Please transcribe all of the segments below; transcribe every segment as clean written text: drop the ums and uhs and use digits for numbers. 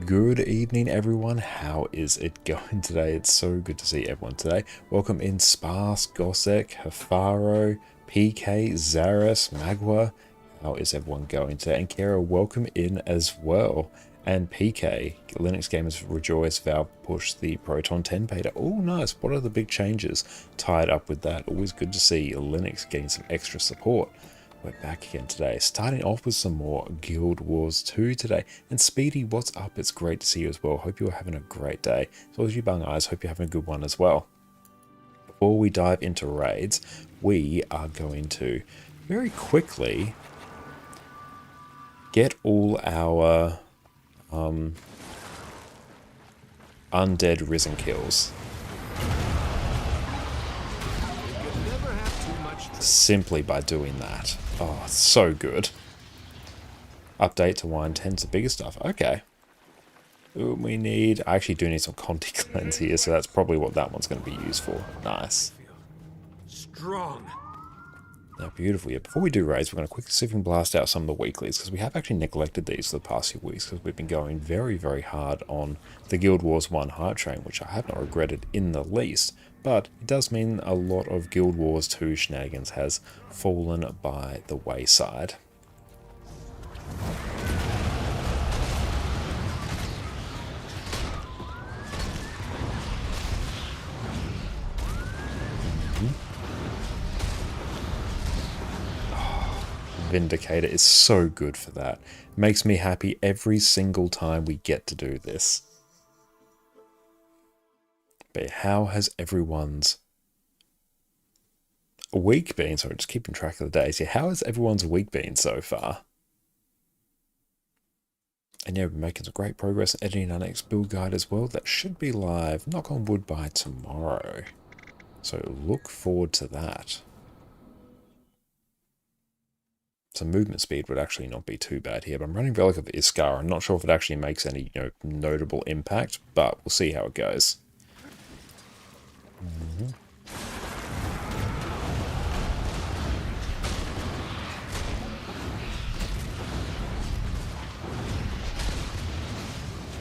Good evening, everyone. How is it going today? It's so good to see everyone today. Welcome in Sparse, Gossek, Hafaro, PK, Zaris, Magua. How is everyone going today? And Kara, welcome in as well. And PK, Linux Gamers Rejoice, Valve push the Proton 10 beta. Oh, nice. What are the big changes tied up with that? Always good to see Linux getting some extra support. We're back again today, starting off with some more Guild Wars 2 today. And Speedy, what's up? It's great to see you as well. Hope you're having a great day. As well as you bung eyes, hope you're having a good one as well. Before we dive into raids, we are going to very quickly get all our undead risen kills. Simply by doing that. Oh, it's so good. Update to wine 10's the bigger stuff. Okay. Ooh, we need... I actually do need some Conti cleanse here, so that's probably what that one's going to be used for. Nice. Strong. Now, beautiful. Yeah, before we do raids, we're going to quickly see if we can blast out some of the weeklies, because we have actually neglected these for the past few weeks, because we've been going very, very hard on the Guild Wars 1 hype train, which I have not regretted in the least. But it does mean a lot of Guild Wars 2 shenanigans has fallen by the wayside. Vindicator is so good for that. Makes me happy every single time we get to do this. But how has everyone's week been? Sorry, just keeping track of the days. Yeah, how has everyone's week been so far? And yeah, we're making some great progress in editing our next build guide as well. That should be live, knock on wood, by tomorrow. So look forward to that. So movement speed would actually not be too bad here, but I'm running Relic of Iskar. I'm not sure if it actually makes any, notable impact, but we'll see how it goes.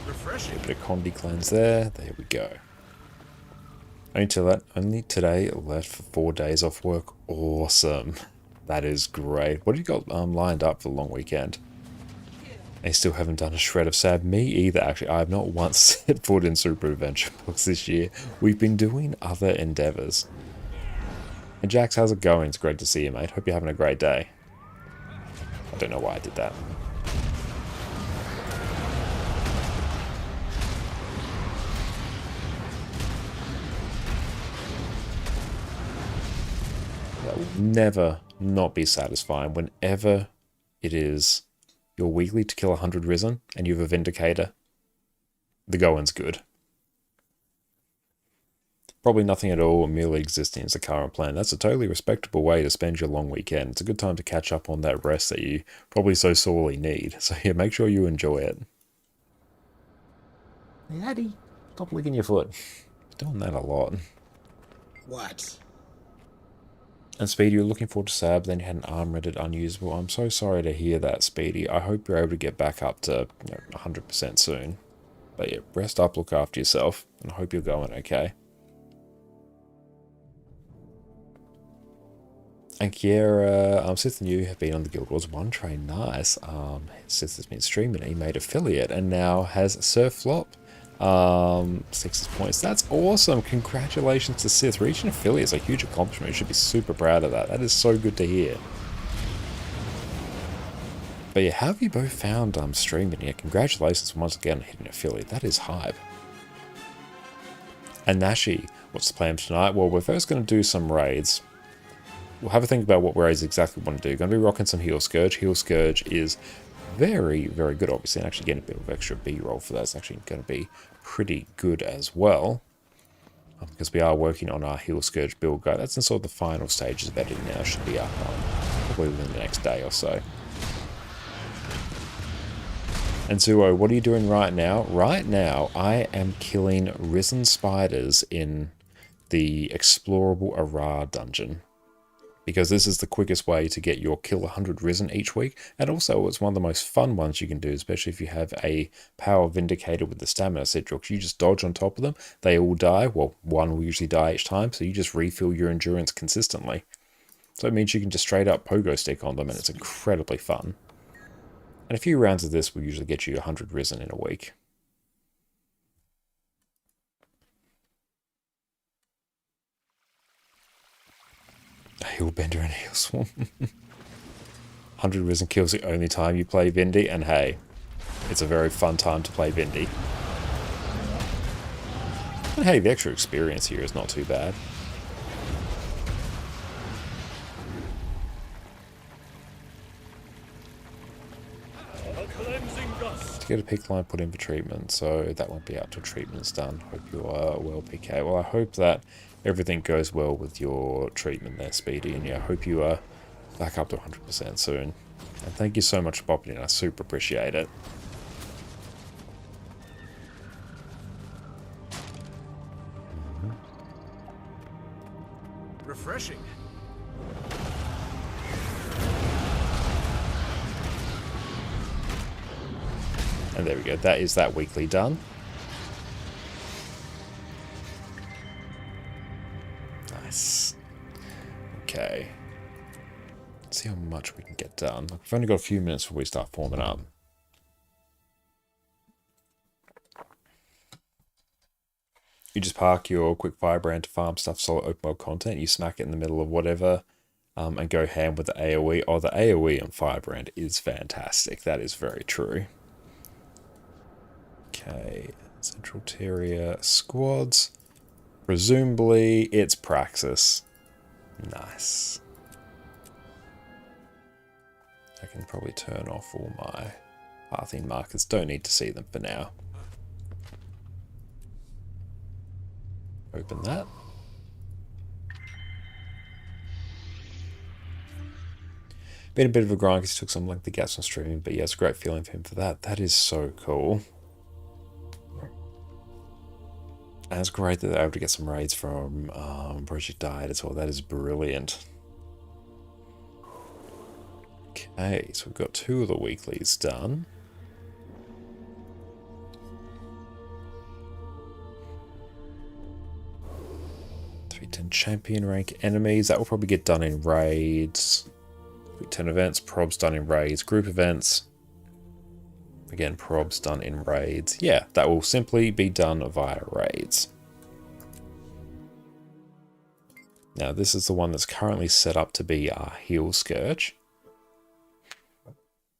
Refreshing. A bit of Condi cleanse there. There we go. Only today left for 4 days off work. Awesome. That is great. What have you got lined up for the long weekend? I still haven't done a shred of Sab. Me either, actually. I have not once set foot in Super Adventure Books this year. We've been doing other endeavors. And Jax, how's it going? It's great to see you, mate. Hope you're having a great day. I don't know why I did that. That will never not be satisfying whenever it is your weekly to kill 100 Risen and you have a Vindicator. The going's good. Probably nothing at all, merely existing as a current plan. That's a totally respectable way to spend your long weekend. It's a good time to catch up on that rest that you probably so sorely need. So yeah, make sure you enjoy it. Hey, Addy, stop licking your foot. Doing that a lot. What? And Speedy, you're looking forward to Sab, then you had an arm rendered unusable. I'm so sorry to hear that, Speedy. I hope you're able to get back up to 100% soon. But yeah, rest up, look after yourself, and I hope you're going okay. And Kiera, Sith and you have been on the Guild Wars 1 train. Nice. Sith has been streaming, he made affiliate, and now has Sir Flop. 6 points. That's awesome. Congratulations to Sith. Reaching affiliate is a huge accomplishment. You should be super proud of that. That is so good to hear. But yeah, how have you both found streaming? Yeah, congratulations once again on hitting affiliate. That is hype. And Nashi, what's the plan for tonight? Well, we're first going to do some raids. We'll have a think about what raids exactly we want to do. Going to be rocking some Heal Scourge. Heal Scourge is very, very good, obviously, and actually getting a bit of extra B-roll for that is actually going to be pretty good as well. Because we are working on our Heal Scourge build guide. That's in sort of the final stages of editing now. Should be up probably within the next day or so. And Zuo, what are you doing right now? Right now, I am killing risen spiders in the explorable Arar dungeon. because this is the quickest way to get your kill 100 risen each week, and also it's one of the most fun ones you can do, especially if you have a power vindicator with the stamina sigil. You just dodge on top of them, they all die, well, one will usually die each time, so you just refill your endurance consistently. So it means you can just straight up pogo stick on them, and it's incredibly fun. And a few rounds of this will usually get you 100 risen in a week. Heelbender and Heelswarm. 100 risen kills the only time you play Vindy, and hey, it's a very fun time to play Vindy. And hey, the extra experience here is not too bad. To get a peak line put in for treatment, so that won't be out till treatment's done. Hope you are well, PK. Well, I hope that everything goes well with your treatment there, Speedy, and yeah, I hope you are back up to 100% soon. And thank you so much for popping in, I super appreciate it. Refreshing. And there we go, that is that weekly done. Nice. Okay. Let's see how much we can get done. We've only got a few minutes before we start forming up. You just park your quick firebrand to farm stuff, solid open world content, you smack it in the middle of whatever, and go ham with the AoE. Oh, the AoE on firebrand is fantastic. That is very true. Okay, Central Terrier squads. Presumably, it's Praxis. Nice. I can probably turn off all my pathing markers. Don't need to see them for now. Open that. Been a bit of a grind because he took some lengthy gaps on streaming, but yeah, it's a great feeling for him for that. That is so cool. And it's great that they're able to get some raids from Project Diet as well. That is brilliant. Okay, so we've got 2 of the weeklies done. .310 champion rank enemies. That will probably get done in raids. .310 events, probs done in raids. Group events. Again, probs done in raids. Yeah, that will simply be done via raids. Now, this is the one that's currently set up to be our Heel Scourge.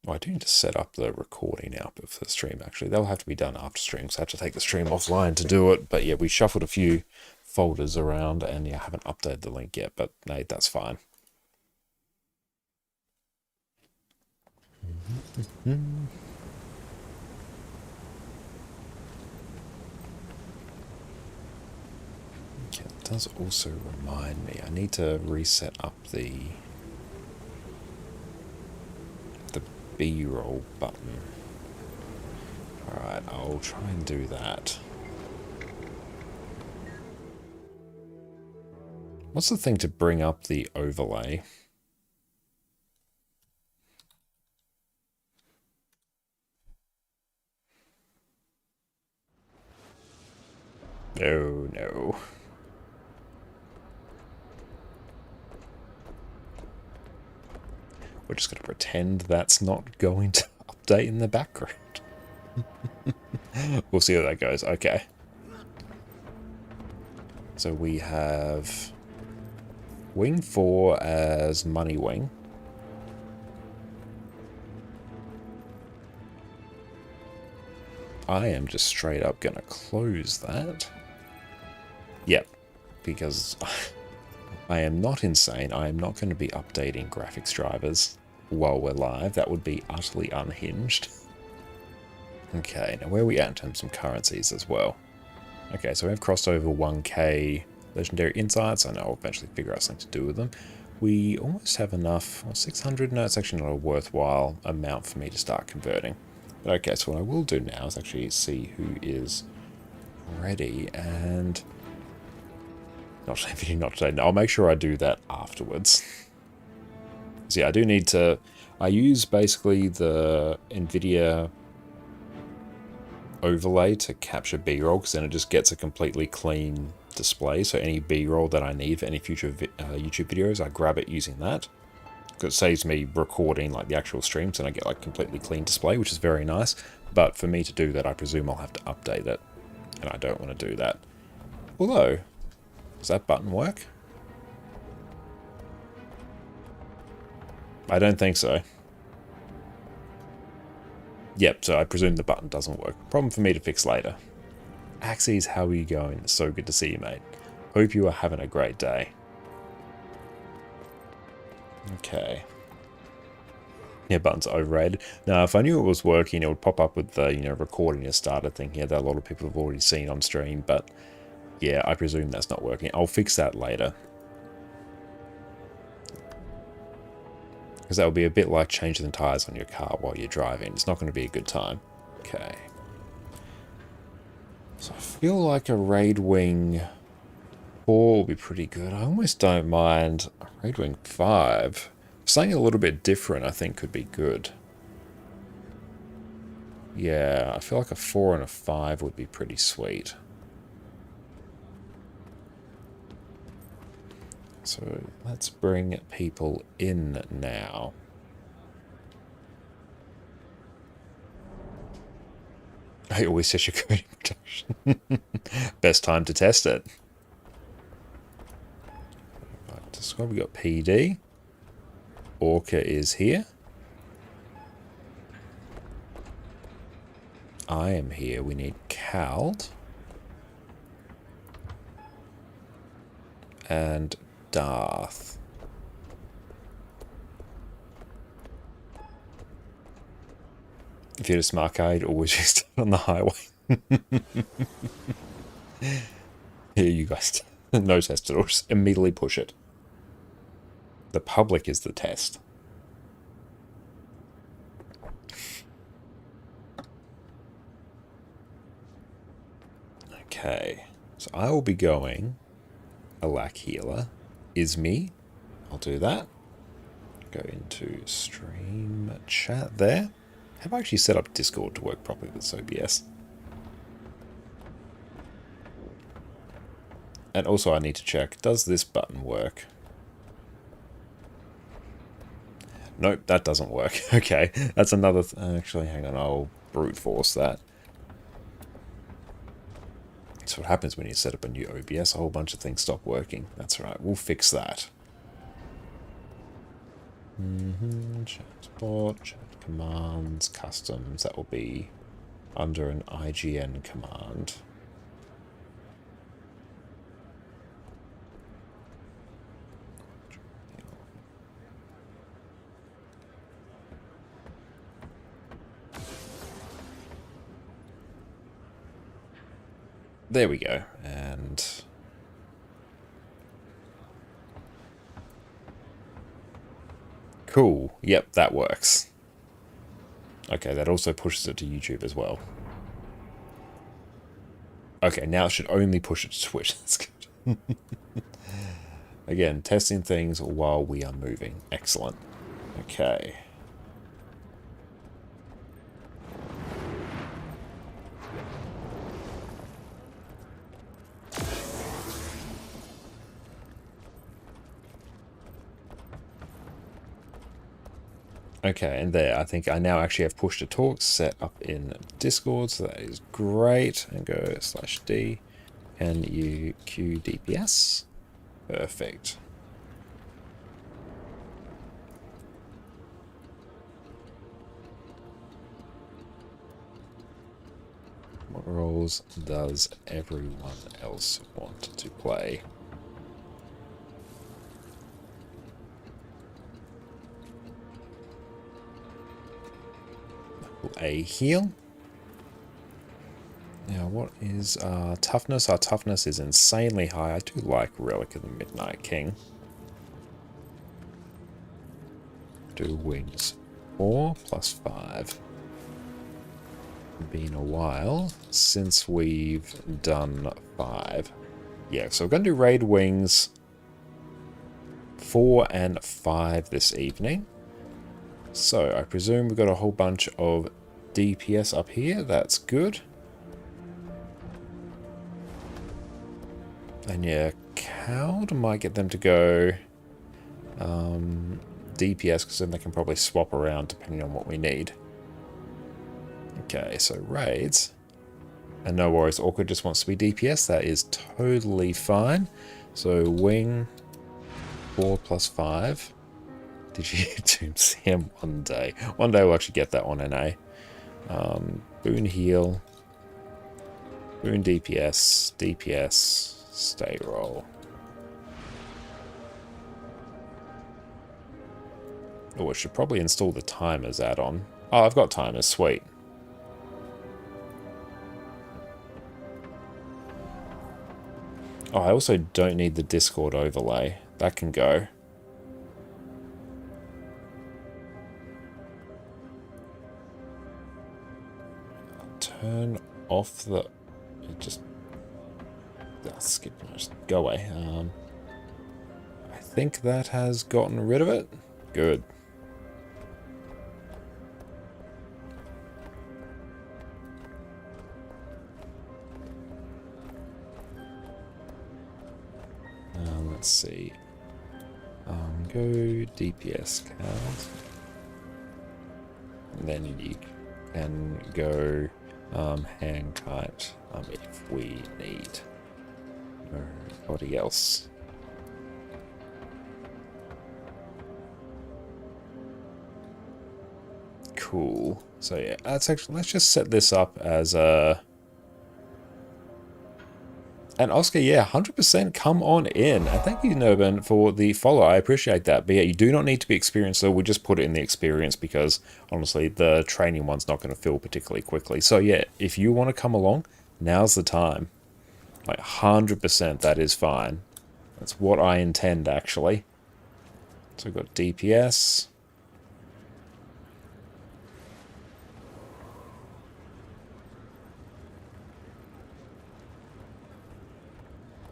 Oh, I do need to set up the recording output for the stream, actually. That'll have to be done after stream, so I have to take the stream offline to do it. But yeah, we shuffled a few folders around, and yeah, I haven't updated the link yet, but no, that's fine. Okay, it does also remind me, I need to reset up the B-roll button. Alright, I'll try and do that. What's the thing to bring up the overlay? No, no. We're just going to pretend that's not going to update in the background. We'll see how that goes. Okay. So we have Wing 4 as Money Wing. I am just straight up going to close that. Yep, because I am not insane. I am not going to be updating graphics drivers while we're live. That would be utterly unhinged. Okay, now where are we at in terms of currencies as well? Okay, so we've crossed over 1k legendary insights. I know I'll eventually figure out something to do with them. We almost have enough. Well, 600? No, it's actually not a worthwhile amount for me to start converting. But okay, so what I will do now is actually see who is ready, and... not today, not today. No, I'll make sure I do that afterwards. So yeah, I do need to... I use basically the NVIDIA overlay to capture B-roll, because then it just gets a completely clean display. So any B-roll that I need for any future YouTube videos, I grab it using that. It saves me recording like the actual streams, and I get like completely clean display, which is very nice. But for me to do that, I presume I'll have to update it, and I don't want to do that. Although, does that button work? I don't think so. Yep, so I presume the button doesn't work. Problem for me to fix later. Axes, how are you going? It's so good to see you, mate. Hope you are having a great day. Okay. Yeah, buttons are overrated. Now, if I knew it was working, it would pop up with the, recording has started thing here that a lot of people have already seen on stream, but yeah, I presume that's not working. I'll fix that later. Because that would be a bit like changing the tires on your car while you're driving. It's not going to be a good time. Okay. So I feel like a Raid Wing 4 will be pretty good. I almost don't mind a Raid Wing 5. Something a little bit different, I think, could be good. Yeah, I feel like a 4 and a 5 would be pretty sweet. So let's bring people in now. I always set your coding protection. Best time to test it. Right, so we got PD. Orca is here. I am here. We need Cald. And Darth. If you're a smart car, you'd always just on the highway. Here you guys. No test at all. Just immediately push it. The public is the test. Okay. So I will be going Alack Healer. Ismi. I'll do that. Go into stream chat there. Have I actually set up Discord to work properly with OBS? And also I need to check, does this button work? Nope, that doesn't work. Okay, that's another... actually, hang on, I'll brute force that. That's what happens when you set up a new OBS. A whole bunch of things stop working. That's right, we'll fix that. Chatbot, chat commands, customs. That will be under an IGN command. There we go. And cool. Yep, that works. Okay, that also pushes it to YouTube as well. Okay, now it should only push it to Twitch. That's good. Again, testing things while we are moving. Excellent. Okay. Okay, and there, I think I now actually have push to talk set up in Discord, so that is great. And go /D, and you queue DPS. Perfect. What roles does everyone else want to play? A heal. Now, what is our toughness? Our toughness is insanely high. I do like Relic of the Midnight King. Do wings 4 plus 5. Been a while since we've done 5. Yeah, so we're going to do raid wings 4 and 5 this evening. So I presume we've got a whole bunch of DPS up here. That's good. And yeah, Cowd might get them to go DPS, because then they can probably swap around depending on what we need. Okay, so raids. And no worries, Orchid just wants to be DPS. That is totally fine. So wing 4 plus 5. Did you Doom CM one day? One day we'll actually get that one, NA. Boon heal. Boon DPS. DPS. Stay roll. Oh, I should probably install the timers add-on. Oh, I've got timers. Sweet. Oh, I also don't need the Discord overlay. That can go. Turn off the... Just... skip. Just go away. I think that has gotten rid of it. Good. Let's see. Go DPS count. And then you can go hang tight if we need. Nobody else. Cool. So yeah, let's just set this up as a... And Oscar, yeah, 100% come on in. And thank you, Nurban, for the follow. I appreciate that. But yeah, you do not need to be experienced, so we just put it in the experience because, honestly, the training one's not going to fill particularly quickly. So yeah, if you want to come along, now's the time. Like, 100% that is fine. That's what I intend, actually. So we've got DPS.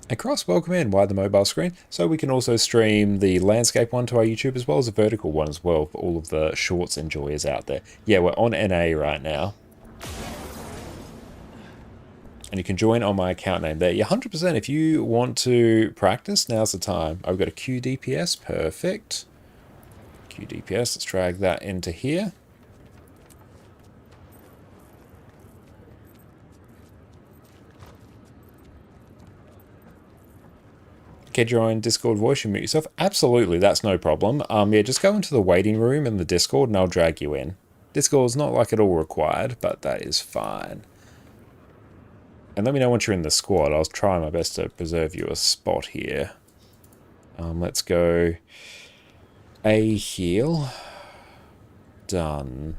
And Cross, welcome in via the mobile screen. So we can also stream the landscape one to our YouTube as well as a vertical one as well for all of the shorts enjoyers out there. Yeah, we're on NA right now. And you can join on my account name there. Yeah, 100% if you want to practice, now's the time. I've got a QDPS, perfect. QDPS, let's drag that into here. Can you join Discord voice and mute yourself? Absolutely, that's no problem. Yeah, just go into the waiting room in the Discord and I'll drag you in. Discord's not like it all required, but that is fine. And let me know once you're in the squad. I'll try my best to preserve you a spot here. Let's go A heal. Done.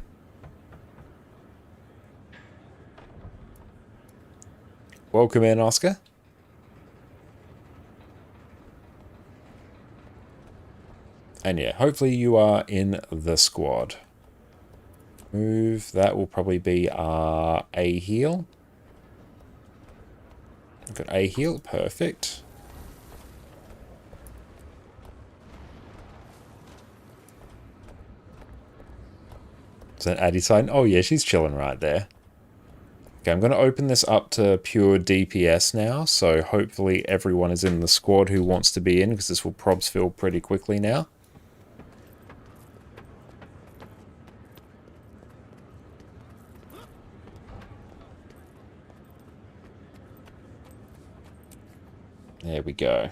Welcome in, Oscar. And yeah, hopefully you are in the squad. Move, that will probably be our A heal. Got A heal, perfect. Is that Addie sign? Oh yeah, she's chilling right there. Okay, I'm going to open this up to pure DPS now, so hopefully everyone is in the squad who wants to be in, because this will probs fill pretty quickly now. There we go.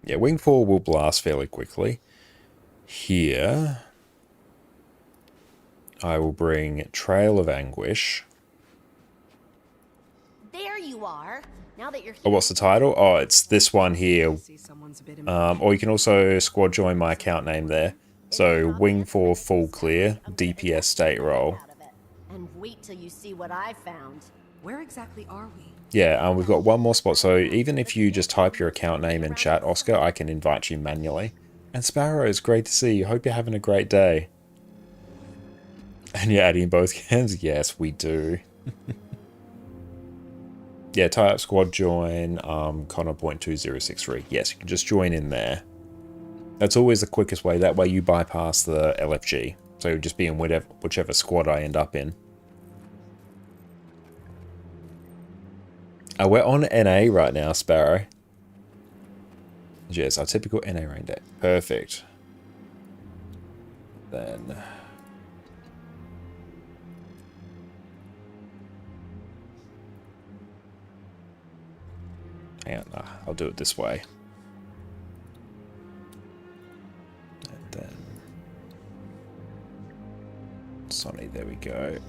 Yeah, Wing 4 will blast fairly quickly. Here, I will bring Trail of Anguish. There you are. Now that you're here. Oh, what's the title? Oh, it's this one here. Or you can also squad join my account name there. So, Wing 4 full clear, DPS state roll. And wait till you see what I found. Where exactly are we? Yeah, we've got one more spot, so even if you just type your account name in chat, Oscar, I can invite you manually. And Sparrow, it's great to see you. Hope you're having a great day. And you're adding both cans? Yes, we do. Yeah, tie up squad join, Connor.2063. Yes, you can just join in there. That's always the quickest way. That way you bypass the LFG. So you'll just be in whichever squad I end up in. We're on NA right now, Sparrow. Yes, our typical NA rain day. Perfect. Then... hang on, nah, I'll do it this way. And then... Sonny, there we go.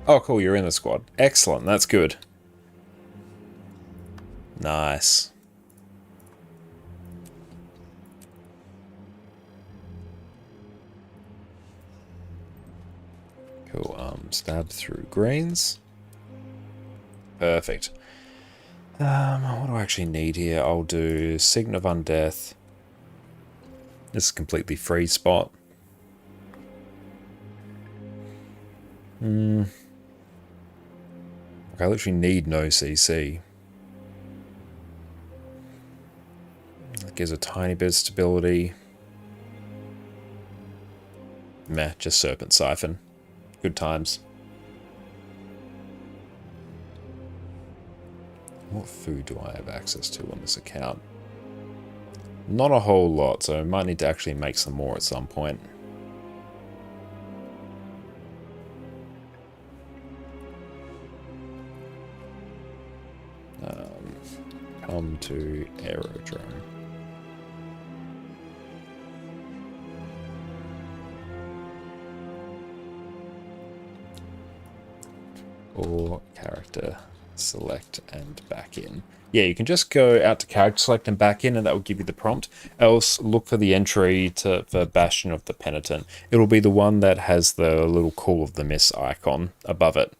Oh, cool, you're in the squad. Excellent, that's good. Nice. Cool, stab through greens. Perfect. What do I actually need here? I'll do Sign of Undeath. This is a completely free spot. I literally need no CC. That gives a tiny bit of stability. Meh, just Serpent Siphon. Good times. What food do I have access to on this account? Not a whole lot, so I might need to actually make some more at some point. Come to Aerodrome. Or character select and back in. Yeah, you can just go out to character select and back in, and that will give you the prompt. Else, look for the entry for Bastion of the Penitent. It'll be the one that has the little Call of the Mist icon above it.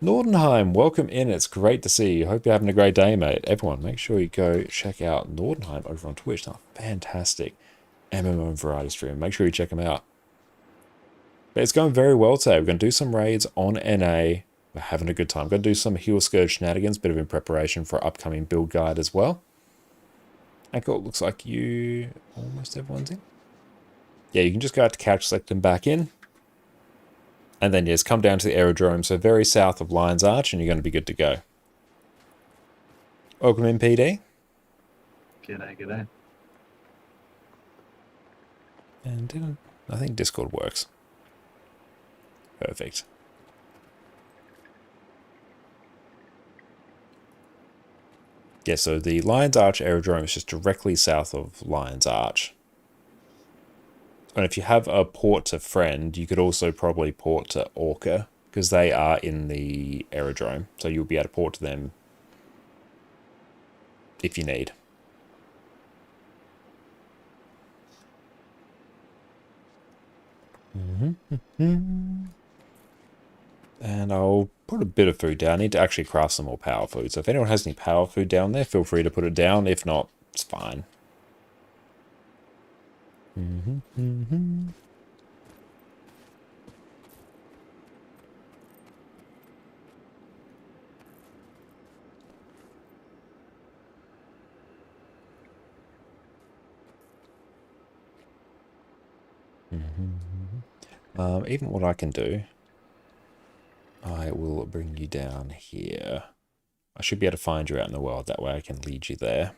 Nordenheim, welcome in. It's great to see you. Hope you're having a great day, mate. Everyone, make sure you go check out Nordenheim over on Twitch. Oh, fantastic MMO and variety stream. Make sure you check them out. But it's going very well today. We're going to do some raids on NA. We're having a good time. We're going to do some Heal Scourge shenanigans, bit of in preparation for upcoming build guide as well. And cool, looks like almost everyone's in. Yeah, you can just go out to couch select and back in. And then, yes, come down to the aerodrome, so very south of Lion's Arch, and you're going to be good to go. Welcome in, PD. G'day, g'day. And I think Discord works. Perfect. Yeah, so the Lion's Arch aerodrome is just directly south of Lion's Arch. And if you have a port to Friend, you could also probably port to Orca, because they are in the aerodrome. So you'll be able to port to them if you need. And I'll put a bit of food down. I need to actually craft some more power food. So if anyone has any power food down there, feel free to put it down. If not, it's fine. Even what I can do, I will bring you down here. I should be able to find you out in the world. That way I can lead you there.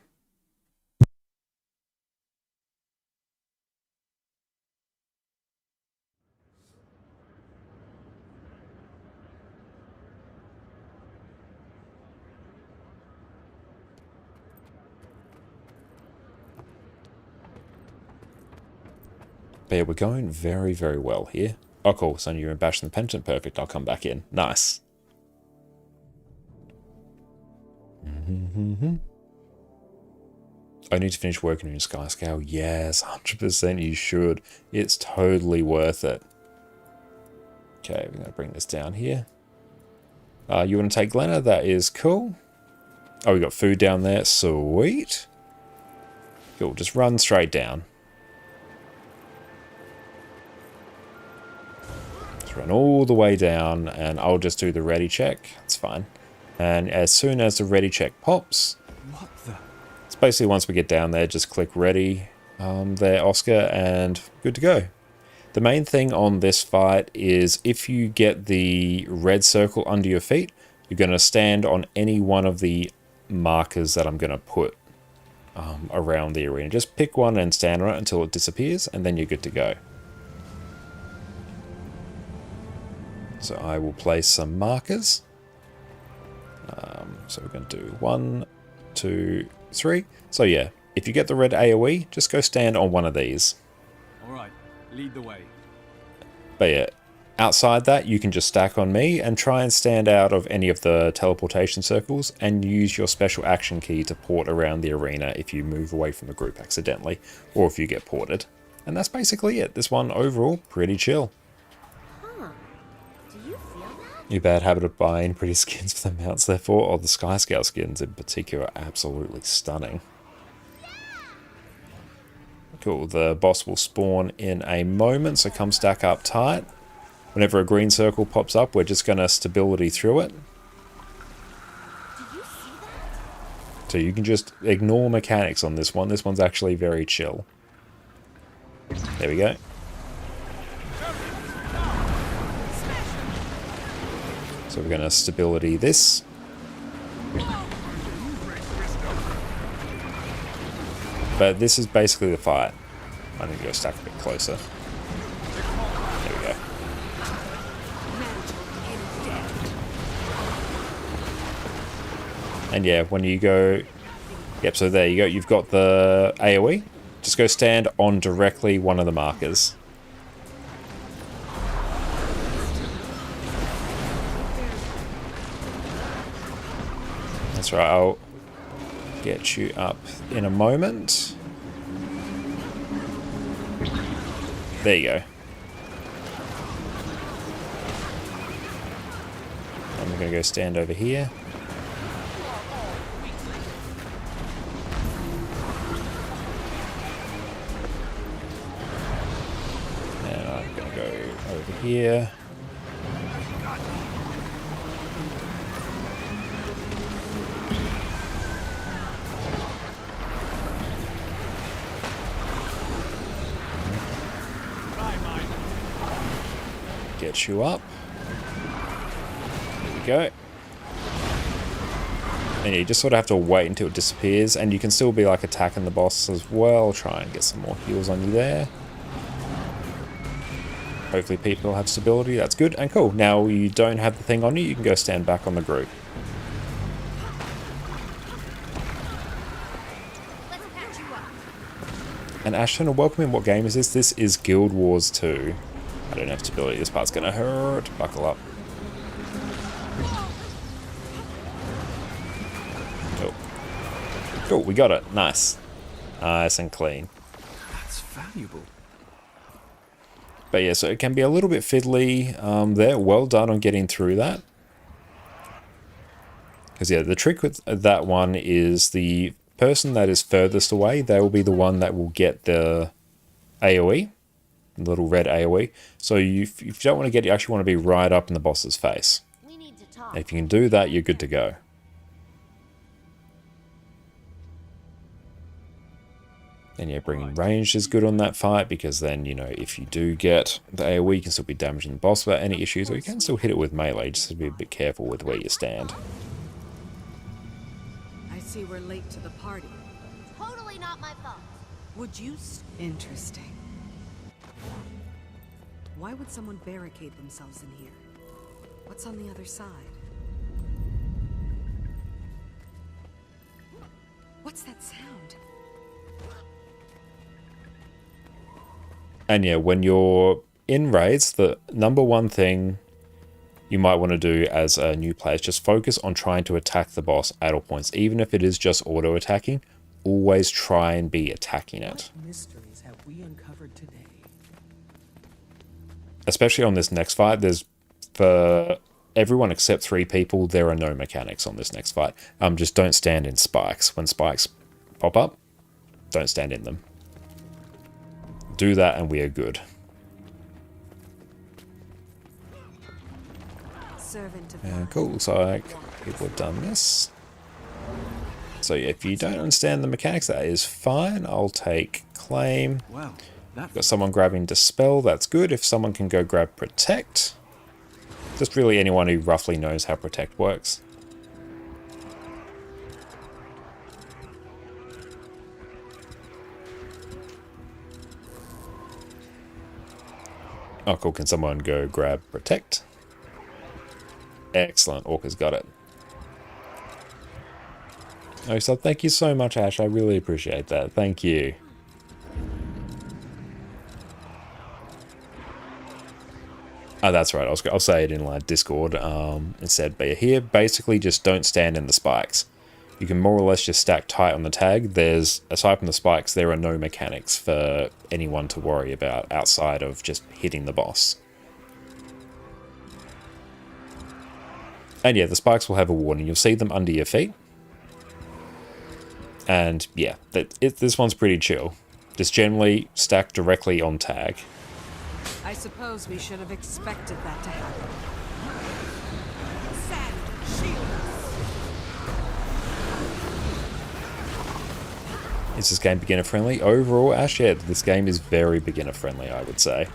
But yeah, we're going very, very well here. Oh, cool. So you're in Bastion the Penitent. Perfect. I'll come back in. Nice. I need to finish working on your Sky Scale. Yes, 100% you should. It's totally worth it. Okay, we're going to bring this down here. You want to take Glenna? That is cool. Oh, we got food down there. Sweet. Cool, just run straight down. Just run all the way down, and I'll just do the ready check. That's fine. And as soon as the ready check pops, What the? it's basically once we get down there, just click ready there, Oscar, and good to go. The main thing on this fight is if you get the red circle under your feet, you're going to stand on any one of the markers that I'm going to put around the arena. Just pick one and stand on it until it disappears, and then you're good to go. So I will place some markers. So we're going to do 1, 2, 3. So yeah, if you get the red AoE, just go stand on one of these. Alright, lead the way. But yeah, outside that, you can just stack on me and try and stand out of any of the teleportation circles and use your special action key to port around the arena if you move away from the group accidentally, or if you get ported. And that's basically it. This one overall, pretty chill. Huh. Do you feel that? Your bad habit of buying pretty skins for the mounts, therefore, or the Skyscale skins in particular, are absolutely stunning. Cool, the boss will spawn in a moment, so come stack up tight. Whenever a green circle pops up, we're just going to stability through it. Did you see that? So you can just ignore mechanics on this one. This one's actually very chill. There we go. So we're going to stability this. But this is basically the fight. I need to go stack a bit closer. There we go. And yeah, when you go... Yep, so there you go. You've got the AoE. Just go stand on directly one of the markers. That's right, I'll get you up in a moment. There you go. I'm going to go stand over here. And I'm going to go over here. Get you up. There we go. And you just sort of have to wait until it disappears, and you can still be like attacking the boss as well. Try and get some more heals on you there. Hopefully people have stability. That's good and cool. Now you don't have the thing on you, you can go stand back on the group. Let's patch you up. And Ashton, welcome in. What game is this? This is Guild Wars 2. I don't have stability. This part's gonna hurt. Buckle up. Cool. Cool, we got it. Nice. Nice and clean. That's valuable. But yeah, so it can be a little bit fiddly there. Well done on getting through that. Because yeah, the trick with that one is the person that is furthest away, they will be the one that will get the AoE. Little red AoE. So if you don't want to get it, you actually want to be right up in the boss's face. We need to talk. And if you can do that, you're good to go. And yeah, bringing ranged is good on that fight, because then, you know, if you do get the AoE, you can still be damaging the boss without any issues, or you can still hit it with melee, just to be a bit careful with where you stand. I see we're late to the party. Totally not my fault. Would you... Interesting. Why would someone barricade themselves in here? What's on the other side? What's that sound? And yeah, when you're in raids, the number one thing you might want to do as a new player is just focus on trying to attack the boss at all points. Even if it is just auto-attacking, always try and be attacking it. What mysteries have we uncovered today? Especially on this next fight, there's, for everyone except 3 people, there are no mechanics on this next fight. Just don't stand in spikes. When spikes pop up, don't stand in them. Do that and we are good. Servant of the Cool, looks like people have done this. So yeah, if you don't understand the mechanics, that is fine. I'll take claim. Well, that Got someone grabbing dispel, that's good. If someone can go grab protect. Just really anyone who roughly knows how protect works. Oh cool, can someone go grab protect? Excellent, Orca's got it. Oh, so thank you so much, Ash. I really appreciate that. Thank you. Oh, that's right. I'll say it in like Discord instead. But here, basically, just don't stand in the spikes. You can more or less just stack tight on the tag. There's, aside from the spikes, there are no mechanics for anyone to worry about outside of just hitting the boss. And yeah, the spikes will have a warning. You'll see them under your feet. And yeah, this one's pretty chill. Just generally stack directly on tag. I suppose we should have expected that to happen. Sand, shield us. Is this game beginner friendly? Overall, Ash, yeah, this game is very beginner friendly, I would say.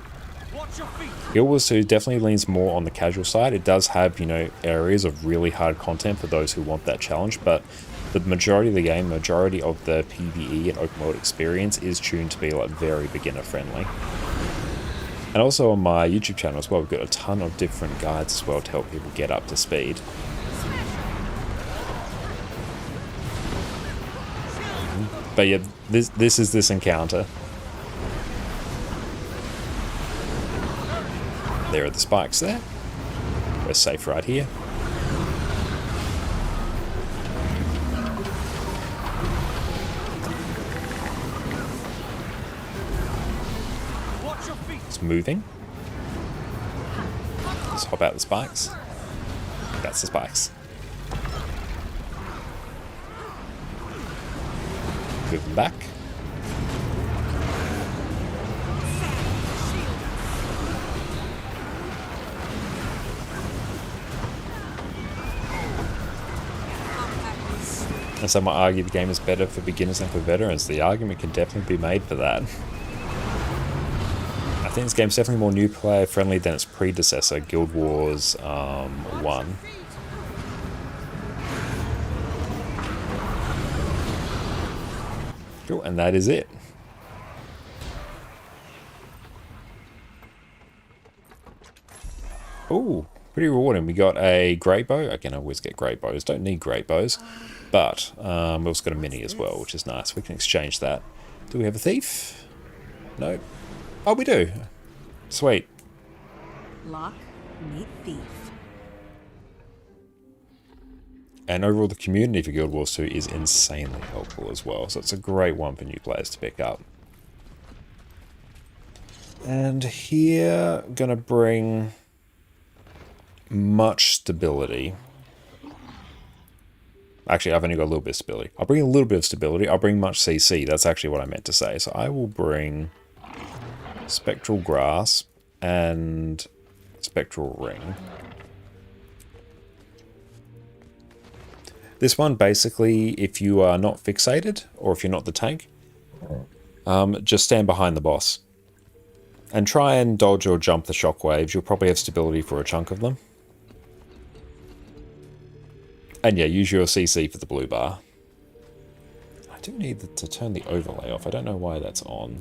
Guild Wars 2 definitely leans more on the casual side. It does have, you know, areas of really hard content for those who want that challenge, but the majority of the game, majority of the PvE and open world experience is tuned to be like very beginner friendly. And also on my YouTube channel as well, we've got a ton of different guides as well to help people get up to speed. But yeah, this is this encounter. There are the spikes there. We're safe right here. It's moving. Let's hop out the spikes. That's the spikes. Moving back. And some might argue the game is better for beginners than for veterans. The argument can definitely be made for that. I think this game's definitely more new player friendly than its predecessor, Guild Wars 1. Cool, and that is it. Ooh, pretty rewarding. We got a great bow. Again, I always get great bows. Don't need great bows. But we also got a mini as well, which is nice. We can exchange that. Do we have a thief? No. Oh, we do. Sweet. Lock, meet thief. And overall, the community for Guild Wars 2 is insanely helpful as well. So it's a great one for new players to pick up. And here, gonna bring much stability. Actually, I've only got a little bit of stability. I'll bring a little bit of stability. I'll bring much CC. That's actually what I meant to say. So I will bring Spectral Grasp and Spectral Ring. This one, basically, if you are not fixated, or if you're not the tank, just stand behind the boss. And try and dodge or jump the shockwaves. You'll probably have stability for a chunk of them. And yeah, use your CC for the blue bar. I do need to turn the overlay off. I don't know why that's on.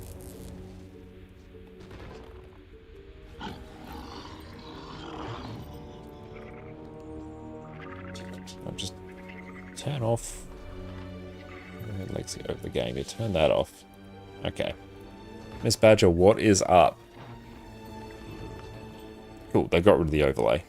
I'll just turn off. Let's get over the game here. Turn that off. Okay. Miss Badger, what is up? Cool, they got rid of the overlay.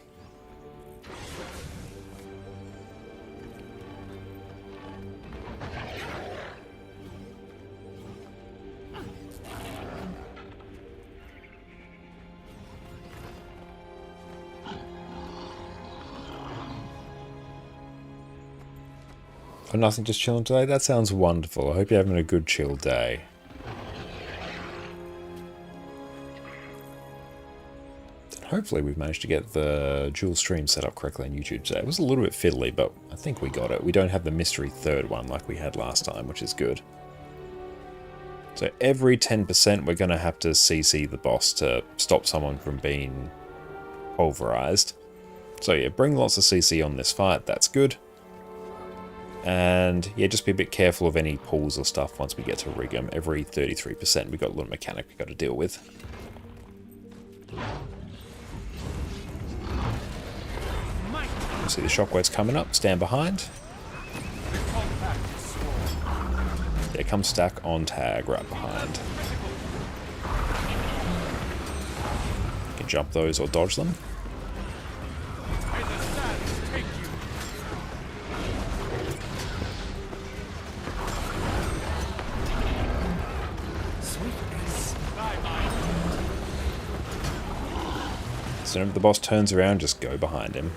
Oh, nothing, just chilling today? That sounds wonderful. I hope you're having a good chill day. Don't hopefully we've managed to get the dual stream set up correctly on YouTube today. It was a little bit fiddly, but I think we got it. We don't have the mystery third one like we had last time, which is good. So every 10% we're going to have to CC the boss to stop someone from being pulverized. So yeah, bring lots of CC on this fight, that's good. And yeah, just be a bit careful of any pulls or stuff once we get to Rigum. Every 33% we've got a little mechanic we've got to deal with. See the shockwaves coming up, stand behind. There comes stack on tag right behind. You can jump those or dodge them. So whenever the boss turns around, just go behind him.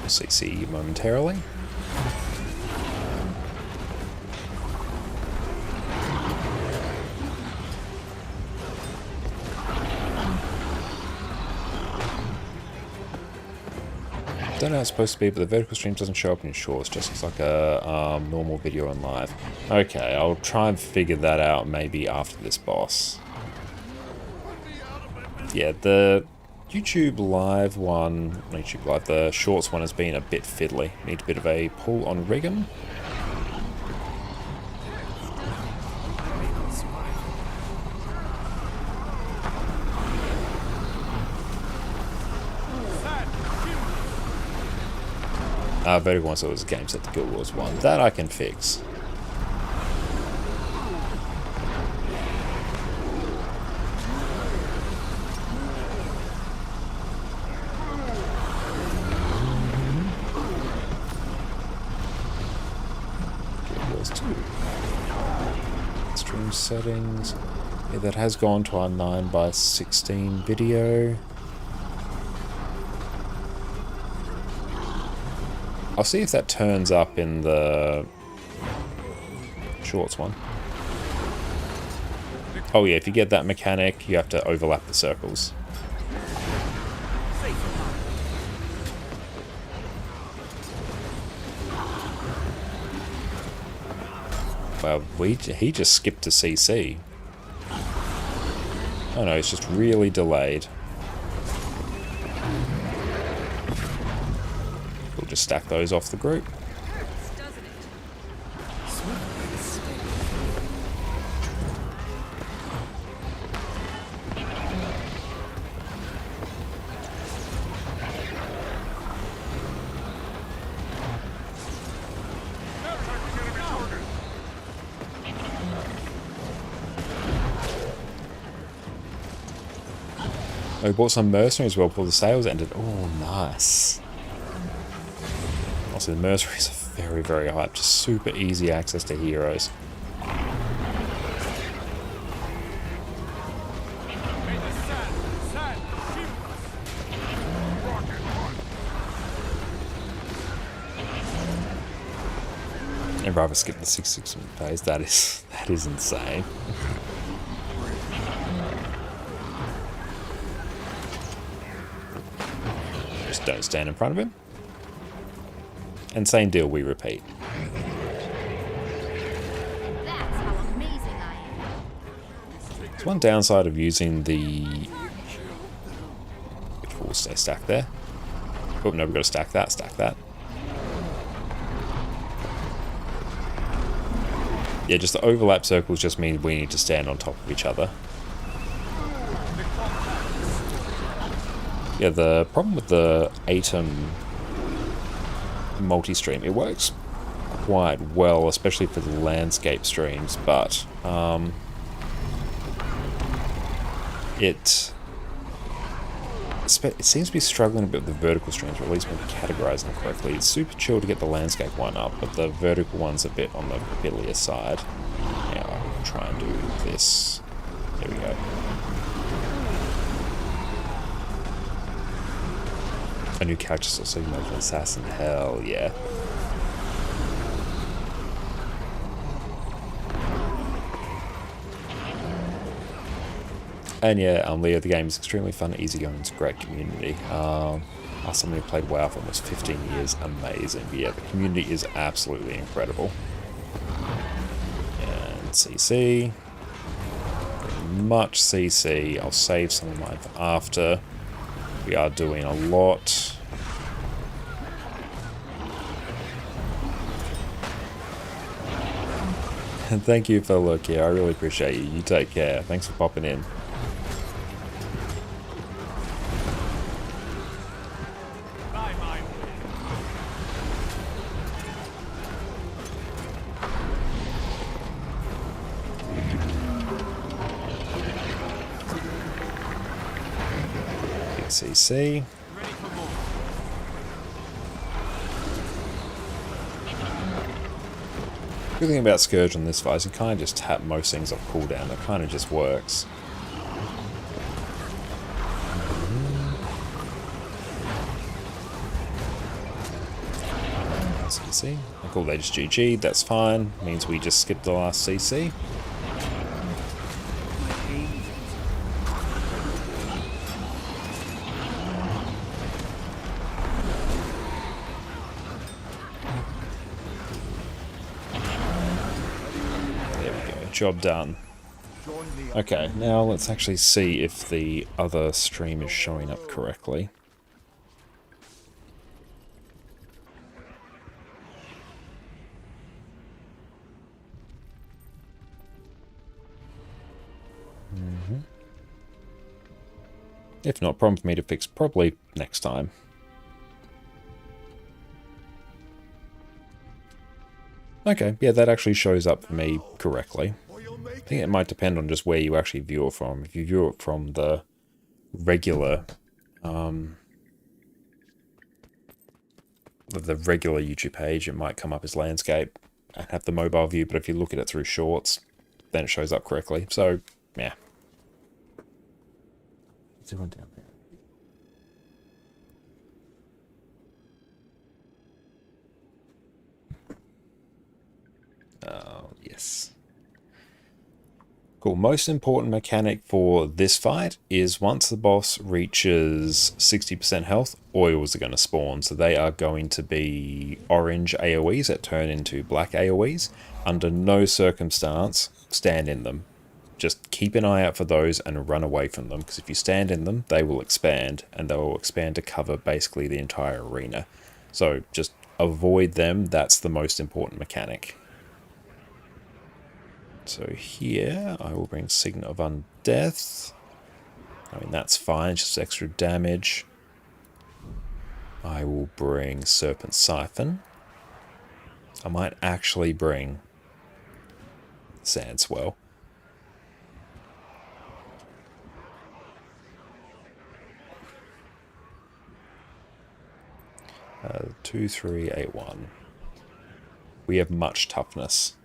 CC momentarily. Don't know how it's supposed to be, but the vertical stream doesn't show up in your shorts, just looks like a normal video on live. Okay, I'll try and figure that out maybe after this boss. Yeah, the YouTube Live one, not YouTube Live, the shorts one has been a bit fiddly. Need a bit of a pull on Rigum. Vertical one, so it was a game set the Guild Wars one. That I can fix. Stream settings. Yeah, that has gone to our 9:16 video. I'll see if that turns up in the shorts one. Oh yeah, if you get that mechanic, you have to overlap the circles. Well, he just skipped to CC. Oh no, it's just really delayed. We'll just stack those off the group. Oh, we bought some mercenaries as well before the sales ended. Oh, nice. Also, the mercenaries are very, very hyped. Just super easy access to heroes. I'd rather skip the 6/6 phase. That is insane. Just don't stand in front of him. And same deal, we repeat. That's how amazing I am. There's one downside of using the... We'll stay stacked there. Oh no, we've got to stack that, stack that. Yeah, just the overlap circles just mean we need to stand on top of each other. Yeah, the problem with the Atom multi-stream, it works quite well, especially for the landscape streams, but it seems to be struggling a bit with the vertical streams, or at least maybe categorizing them correctly. It's super chill to get the landscape one up, but the vertical one's a bit on the bilious side. Now I'll try and do this. There we go. A new character, so you make an assassin. Hell yeah. And yeah, Leo, the game is extremely fun, easygoing, it's a great community. As someone who played WoW for almost 15 years, amazing. But yeah, the community is absolutely incredible. And CC. Much CC. I'll save some of mine for after. We are doing a lot. And thank you for the look here. I really appreciate you. You take care. Thanks for popping in. CC. Good thing about Scourge on this fight is you kind of just tap most things off cooldown. It kind of just works. CC. Cool, they just GG'd. That's fine. Means we just skipped the last CC. Job done. Okay, now let's actually see if the other stream is showing up correctly. If not, problem for me to fix probably next time. Okay, yeah, that actually shows up for me correctly. I think it might depend on just where you actually view it from. If you view it from the regular, the regular YouTube page, it might come up as landscape and have the mobile view, but if you look at it through shorts, then it shows up correctly. So, yeah. Is everyone down there? Oh, yes. Cool. Most important mechanic for this fight is once the boss reaches 60% health, oils are going to spawn. So they are going to be orange AoEs that turn into black AoEs. Under no circumstance, stand in them. Just keep an eye out for those and run away from them. Because if you stand in them, they will expand. And they will expand to cover basically the entire arena. So just avoid them. That's the most important mechanic. So here, I will bring Signet of Undeath. I mean, that's fine, it's just extra damage. I will bring Serpent Siphon. I might actually bring Sandswell. Uh, 2, 3, 8, 1. We have much toughness.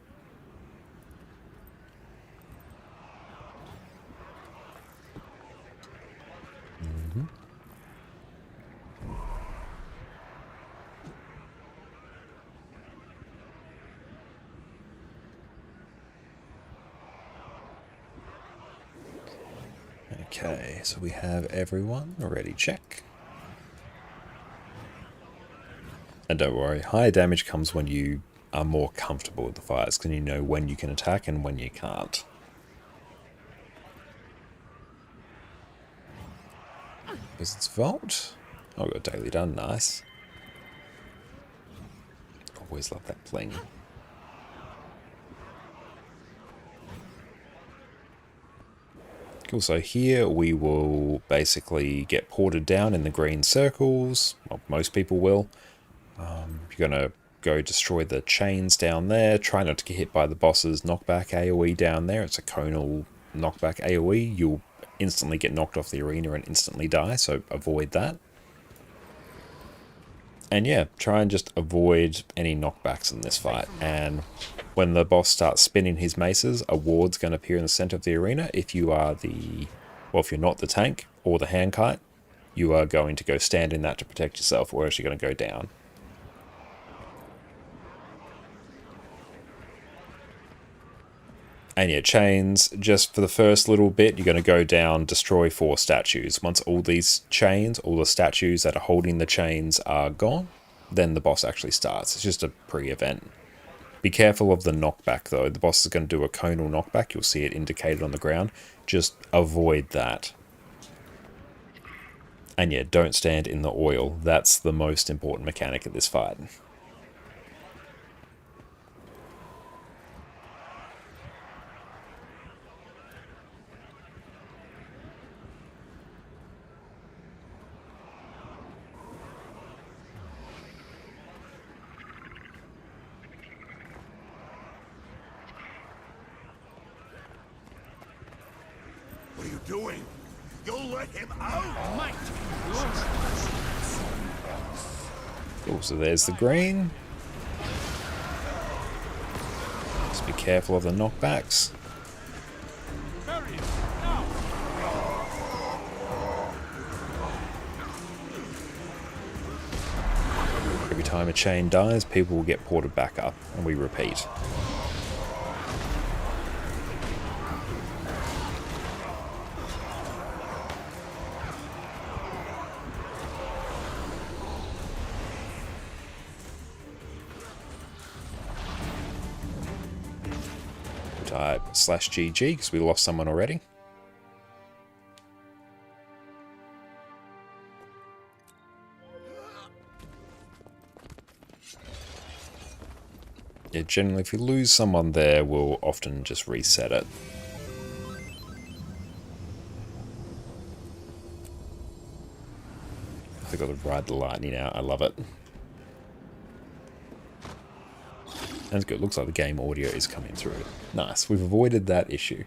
Okay, so we have everyone already. Check. And don't worry, higher damage comes when you are more comfortable with the fights, because you know when you can attack and when you can't. Wizard's Vault. Oh, we got daily done, nice. Always love that bling. Cool, so here we will basically get ported down in the green circles. Well, most people will. You're going to go destroy the chains down there. Try not to get hit by the boss's knockback AoE down there. It's a conal knockback AoE. You'll instantly get knocked off the arena and instantly die, so avoid that. And yeah, try and just avoid any knockbacks in this fight. And when the boss starts spinning his maces, a ward's going to appear in the center of the arena. If you are if you're not the tank or the hand kite, you are going to go stand in that to protect yourself, or else you're going to go down. And yeah, chains, just for the first little bit, you're going to go down, destroy 4 statues. Once all these chains, all the statues that are holding the chains are gone, then the boss actually starts. It's just a pre-event. Be careful of the knockback though. The boss is going to do a conal knockback. You'll see it indicated on the ground. Just avoid that. And yeah, don't stand in the oil. That's the most important mechanic of this fight. What are you doing? You'll let him out! Might. Cool, so there's the green. Just be careful of the knockbacks. Every time a chain dies, people will get ported back up, and we repeat. Type /GG because we lost someone already. Yeah, generally if you lose someone there, we'll often just reset it. I've got to ride the lightning out, I love it. That's good. Looks like the game audio is coming through. Nice. We've avoided that issue.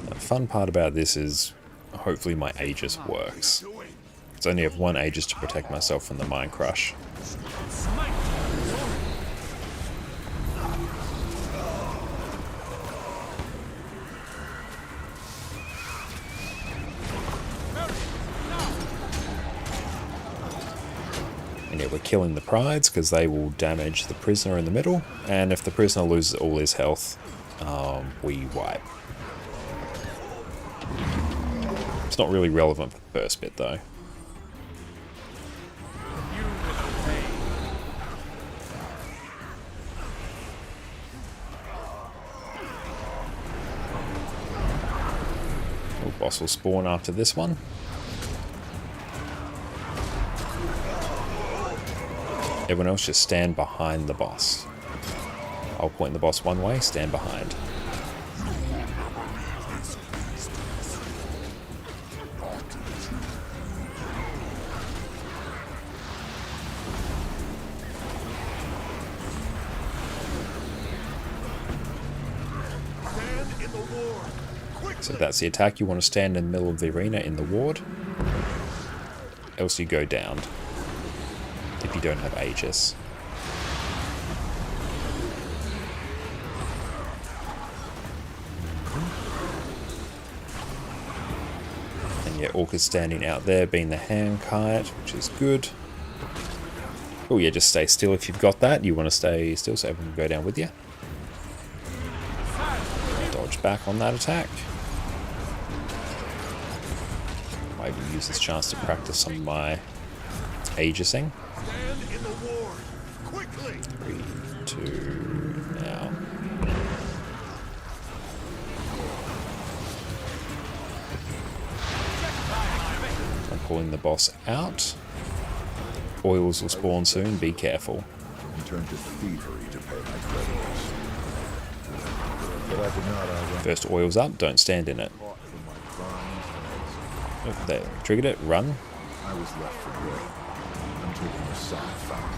The fun part about this is hopefully my Aegis works. I only have 1 Aegis to protect myself from the Mind Crush. And yeah, we're killing the prides because they will damage the prisoner in the middle, and if the prisoner loses all his health, we wipe. It's not really relevant for the first bit though. Oh, boss will spawn after this one. Everyone else just stand behind the boss. I'll point the boss one way, stand behind. So that's the attack. You want to stand in the middle of the arena in the ward, else you go down if you don't have Aegis. And yeah, Orca's standing out there being the hand kite, which is good. Oh yeah, just stay still if you've got that. You want to stay still so everyone can go down with you. Dodge back on that attack. Might even use this chance to practice some of my Aegising. 3, 2, now. I'm pulling the boss out. Oils will spawn soon, be careful. Turn to thievery to pay my creditors. But I did not outrun First oil's up, don't stand in it. for my crime. Oh, they triggered it. Run. I was left for dead until the Messiah found me.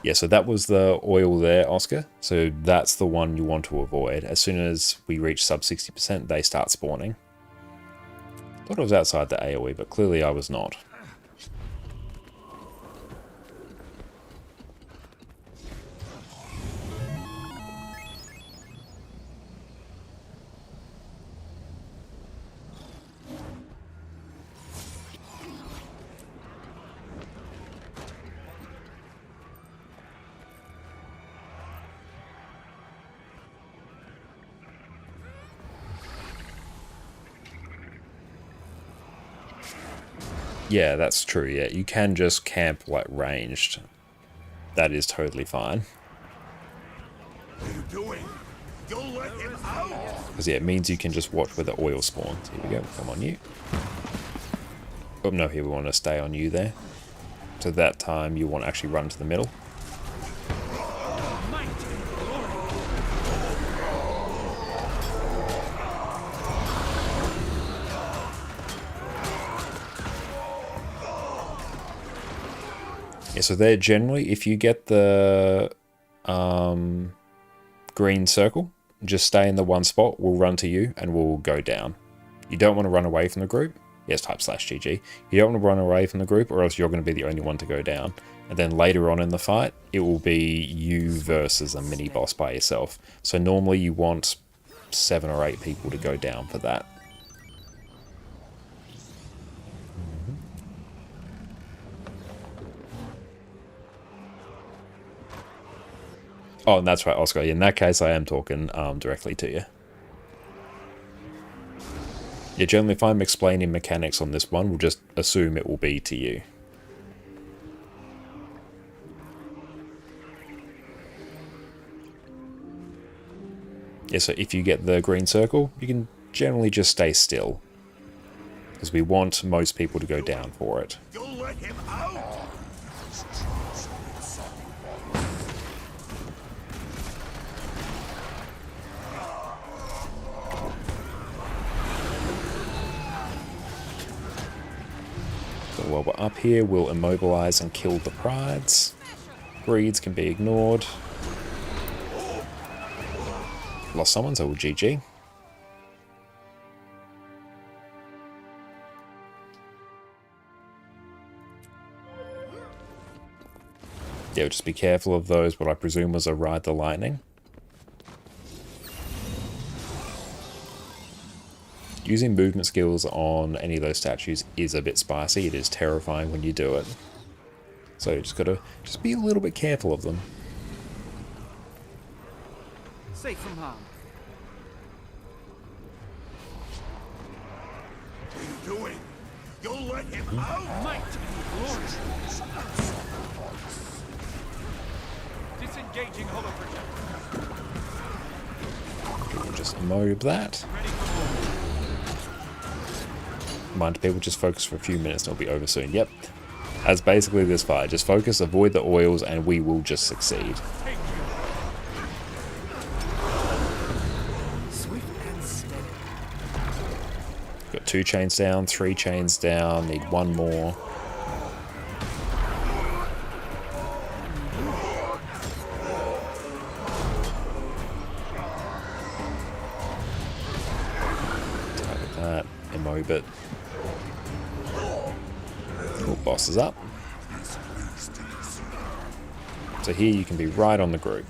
Yeah, so that was the oil there, Oscar. So that's the one you want to avoid. As soon as we reach sub 60%, they start spawning. Thought I was outside the AoE, but clearly I was not. Yeah, that's true, yeah. You can just camp, like, ranged. That is totally fine. What are you doing? You'll let him out! Because, yeah, it means you can just watch where the oil spawns. Here we go, come on you. Oh, no, here we want to stay on you there. So that time you want to actually run to the middle. Yeah, so there generally, if you get the green circle, just stay in the one spot, we'll run to you and we'll go down. You don't want to run away from the group. Yes, type /GG. You don't want to run away from the group or else you're going to be the only one to go down. And then later on in the fight, it will be you versus a mini boss by yourself. So normally you want 7 or 8 people to go down for that. Oh, and that's right, Oscar. In that case, I am talking directly to you. Yeah, generally, if I'm explaining mechanics on this one, we'll just assume it will be to you. Yeah, so if you get the green circle, you can generally just stay still. Because we want most people to go down for it. You'll let him out! So while we're up here, we'll immobilize and kill the prides. Breeds can be ignored. Lost someone, so we'll GG. Yeah, just be careful of those, what I presume was a Ride the Lightning. Using movement skills on any of those statues is a bit spicy. It is terrifying when you do it. So you just gotta be a little bit careful of them. Safe from harm. What are you doing? You'll let him out! Might and glory. Disengaging hollow projector. We'll just mob that. Ready for war. Mind people, just focus for a few minutes and it'll be over soon. Yep. As basically this fight. Just focus, avoid the oils, and we will just succeed. Take you. Swift and steady. Got 2 chains down, 3 chains down, need 1 more. Target that, immob it. Cool, boss is up. So here you can be right on the group.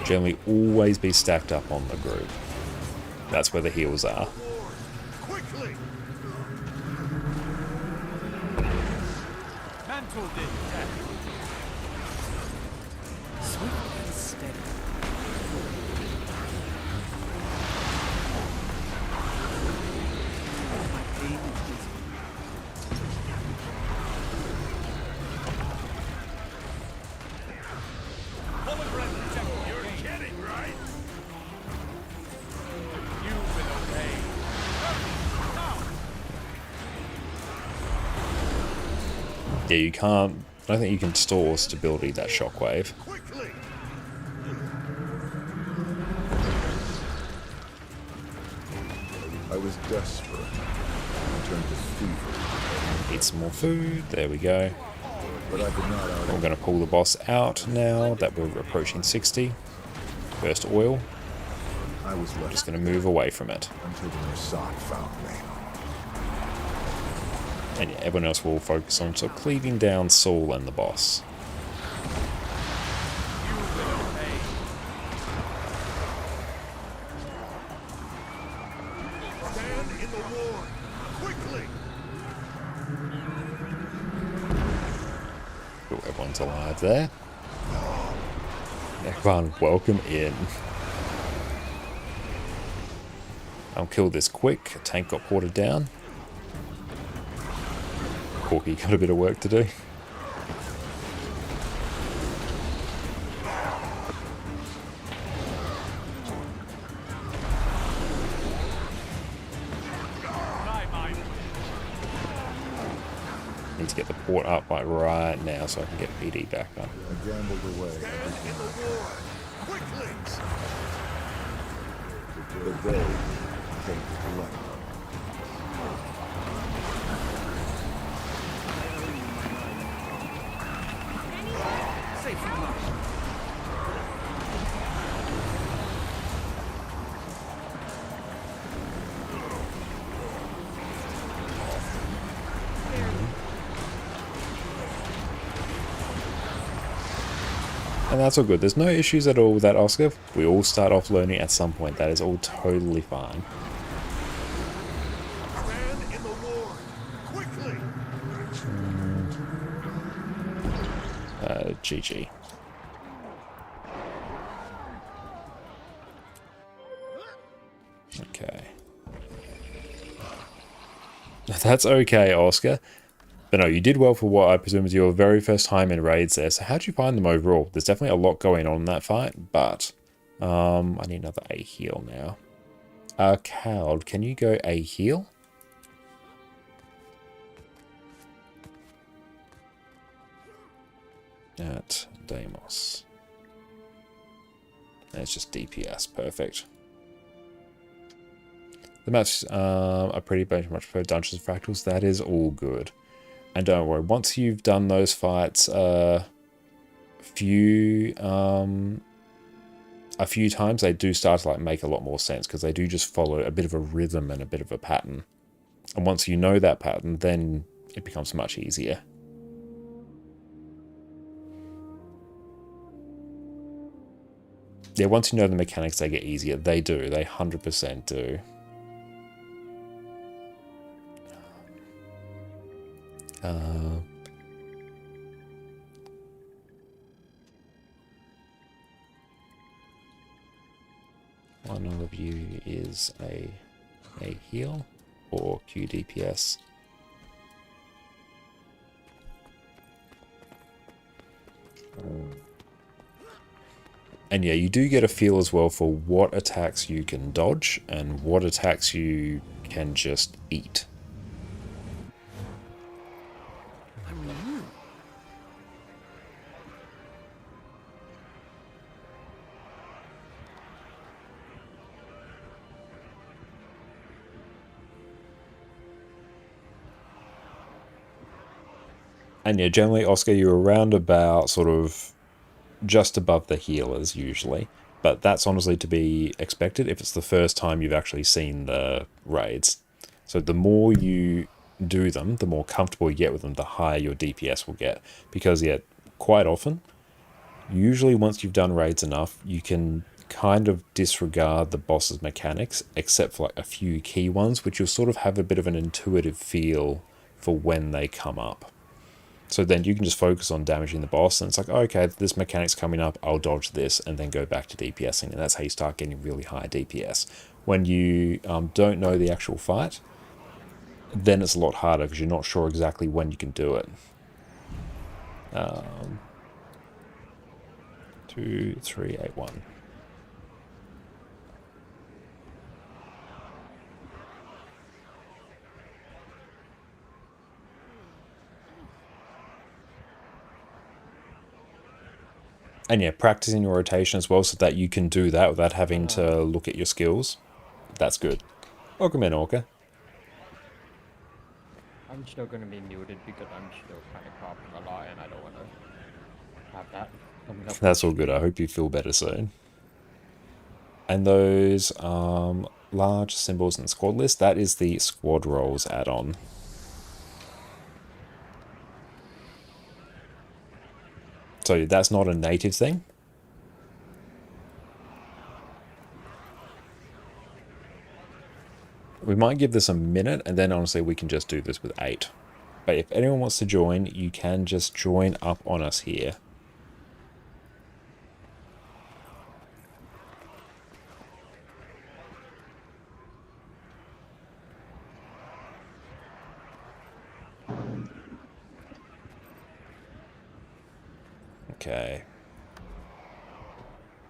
Generally always be stacked up on the group. That's where the heals are. Quickly! Mantled in death. Swift and steady. My pain is Holograph projector. You're kidding, right? You've been obeyed. Now. Yeah, you can't I don't think you can store stability that shockwave. Quickly! I was desperate. I turned to fever, Eat some more food. There we go. but I did not out. I'm going to pull the boss out now that we're approaching 60. First oil. I was left Just going to move away from it. until the Mossad found me. And yeah, everyone else will focus on sort of cleaving down Saul and the boss. You will obey. Stand in the war! Quickly! Cool, everyone's alive there. Everyone, welcome in. I'll kill this quick. Tank got watered down. Corky got a bit of work to do. Try mine. Need to get the port up like right now so I can get PD back on. I gambled away Stand everything in the war! Quickly! the day came to collect. And that's all good. There's no issues at all with that, Oscar. We all start off learning at some point. That is all totally fine. Stand in the war! Quickly! GG. Okay. That's okay, Oscar. But no, you did well for what I presume was your very first time in raids there. So how'd you find them overall? There's definitely a lot going on in that fight, but I need another A heal now. Cowd, can you go A heal? At Deimos. It's just DPS, perfect. The maps are pretty much for Dungeons and Fractals. That is all good. And don't worry, once you've done those fights a few times, they do start to like make a lot more sense because they do just follow a bit of a rhythm and a bit of a pattern. And once you know that pattern, then it becomes much easier. Yeah, once you know the mechanics, they get easier. They do. They 100% do. One of you is a heal or QDPS. And yeah, you do get a feel as well for what attacks you can dodge and what attacks you can just eat. And yeah, generally, Oscar, you're around about sort of just above the healers usually. But that's honestly to be expected if it's the first time you've actually seen the raids. So the more you do them, the more comfortable you get with them, the higher your DPS will get. Because yeah, quite often, usually once you've done raids enough, you can kind of disregard the boss's mechanics, except for like a few key ones, which you'll sort of have a bit of an intuitive feel for when they come up. So then you can just focus on damaging the boss, and it's like, okay, this mechanic's coming up, I'll dodge this, and then go back to DPSing, and that's how you start getting really high DPS. When you don't know the actual fight, then it's a lot harder, because you're not sure exactly when you can do it. 2, 3, 8, 1. And yeah, practicing your rotation as well so that you can do that without having to look at your skills. That's good. Welcome in, Orca. I'm still gonna be muted because I'm still kind of coughing a lot and I don't want to have that coming up. That's all good. I hope you feel better soon. And those large symbols in the squad list, that is the squad roles add-on. So that's not a native thing. We might give this a minute, and then honestly we can just do this with 8. But if anyone wants to join, you can just join up on us here. Okay.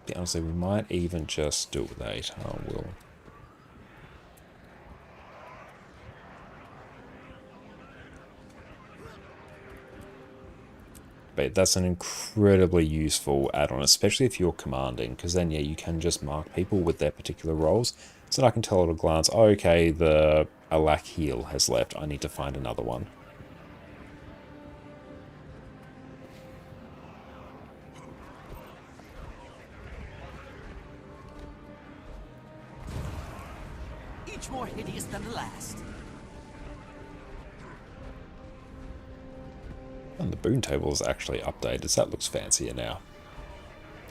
Yeah, honestly, we might even just do it with 8. I will. But that's an incredibly useful add-on, especially if you're commanding, because then, yeah, you can just mark people with their particular roles. So I can tell at a glance, oh, okay, the Alak heal has left. I need to find another one. Each more hideous than the last. And the boon table is actually updated, so that looks fancier now.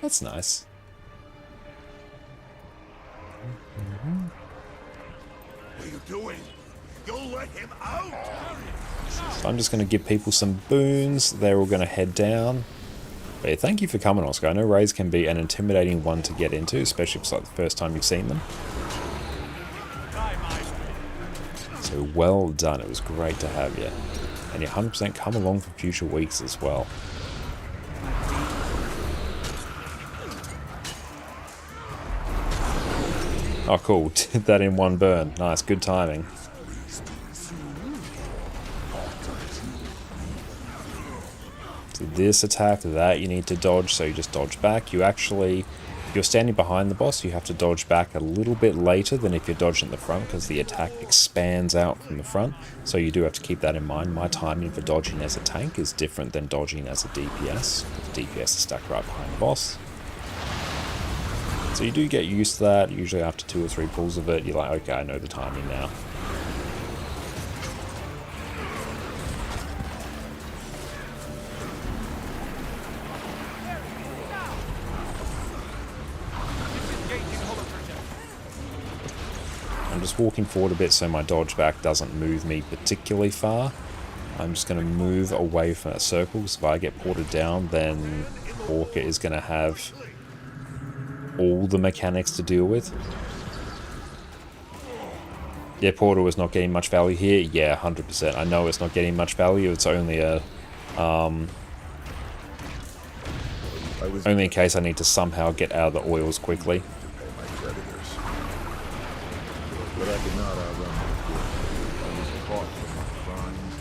That's nice. What are you doing? You'll let him out! So I'm just going to give people some boons. They're all going to head down. But yeah, thank you for coming, Oscar. I know raids can be an intimidating one to get into, especially if it's like the first time you've seen them. So well done. It was great to have you. And you 100% come along for future weeks as well. Oh, cool. Did that in one burn. Nice. Good timing. So this attack, that you need to dodge, so you just dodge back. You actually, if you're standing behind the boss, you have to dodge back a little bit later than if you're dodging at the front, because the attack expands out from the front. So you do have to keep that in mind. My timing for dodging as a tank is different than dodging as a DPS. The DPS is stuck right behind the boss. So you do get used to that. Usually after 2 or 3 pulls of it, you're like, okay, I know the timing now. I'm just walking forward a bit so my dodge back doesn't move me particularly far. I'm just going to move away from that circle, because if I get ported down, then Orca is going to have all the mechanics to deal with. Yeah, Portal is not getting much value here. Yeah, 100%. I know it's not getting much value. It's only a only in case I need to somehow get out of the oils quickly. My creditors. But I could not outrun my guilt. I was caught for my crimes.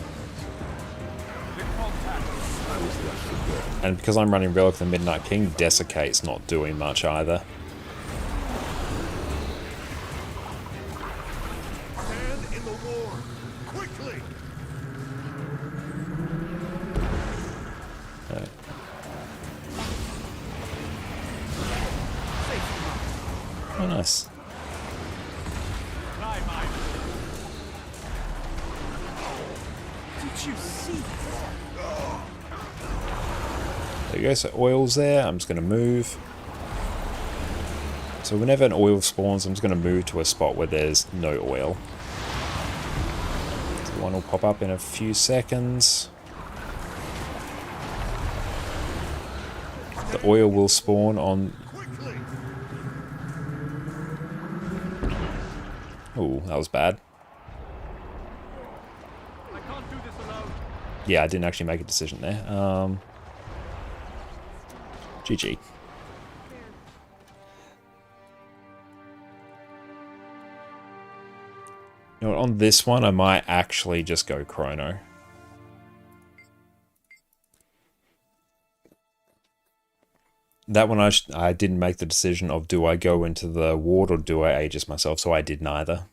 I was left for dead. And because I'm running Relic of the Midnight King, Desiccate's not doing much either. Stand in the war! Quickly! Oh, nice. Did you see that? There you go, so oil's there. I'm just going to move. So whenever an oil spawns, I'm just going to move to a spot where there's no oil. So one will pop up in a few seconds. The oil will spawn on... Ooh, that was bad. I can't do this alone. Yeah, I didn't actually make a decision there. GG. You know what, on this one, I might actually just go Chrono. That one I didn't make the decision of do I go into the ward or do I Aegis myself, so I did neither.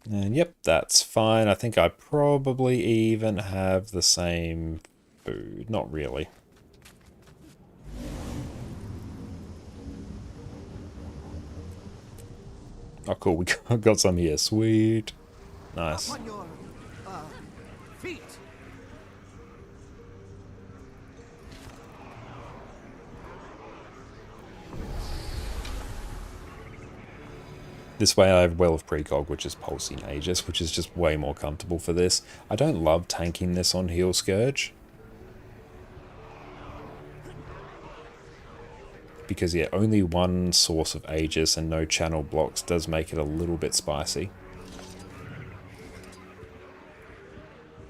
And yep, that's fine. I think I probably even have the same food. Not really. Oh, cool. We got some here. Sweet. Nice. On your feet. This way I have Well of Precog, which is Pulsing Aegis, which is just way more comfortable for this. I don't love tanking this on Heal Scourge. Because, yeah, only one source of Aegis and no channel blocks does make it a little bit spicy.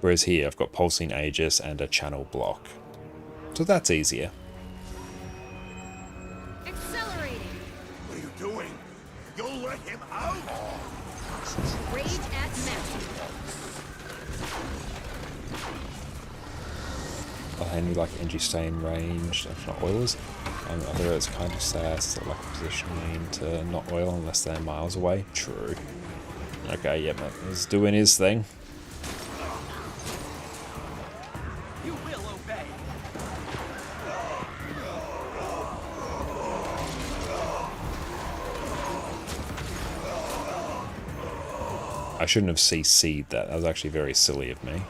Whereas here, I've got Pulsing Aegis and a channel block. So that's easier. Accelerating. What are you doing? You'll let him out? Rage at maximum. Any like NG stain range, if not oilers. Although it's kind of sad, it's like positioning to not oil unless they're miles away. True. Okay, yeah, but he's doing his thing. You will obey. I shouldn't have CC'd that. That was actually very silly of me.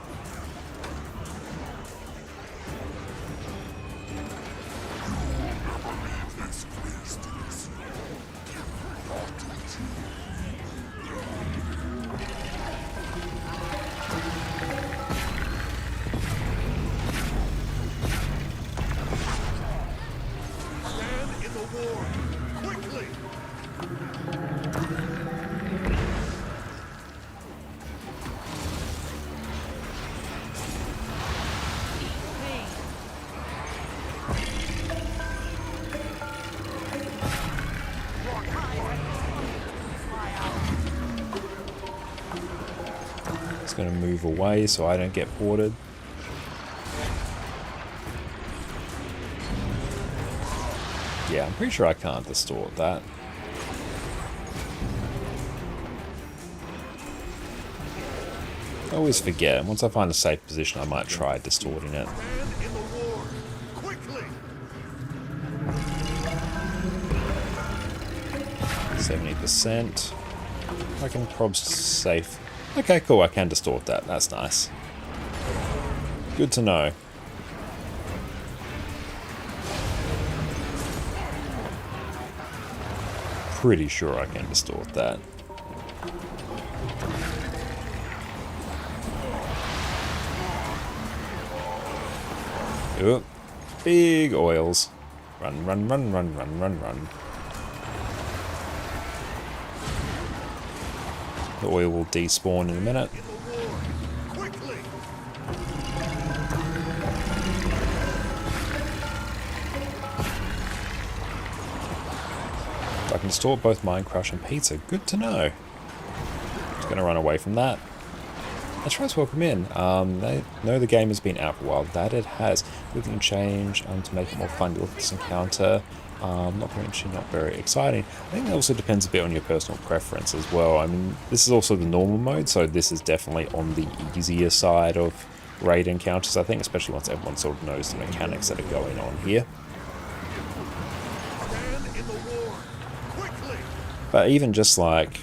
Stand in the war. Quickly! It's going to move away so I don't get ported. Yeah, I'm pretty sure I can't distort that. I always forget. Once I find a safe position, I might try distorting it. Stand in the war. Quickly! 70%. I can prob safe. Okay, cool. I can distort that. That's nice. Good to know. Pretty sure I can distort that. Oop. Big oils. Run, run, run, run, run, run, run. The oil will despawn in a minute. In the war. Quickly! I can distort both Mind Crush and Pizza. Good to know. Just gonna run away from that. Let's try to welcome in. They know the game has been out for a while. That it has. We can change to make it more fun to look at this encounter. Not very interesting, not very exciting. I think it also depends a bit on your personal preference as well. I mean, this is also the normal mode, so this is definitely on the easier side of raid encounters, I think, especially once everyone sort of knows the mechanics that are going on here. Stand in the war. Quickly! But even just like,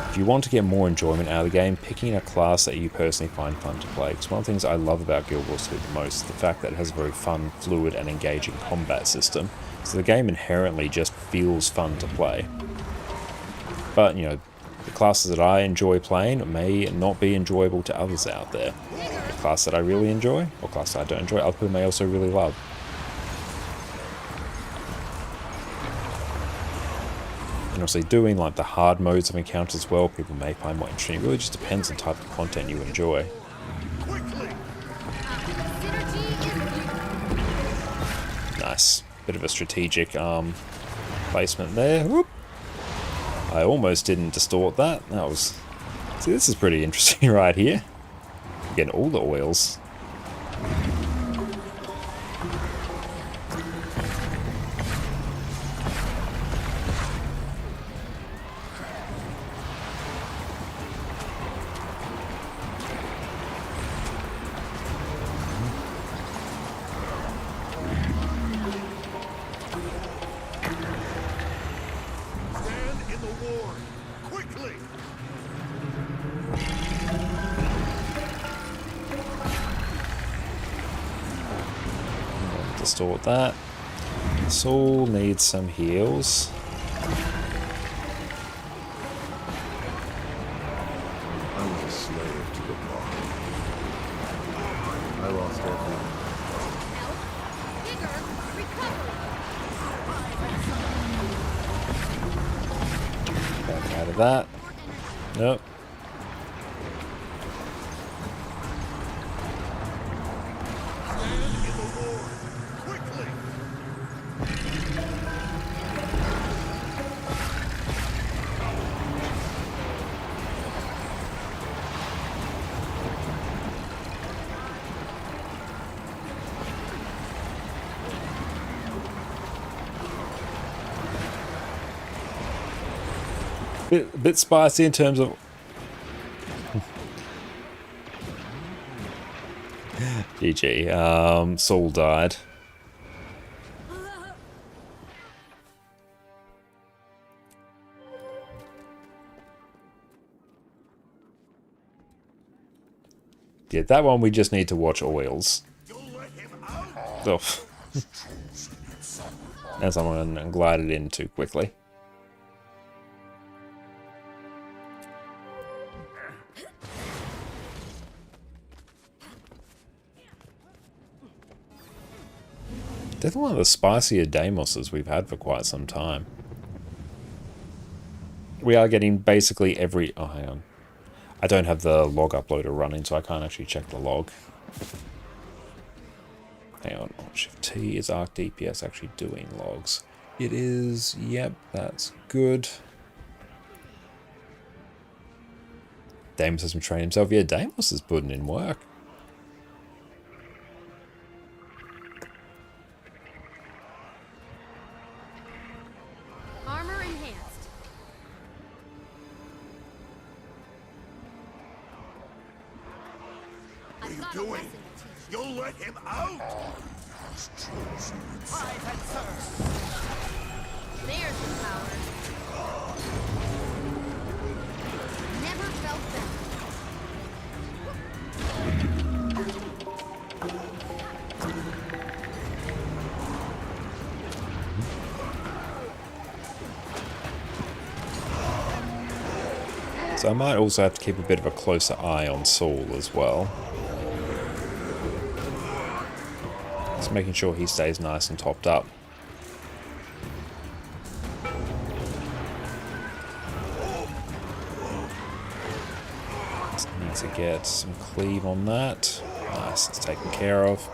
if you want to get more enjoyment out of the game, picking a class that you personally find fun to play. Because one of the things I love about Guild Wars 2 the most is the fact that it has a very fun, fluid, and engaging combat system. So the game inherently just feels fun to play. But, you know, the classes that I enjoy playing may not be enjoyable to others out there. The class that I really enjoy, or class that I don't enjoy, other people may also really love. And obviously doing like the hard modes of encounters as well, people may find more interesting. It really just depends on the type of content you enjoy. Quickly! Synergy is Nice. Bit of a strategic placement there. Whoop. I almost didn't distort that. That was... See, this is pretty interesting right here. Getting all the oils. Stand in the war. Quickly. Distort that. Soul needs some heals. I was a slave to the law. I lost everything. Bigger recovery. Back out of that. Nope. Stand in the war. Quickly. Bit spicy in terms of... GG. Saul died. Yeah, that one we just need to watch oils. You'll let him out. Oh. As I'm going to glide it in too quickly. Definitely one of the spicier Deimoses we've had for quite some time. We are getting basically every... Oh, hang on. I don't have the log uploader running, so I can't actually check the log. Hang on. Shift T, is Arc DPS actually doing logs? It is. Yep, that's good. Deimos hasn't trained himself. Yeah, Deimos is putting in work. Armor enhanced. What are I've you got a doing? lesson to teach you. You'll let him out. Pride and serve. There's the power. Never felt better. So I might also have to keep a bit of a closer eye on Saul as well. Just making sure he stays nice and topped up. Just need to get some cleave on that. Nice, it's taken care of.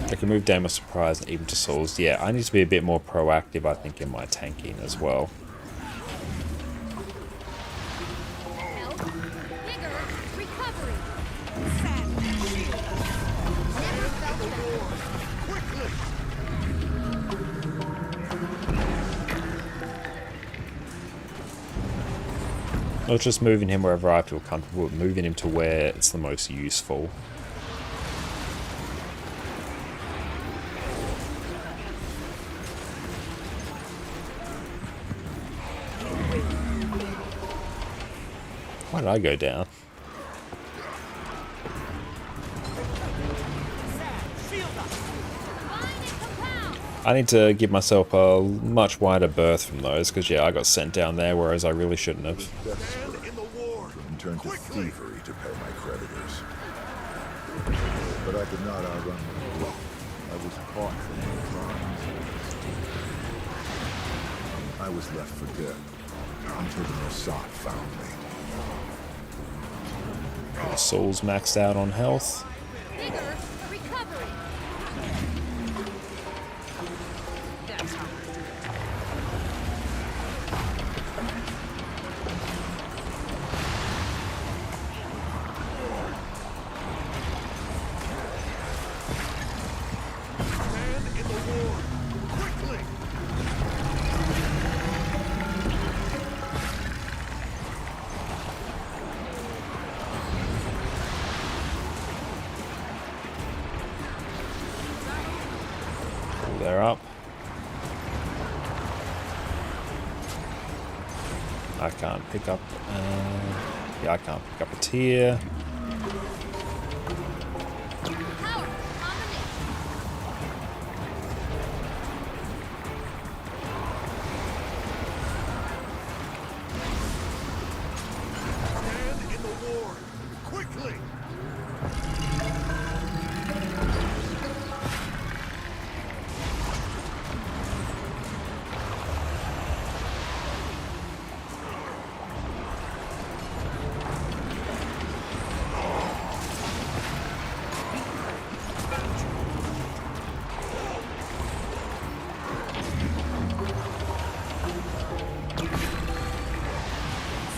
I can move down my surprise and even to souls. Yeah, I need to be a bit more proactive, I think, in my tanking as well. Health. Bigger recovery. Sand shield. Never felt better. Quickly. Not just moving him wherever I feel comfortable, but moving him to where it's the most useful. Why did I go down? Sand shield up. Bind and compound. I need to give myself a much wider berth from those, because yeah, I got sent down there, whereas I really shouldn't have. Stand in the war. And turn to Quickly. thievery to pay my creditors. But I could not outrun my book. I was caught from my crimes. I I was left for dead until the Mossad found me. Soul's maxed out on health. Bigger recovery. That's how. Man in the war! Quickly! They're up. I can't pick up. Yeah, I can't pick up a tier. Power combination. Man in the war! Quickly!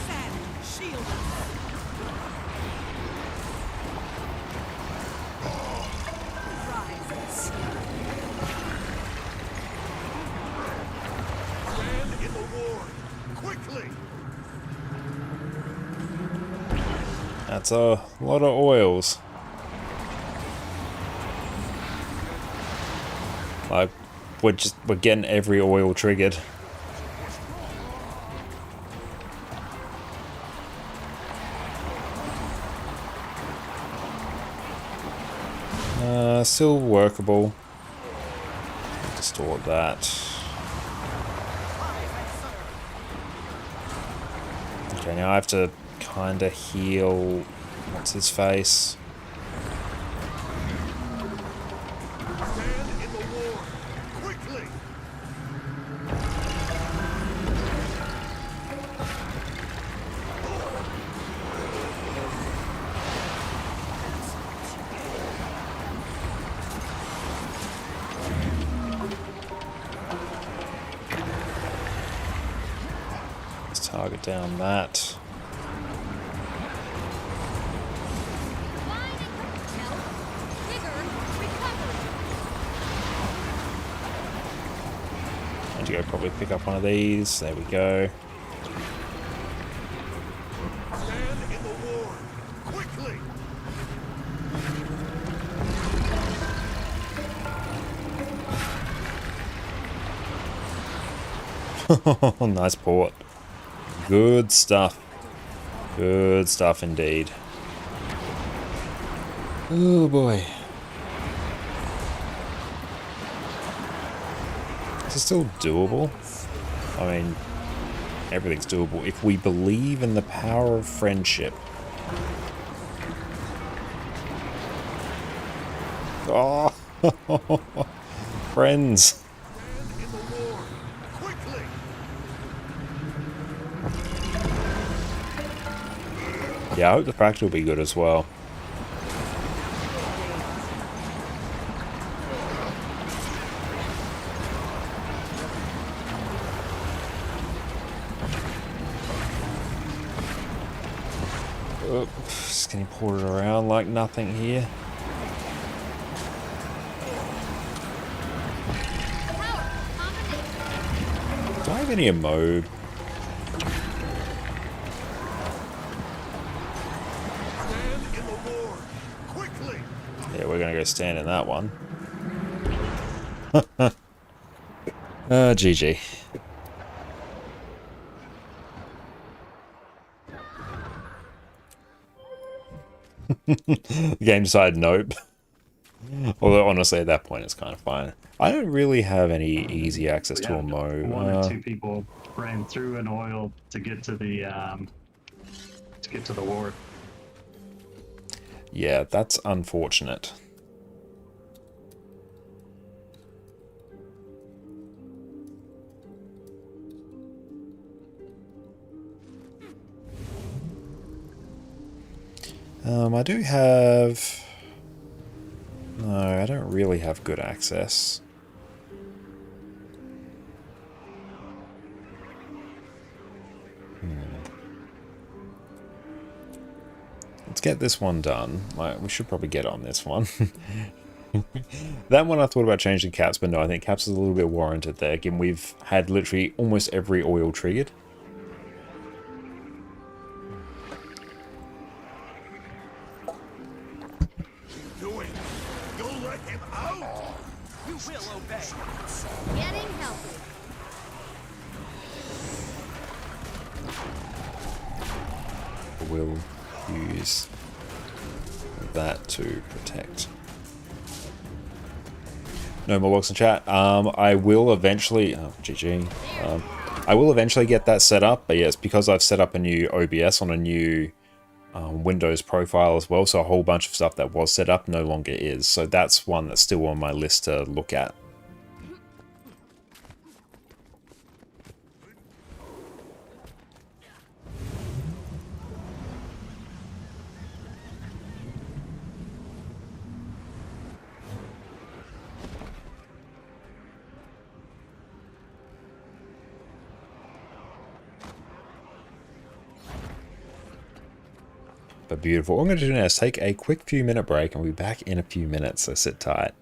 Sand, shield us. Rise and see. Man in the war! Quickly! That's a lot of oils. Like, we're getting every oil triggered. Still workable. Distort that. Okay, now I have to kind of heal. What's his face? Man in the war! Quickly! Let's target down that. Bigger recovery. I need to go probably pick up one of these. There we go. Man in the war! Quickly! Nice port. Good stuff. Good stuff indeed. Oh boy. Is it still doable? I mean, everything's doable if we believe in the power of friendship. Oh, friends. Man in the war! Quickly! Yeah, I hope the practical will be good as well. Just gonna pour it around like nothing here. Power combination. Do I have any mode? Man in the war! Quickly! Yeah, we're gonna go stand in that one. GG. The game decided nope. Although honestly at that point it's kind of fine. I don't really have any easy access to a mode. One or two people ran through an oil to get to the ward. Yeah, that's unfortunate. I do have... No, I don't really have good access. Let's get this one done. Like, we should probably get on this one. That one I thought about changing caps, but no, I think caps is a little bit warranted there. Again, we've had literally almost every oil triggered. Doing? You'll let him out? You will obey. Getting healthy. We'll use that to protect. No more logs in chat. I will eventually... Oh, GG. I will eventually get that set up, but yes, because I've set up a new OBS on a new Windows profile as well, so a whole bunch of stuff that was set up no longer is. So that's one that's still on my list to look at. But beautiful. What I'm going to do now is take a quick few minute break and we'll be back in a few minutes, so sit tight.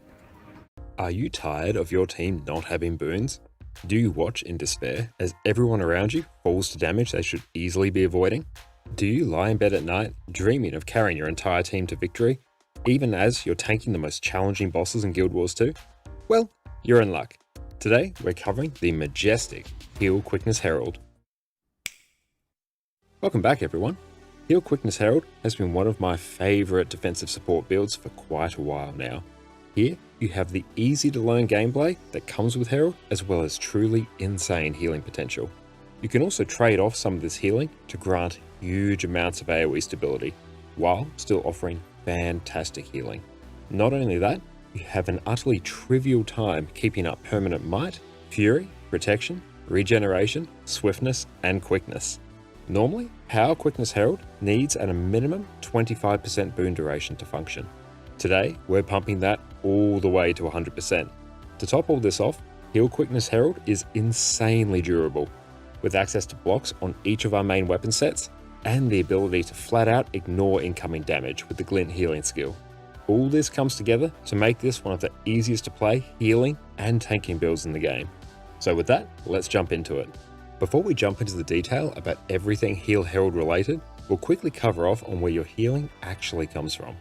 Are you tired of your team not having boons? Do you watch in despair as everyone around you falls to damage they should easily be avoiding? Do you lie in bed at night dreaming of carrying your entire team to victory, even as you're tanking the most challenging bosses in Guild Wars 2? Well, you're in luck. Today, we're covering the majestic Heal Quickness Herald. Welcome back, everyone. Heal Quickness Herald has been one of my favourite defensive support builds for quite a while now. Here, you have the easy to learn gameplay that comes with Herald, as well as truly insane healing potential. You can also trade off some of this healing to grant huge amounts of AoE stability, while still offering fantastic healing. Not only that, you have an utterly trivial time keeping up permanent might, fury, protection, regeneration, swiftness, and quickness. Normally, Power Quickness Herald needs at a minimum 25% boon duration to function. Today, we're pumping that all the way to 100%. To top all this off, Heal Quickness Herald is insanely durable, with access to blocks on each of our main weapon sets, and the ability to flat out ignore incoming damage with the Glint healing skill. All this comes together to make this one of the easiest to play healing and tanking builds in the game. So with that, let's jump into it. Before we jump into the detail about everything Heal Herald related, we'll quickly cover off on where your healing actually comes from.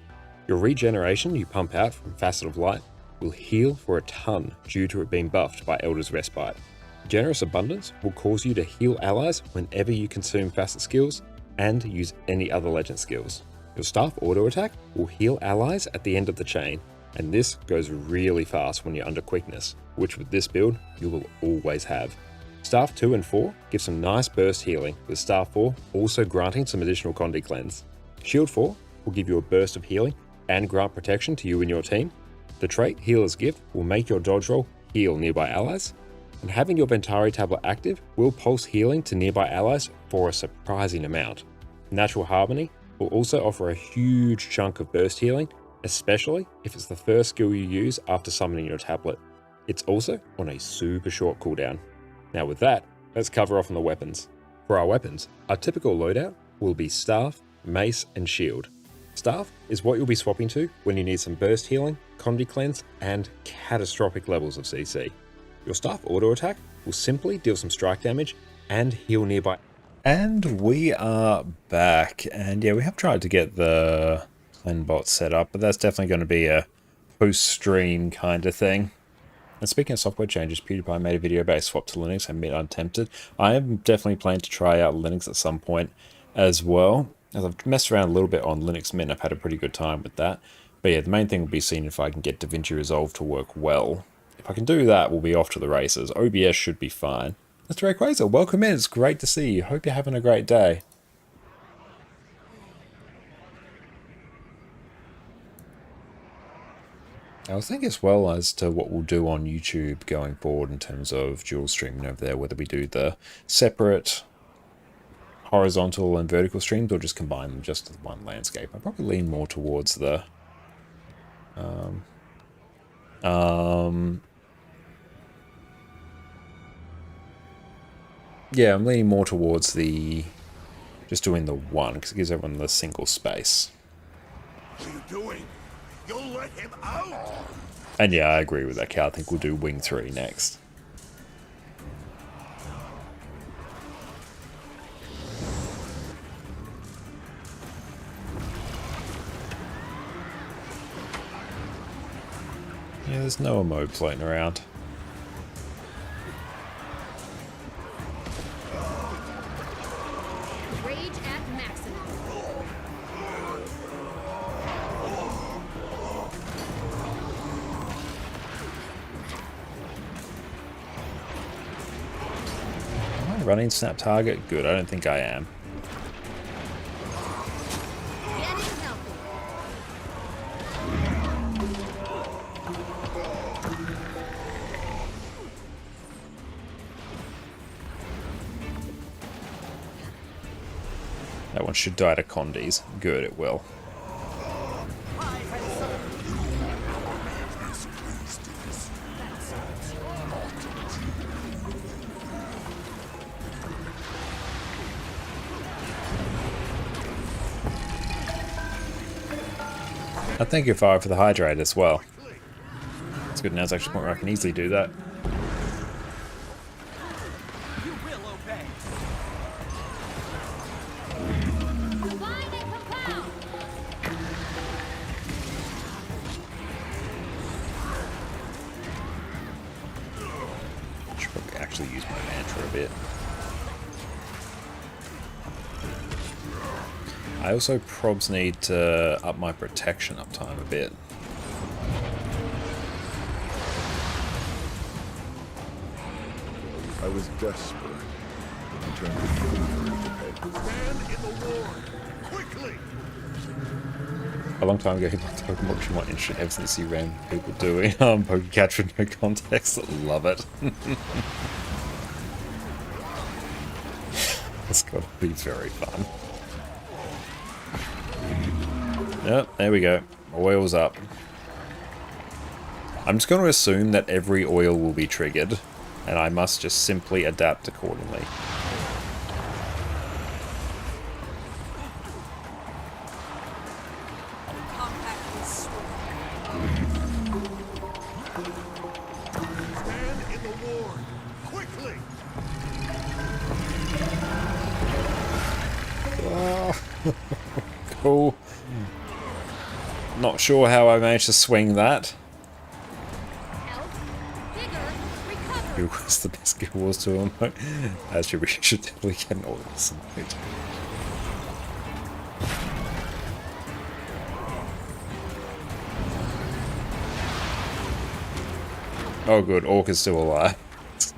Your regeneration you pump out from Facet of Light will heal for a ton due to it being buffed by Elder's Respite. Generous Abundance will cause you to heal allies whenever you consume Facet skills and use any other legend skills. Your Staff Auto Attack will heal allies at the end of the chain, and this goes really fast when you're under Quickness, which with this build you will always have. Staff 2 and 4 give some nice burst healing, with Staff 4 also granting some additional Condi Cleanse. Shield 4 will give you a burst of healing and grant protection to you and your team. The trait Healer's Gift will make your dodge roll heal nearby allies, and having your Ventari tablet active will pulse healing to nearby allies for a surprising amount. Natural Harmony will also offer a huge chunk of burst healing, especially if it's the first skill you use after summoning your tablet. It's also on a super short cooldown. Now with that, let's cover off on the weapons. For our weapons, our typical loadout will be Staff, Mace, and Shield. Staff is what you'll be swapping to when you need some burst healing, Condi Cleanse, and catastrophic levels of CC. Your Staff Auto Attack will simply deal some strike damage and heal nearby. And we are back, and yeah, we have tried to get the Cleanbot set up, but that's definitely going to be a post-stream kind of thing. And speaking of software changes, PewDiePie made a video about swap to Linux and I'm tempted. I am definitely planning to try out Linux at some point as well, as I've messed around a little bit on Linux Mint. I've had a pretty good time with that. But yeah, the main thing will be seeing if I can get DaVinci Resolve to work well. If I can do that, we'll be off to the races. OBS should be fine. Mr. Ray Quasar, welcome in. It's great to see you. Hope you're having a great day. I was thinking as well as to what we'll do on YouTube going forward in terms of dual streaming over there, whether we do the separate horizontal and vertical streams, or just combine them just as one landscape? I'd probably lean more towards the yeah, I'm leaning more towards the just doing the one, because it gives everyone the single space. What are you doing? You'll let him out? And yeah, I agree with that, Cal. I think we'll do wing 3 next. Yeah, there's no mode floating around. Rage at maximum. Am I running snap target? Good, I don't think I am. Getting healthy. That one should die to Condi's. Good, it will. I thank you, Fire, for the hydrate as well. It's good now, it's actually a point where I can easily do that. You will obey. Combine and compound. I should probably actually use my mantra a bit. I also probs need to up my protection uptime a bit. I was desperate. I turned to thievery to pay. Stand in the ward. Quickly! A long time ago, he liked Pokemon watching what interesting evidence he ran people doing. Pokemon catch with no context. Love it. It's got to be very fun. Yep, there we go. Oil's up. I'm just going to assume that every oil will be triggered, and I must just simply adapt accordingly. Compact is swift. Stand in the ward. Quickly! Cool. Not sure how I managed to swing that. Health. Vigor. Recover. Who was the best Guild Wars to emote? Actually, we should definitely get an oil emote. Oh good, Orc is still alive.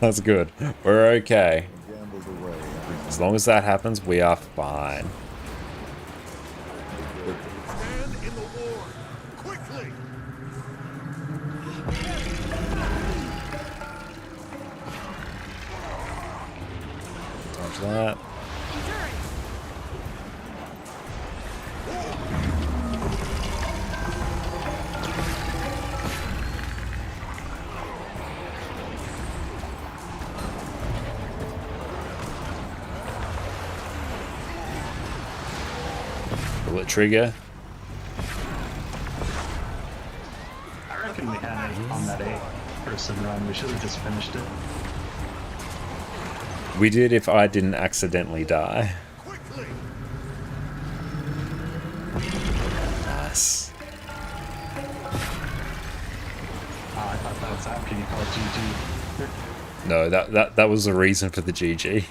That's good. We're okay. Gambled away everything. As long as that happens, we are fine. Stand in the ward. Quickly! Dodge that. Endurance. Will it trigger? I reckon we had it on that 8-person run. We should have just finished it. We did if I didn't accidentally die. Quickly! Nice. I thought that was after you called GG. No, that was the reason for the GG.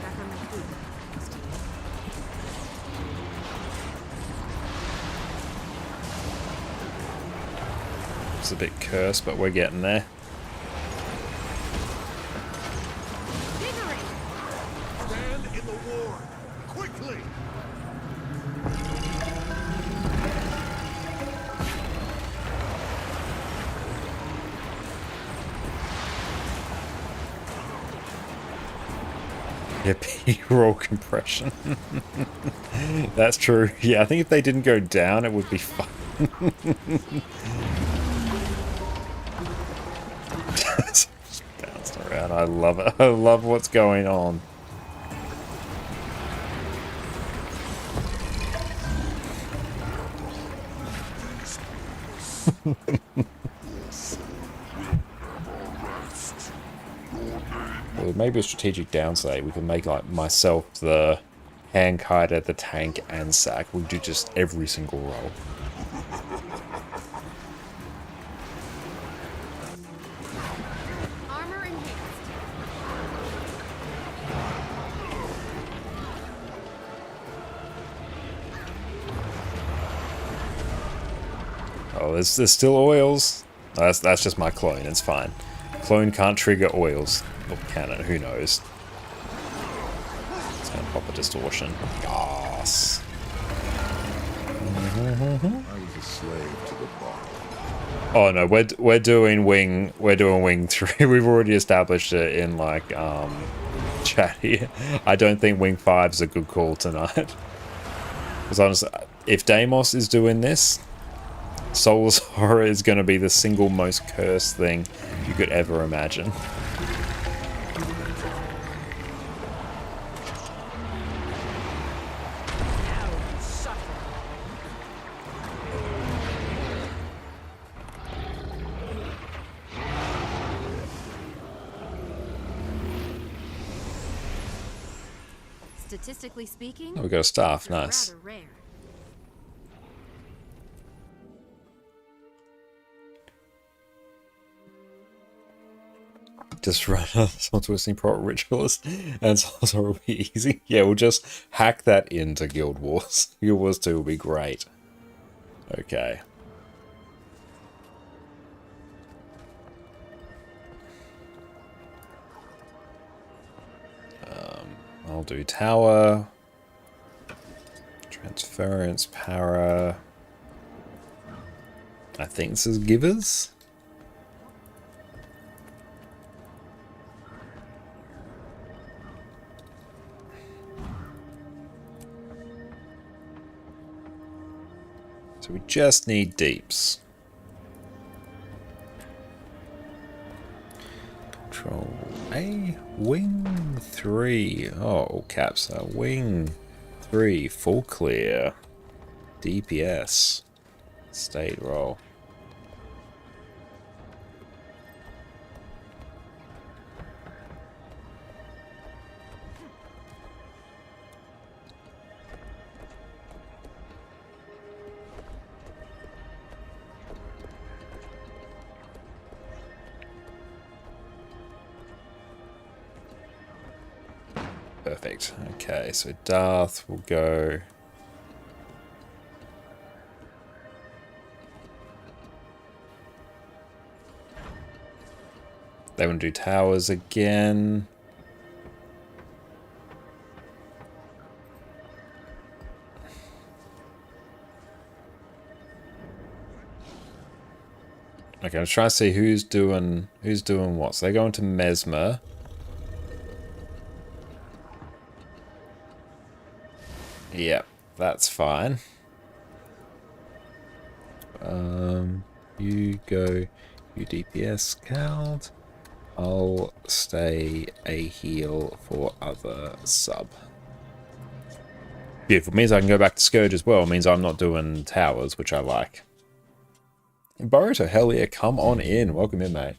Back on my feet. It's a bit cursed, but we're getting there. Vigorous. Stand in the ward. Quickly! Yeah, B-roll compression. That's true. Yeah, I think if they didn't go down, it would be fun. Just bouncing around. I love it. I love what's going on. Well, maybe a strategic downside. We can make like myself the hand kiter, the tank, and sack. We'll do just every single roll. Armor enhanced. Oh, there's still oils. That's just my clone. It's fine. Clone can't trigger oils. Or can it? Who knows? It's gonna pop a distortion. Yes. I was a slave to the bar. Oh no, we're doing wing 3. We've already established it in like chat here. I don't think wing 5 is a good call tonight. Because honestly, if Deimos is doing this, Soulless Horror is going to be the single most cursed thing you could ever imagine. Statistically speaking, Oh, we got a staff, they're nice. rather rare. Just run on Twisting Pro Ritualist, and Soulless Horror will be easy. Yeah, we'll just hack that into Guild Wars. Guild Wars 2 will be great. Okay. I'll do tower, transference, para. I think this is givers. So we just need deeps. Control A, wing 3. Oh, all caps are wing 3, full clear. DPS. State roll. Perfect. Okay, so Darth will go. They want to do towers again. Okay, I'm trying to see who's doing what. So they're going to Mesmer. Yep, that's fine. You go, you DPS scout. I'll stay a heal for other sub. Beautiful. Means I can go back to Scourge as well. Means I'm not doing towers, which I like. Boruto, hell yeah, come on in. Welcome in, mate.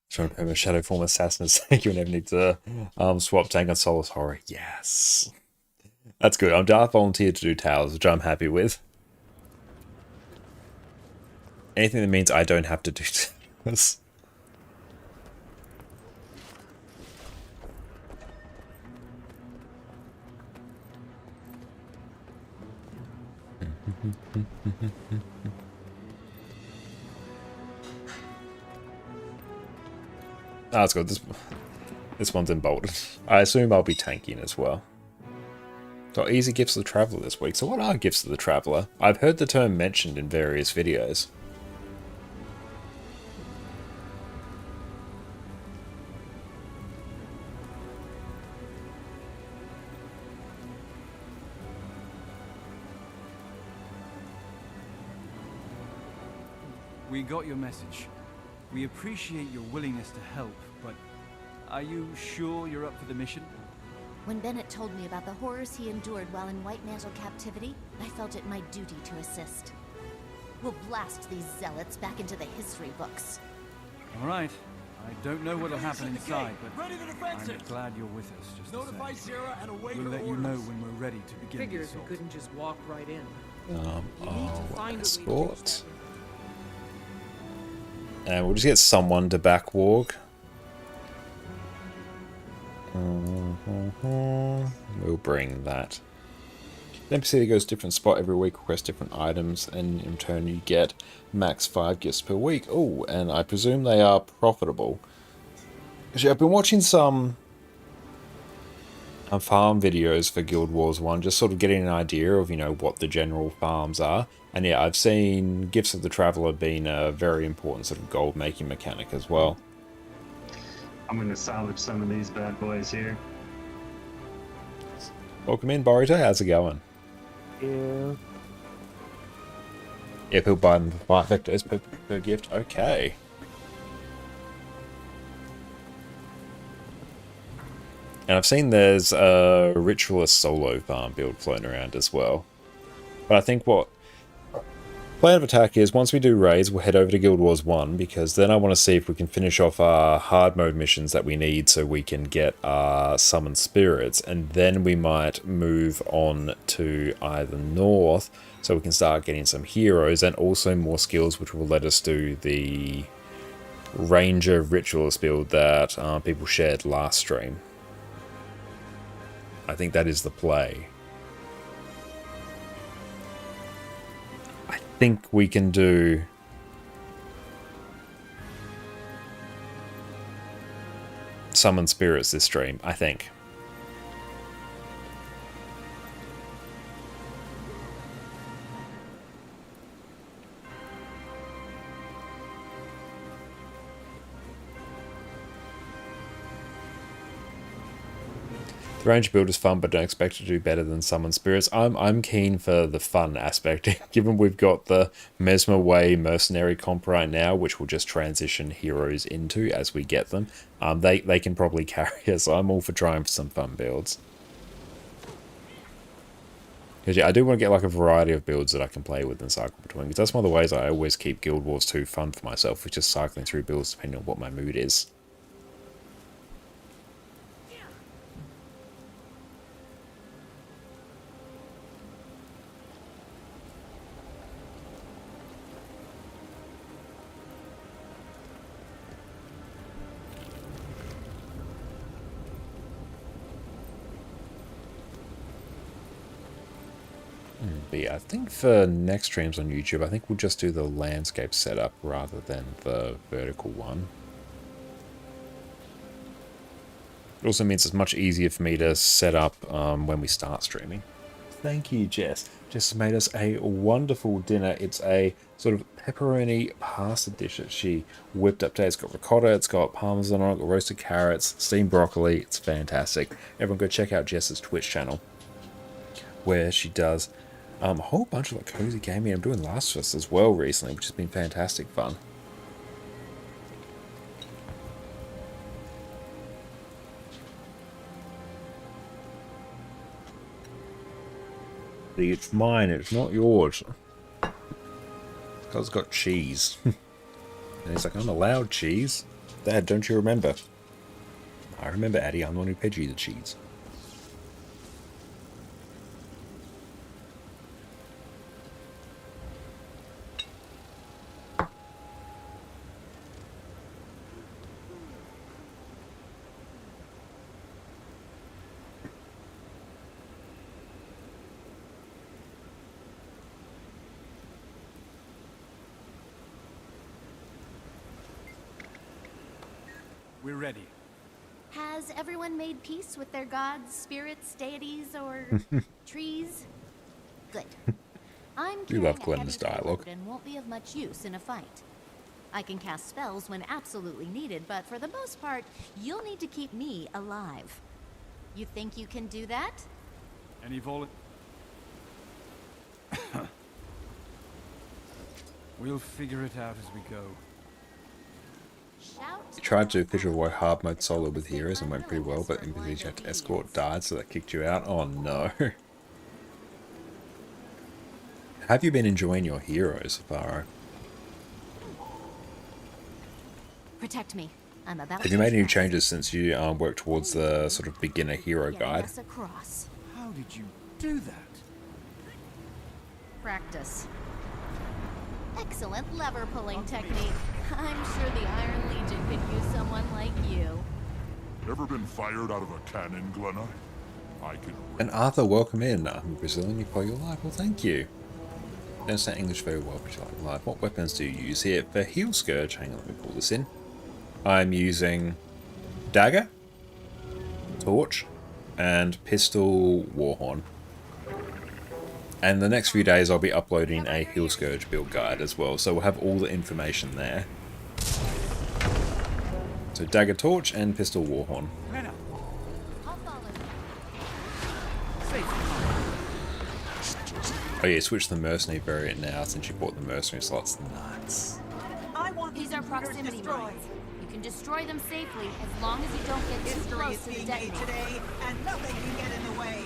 Trying to perma Shadow Form Assassin is saying you never need to swap tank on Soulless Horror. Yes. That's good. I'm Darth volunteered to do towers, which I'm happy with. Anything that means I don't have to do towers. Oh, that's good. This one's emboldened. I assume I'll be tanking as well. Got easy gifts of the Traveller this week. So what are gifts of the Traveller? I've heard the term mentioned in various videos. We got your message. We appreciate your willingness to help, but are you sure you're up for the mission? When Bennett told me about the horrors he endured while in White Mantle captivity, I felt it my duty to assist. We'll blast these zealots back into the history books. All right. I don't know what'll happen In the inside, gate. but Ready to I'm defensive. glad you're with us. Just the Notify same. Zara and await We'll her let you orders. know when we're ready to begin the Figures we assault. couldn't just walk right in. Escort. And we'll just get someone to back walk. We'll bring that. The NPC that goes to a different spot every week requests different items, and in turn you get max 5 gifts per week. Oh, and I presume they are profitable. Actually, I've been watching some farm videos for Guild Wars 1, just sort of getting an idea of, you know, what the general farms are. And yeah, I've seen Gifts of the Traveler being a very important sort of gold making mechanic as well. I'm gonna salvage some of these bad boys here. Welcome in, Boruto. How's it going? Yeah. Yeah, people buy them for 5 vectors per gift. Okay. And I've seen there's a Ritualist solo farm build floating around as well. But I think what plan of attack is, once we do raids, we'll head over to Guild Wars 1, because then I want to see if we can finish off our hard mode missions that we need so we can get our Summon Spirits, and then we might move on to either North, so we can start getting some heroes, and also more skills, which will let us do the Ranger Ritualist build that people shared last stream. I think that is the play. I think we can do Summon Spirits this stream, I think. The range build is fun, but don't expect to do better than Summon Spirits. I'm keen for the fun aspect, given we've got the Mesmer Way Mercenary comp right now, which we'll just transition heroes into as we get them. They can probably carry us, so I'm all for trying for some fun builds. Because yeah, I do want to get like a variety of builds that I can play with and cycle between, because that's one of the ways I always keep Guild Wars 2 fun for myself, is just cycling through builds depending on what my mood is. But yeah, I think for next streams on YouTube, I think we'll just do the landscape setup rather than the vertical one. It also means it's much easier for me to set up when we start streaming. Thank you, Jess. Jess made us a wonderful dinner. It's a sort of pepperoni pasta dish that she whipped up today. It's got ricotta, it's got parmesan on it, got roasted carrots, steamed broccoli. It's fantastic. Everyone go check out Jess's Twitch channel, where she does a whole bunch of like cozy gaming. I'm doing Last of Us as well recently, which has been fantastic fun. See, it's mine, it's not yours. Because it's got cheese. And he's like, I'm allowed cheese. Dad, don't you remember? I remember, Addie, I'm the one who paid you the cheese. We're ready. Has everyone made peace with their gods, spirits, deities, or trees? Good. I'm We carrying love a Gwen's heavy dialogue. payload and won't be of much use in a fight. I can cast spells when absolutely needed, but for the most part, you'll need to keep me alive. You think you can do that? Any We'll figure it out as we go. You tried to figure away hard mode solo with heroes and went pretty well, but NPCs you had to escort died, so that kicked you out. Oh no. Have you been enjoying your heroes, Faro? Protect me. I'm about. Have you made any changes since you worked towards the sort of beginner hero guide? Across. How did you do that? Practice. Excellent lever pulling technique. I'm sure the Iron Legion could use someone like you. Ever been fired out of a cannon, Glenna? I can. And Arthur, welcome in. I'm Brazilian, you play your life. Well, thank you. Don't understand English very well, but you like life. What weapons do you use here? For Heel Scourge, hang on, let me pull this in. I'm using Dagger, Torch, and Pistol Warhorn. And the next few days I'll be uploading a Heel Scourge build guide as well, so we'll have all the information there. So Dagger, Torch, and Pistol Warhorn. Oh yeah, switch to the Mercenary variant now since you bought the Mercenary slots. Nuts. These are proximity mines. You can destroy them safely as long as you don't get too close to the detonator. Today, and nothing can get in the way.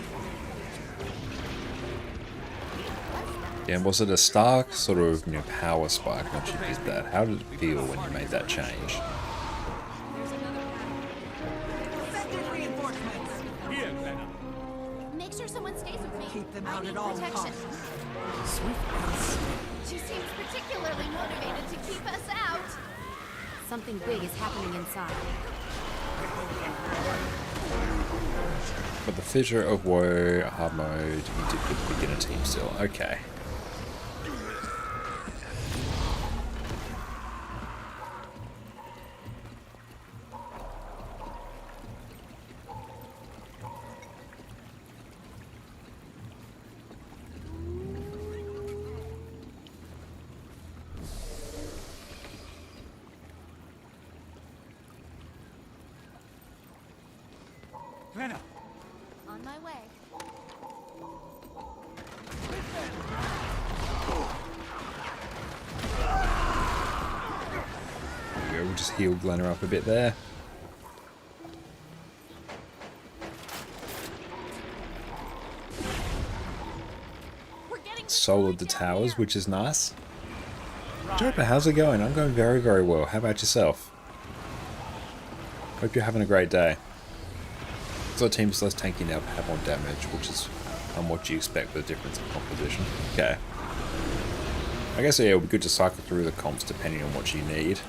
Yeah, was it a stark sort of, you know, power spike once you did that? How did it feel when you made that change? Make sure someone stays with me. Keep them I out need at all protection. costs. She seems particularly motivated to keep us out. Something big is happening inside. But the Fissure of Woe, hard mode, you did with the beginner team still. Okay. Glenna! On my way. There we go, we'll just heal Glenna up a bit there. Soloed the towers, which is nice. Joper, how's it going? I'm going very, very well. How about yourself? Hope you're having a great day. So the team's less tanky now, but have more damage, which is what you expect with a difference in composition. Okay. I guess yeah, it would be good to cycle through the comps depending on what you need.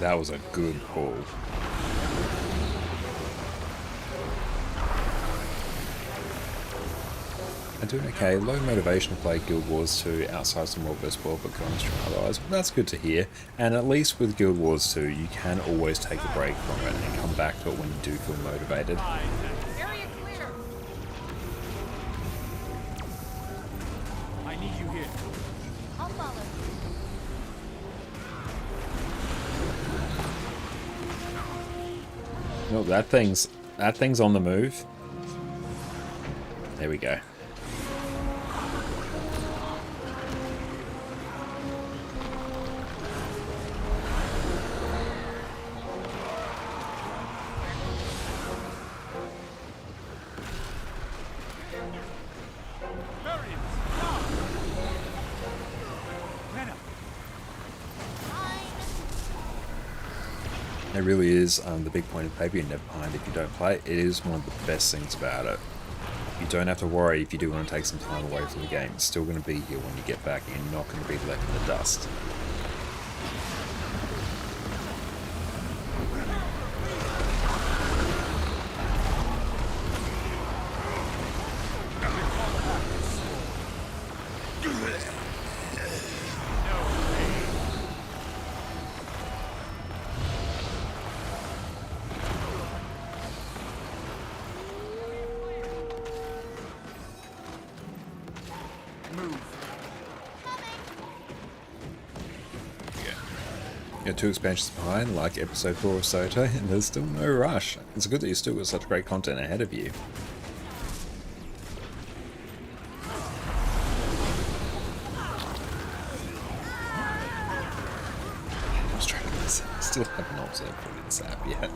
That was a good pull. I'm doing okay. Low motivation to play Guild Wars 2 outside some World vs. World, but going strong otherwise. Well, that's good to hear. And at least with Guild Wars 2, you can always take a break from it and come back to it when you do feel motivated. Area clear. I need you here. I'll follow. No, that thing's on the move. There we go. It really is the big point of paper you're never behind if you don't play. It is one of the best things about it. You don't have to worry if you do want to take some time away from the game. It's still going to be here when you get back and you're not going to be left in the dust. You're 2 expansions behind, like episode 4 of Soto, and there's still no rush. It's good that you still got such great content ahead of you. I was trying to listen. I still haven't observed this app yet.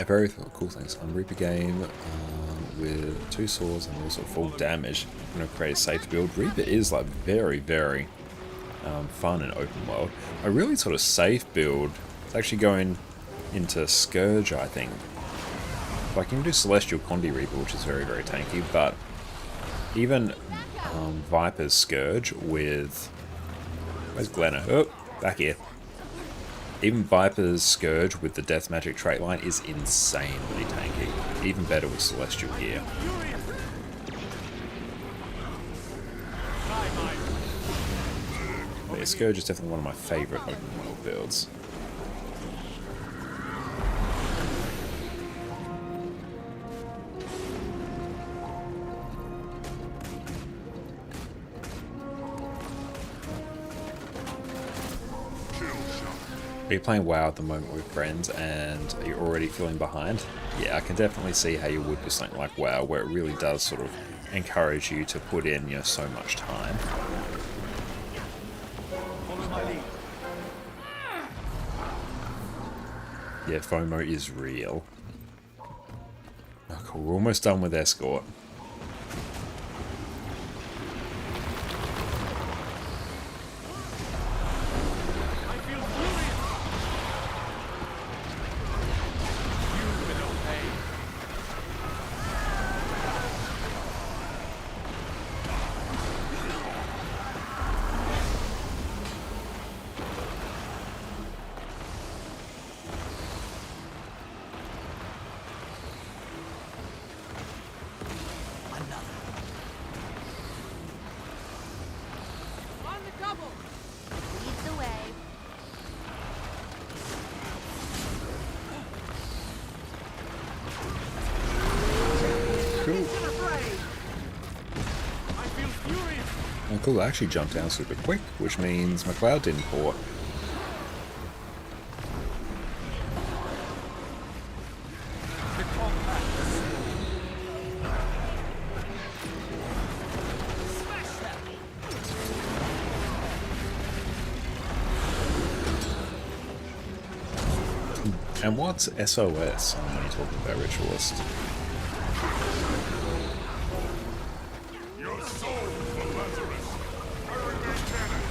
A very cool thing. On Reaper game with 2 swords and also full damage. I'm going to create a safe build. Reaper is like very, very fun and open world. A really sort of safe build. It's actually going into Scourge, I think. Like you can do Celestial Condi Reaper, which is very, very tanky, but even Viper's Scourge with... Where's Glenna? Oh, back here. Even Viper's Scourge with the Death Magic trait line is insanely tanky. Even better with Celestial gear. But yeah, Scourge is definitely one of my favourite open world builds. Are you playing WoW at the moment with friends and are you already feeling behind? Yeah, I can definitely see how you would with something like WoW, where it really does sort of encourage you to put in, you know, so much time. Yeah, FOMO is real. Oh, cool. We're almost done with Escort. Oh, cool, I actually jumped down super quick, which means my cloud didn't port. And what's SOS when you're talking about Ritualist? Your soul for Lazarus. Hurricane cannon.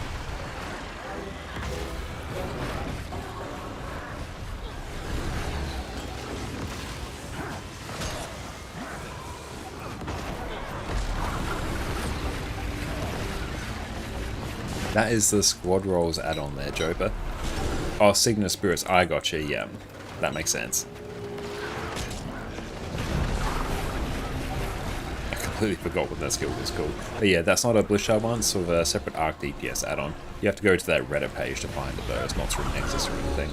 That is the Squad Rolls add-on there, Joper. Oh, Signal Spirits, I gotcha, yeah. That makes sense. I completely forgot what that skill was called. But yeah, that's not a Blishard one, it's sort of a separate Arc DPS add-on. You have to go to that Reddit page to find it though, it's not through Nexus or anything.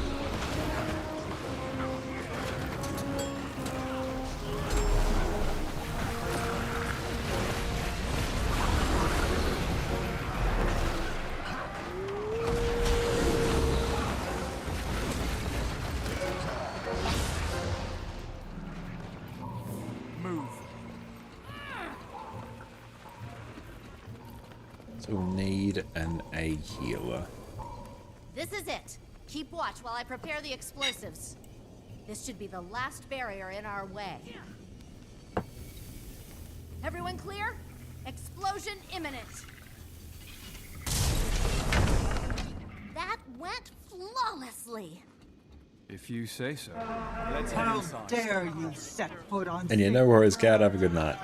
So we'll need an A healer. This is it. Keep watch while I prepare the explosives. This should be the last barrier in our way. Everyone clear? Explosion imminent. That went flawlessly. If you say so. Let's head How inside. dare you set foot on And yeah, no worries, Cat. Have a good night.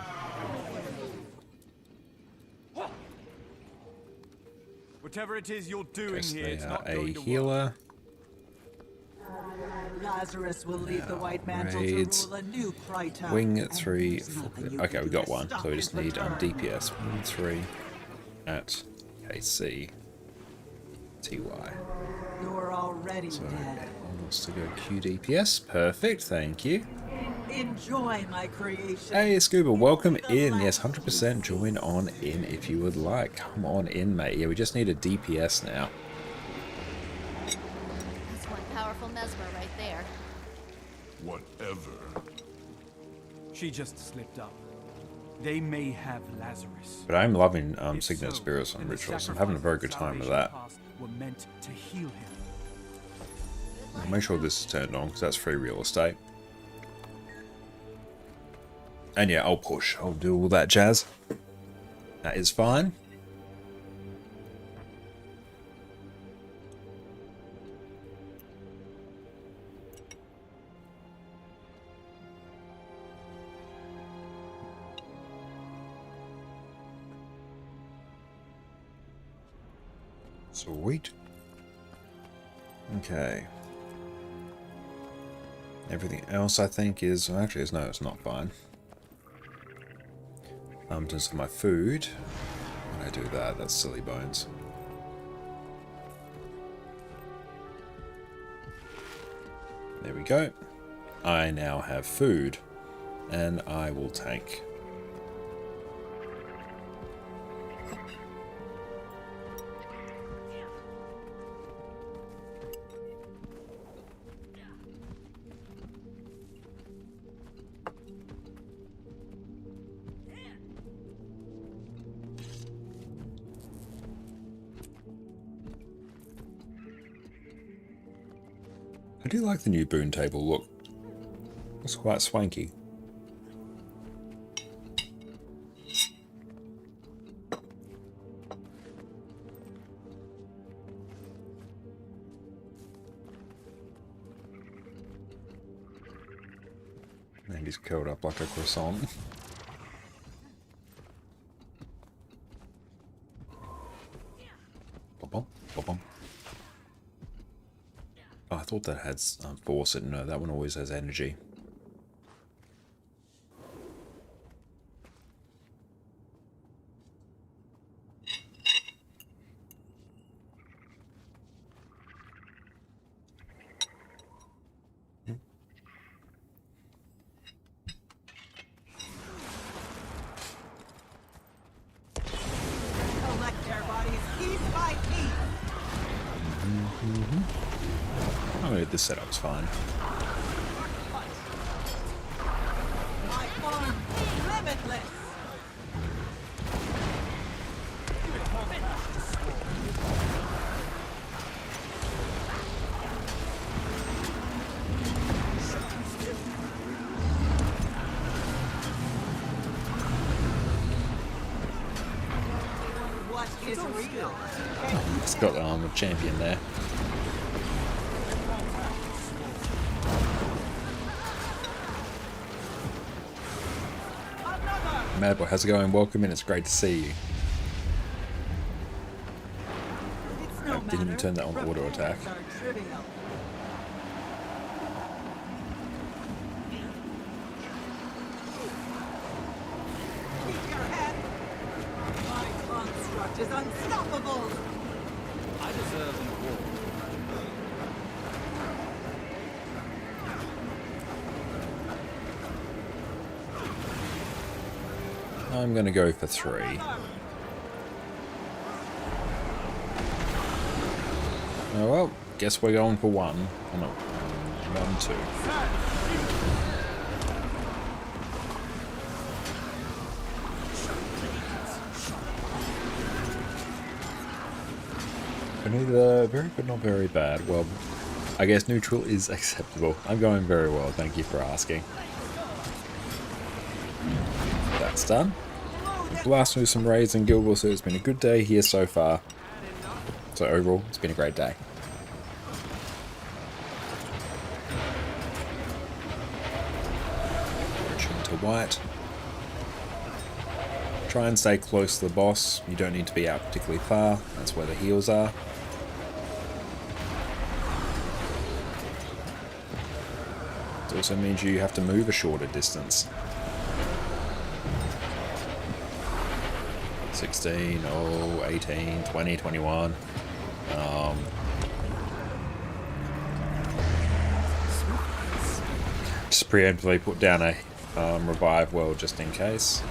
Whatever it is you're doing Okay, so here, they it's are not a going to work. healer. Lazarus will leave the White Mantle Raids. to rule a new Kryta. Wing and 3. there's nothing you Okay, can we do got to one. stop So we just his need return. DPS. Wing 3 at KC. TY. You're already So dead. everyone wants to go QDPS. Perfect, thank you. Enjoy my creation. Hey Scuba, welcome in. Yes, 100% join on in if you would like. Come on in, mate. Yeah, we just need a DPS now. That's one powerful mesmer right there. Whatever. She just slipped up. They may have Lazarus. But I'm loving If Signet so, Spirits on then the Ritualist. I'm having a very good time with sacrifices that. of salvation past were meant to heal him. I'll make sure this is turned on because that's free real estate. And yeah, I'll push. I'll do all that jazz. That is fine. Sweet. Okay. Everything else I think is... well, actually, no, it's not fine. In terms of my food, when I do that, that's silly bones. There we go. I now have food, and I will take... I do like the new boon table look. It's quite swanky. And he's curled up like a croissant. Bum, bum, bum. Oh, I thought that had force, and no, that one always has energy. Collect their bodies piece by piece. I mean, this setup's fine. My farm is limitless. What is real? It's got a champion there. Madboy, how's it going? Welcome in, it's great to see you. It's no Didn't matter. turn that on auto attack. Reports are trivial. Keep your head. My construct is unstoppable. I deserve an award. I'm gonna go for 3. Oh well, guess we're going for 1. Oh no, 1, 2. Neither very good nor very bad. Well, I guess neutral is acceptable. I'm going very well, thank you for asking. That's done. Blast through some raids in Guild War, so it's been a good day here so far. So overall, it's been a great day. Return to white. Try and stay close to the boss. You don't need to be out particularly far. That's where the heals are. It also means you have to move a shorter distance. 16, 18, 20, 21. just preemptively put down a revive well just in case.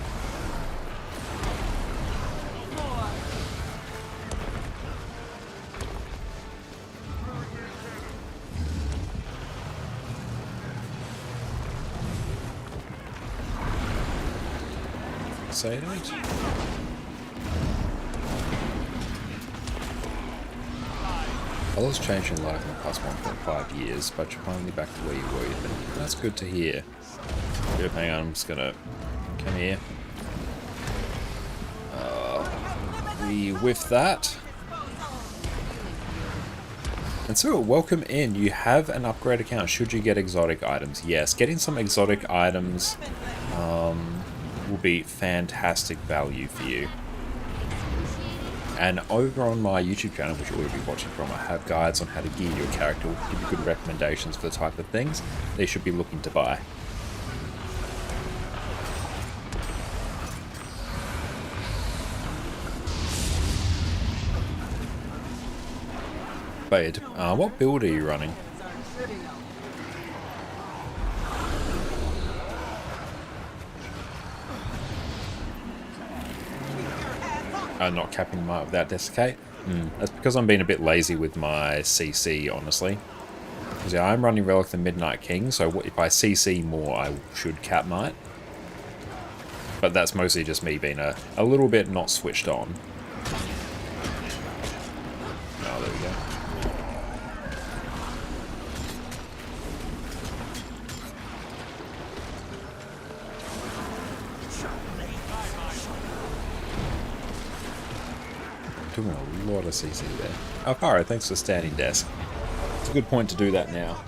Say it. A lot's changed in life in the past 1.5 years, but you're finally back to where you were even. That's good to hear. Yep, hang on, I'm just gonna come here. We whiff that. And so, welcome in. You have an upgrade account should you get exotic items. Yes, getting some exotic items will be fantastic value for you. And over on my YouTube channel, which you will be watching from, I have guides on how to gear your character, give you good recommendations for the type of things they should be looking to buy. But what build are you running? Not capping them out without desiccate. That's because I'm being a bit lazy with my CC, honestly. Because yeah, I'm running Relic the Midnight King, so if I CC more, I should cap might. But that's mostly just me being a little bit not switched on. Oh, there we go. Doing a lot of CC there. Alfaro, thanks for standing desk. It's a good point to do that now.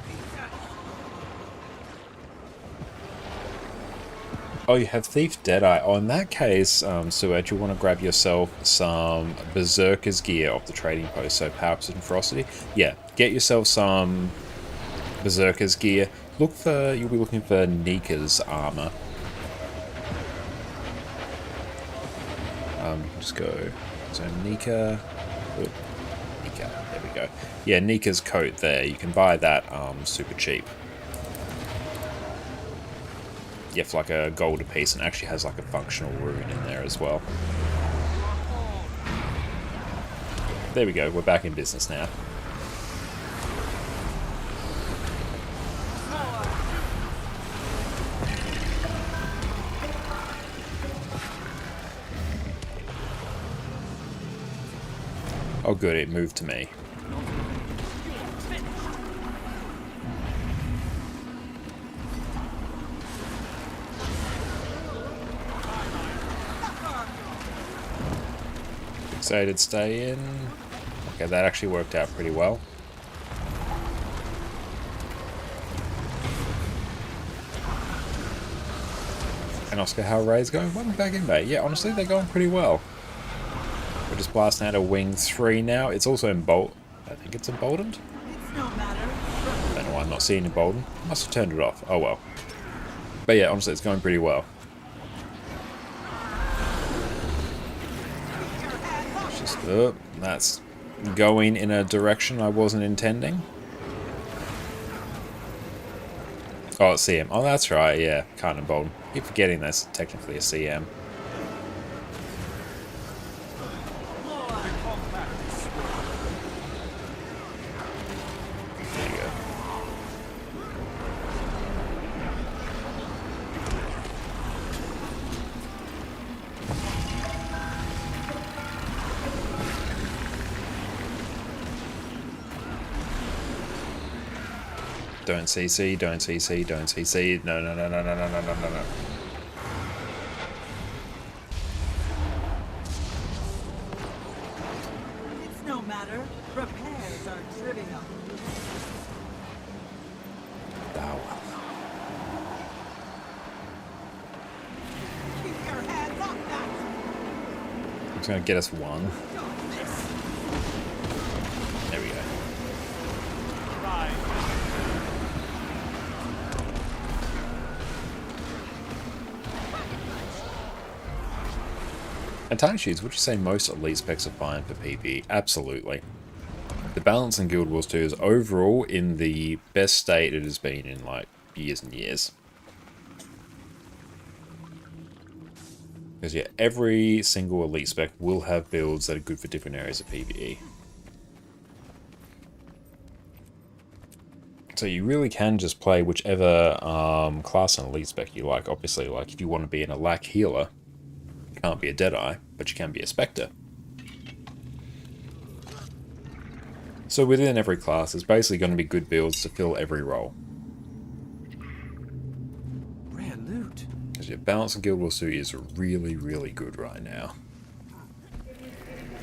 Oh, you have Thief Deadeye. Oh, in that case, Suet, you want to grab yourself some Berserker's gear off the trading post. So Power and Ferocity. Yeah, get yourself some Berserker's gear. You'll be looking for Nika's armor. You can just go. So Nika, Nika, there we go. Yeah, Nika's coat there. You can buy that super cheap. Yeah, for like a gold a piece, and actually has like a functional rune in there as well. There we go. We're back in business now. Oh good, it moved to me. Fixated, stay in. Okay, that actually worked out pretty well. And Oscar, how Ray's going? Welcome back in, mate. Yeah, honestly, they're going pretty well. We're just blasting out a wing 3 now. It's also I think it's emboldened. It's no matter. I don't know why I'm not seeing emboldened. Must have turned it off. Oh well. But yeah, honestly, it's going pretty well. It's just that's going in a direction I wasn't intending. Oh, it's CM. Oh, that's right. Yeah, can't embolden. Keep forgetting that's technically a CM. Don't CC, don't CC, don't CC. No, no, no, no, no, no, no, no, no, no. It's no matter. Repairs are trivial. Oh, Keep your hands off that. it's going to get us 1. There we go. And Tiny Shoes, would you say most elite specs are fine for PvE? Absolutely. The balance in Guild Wars 2 is overall in the best state it has been in like years and years. Because yeah, every single elite spec will have builds that are good for different areas of PvE. So you really can just play whichever class and elite spec you like. Obviously, like if you want to be an Alack healer, you can't be a Deadeye, but you can be a Spectre. So within every class, there's basically going to be good builds to fill every role. Rare loot. Because your balance in Guild Wars 2 is really, really good right now.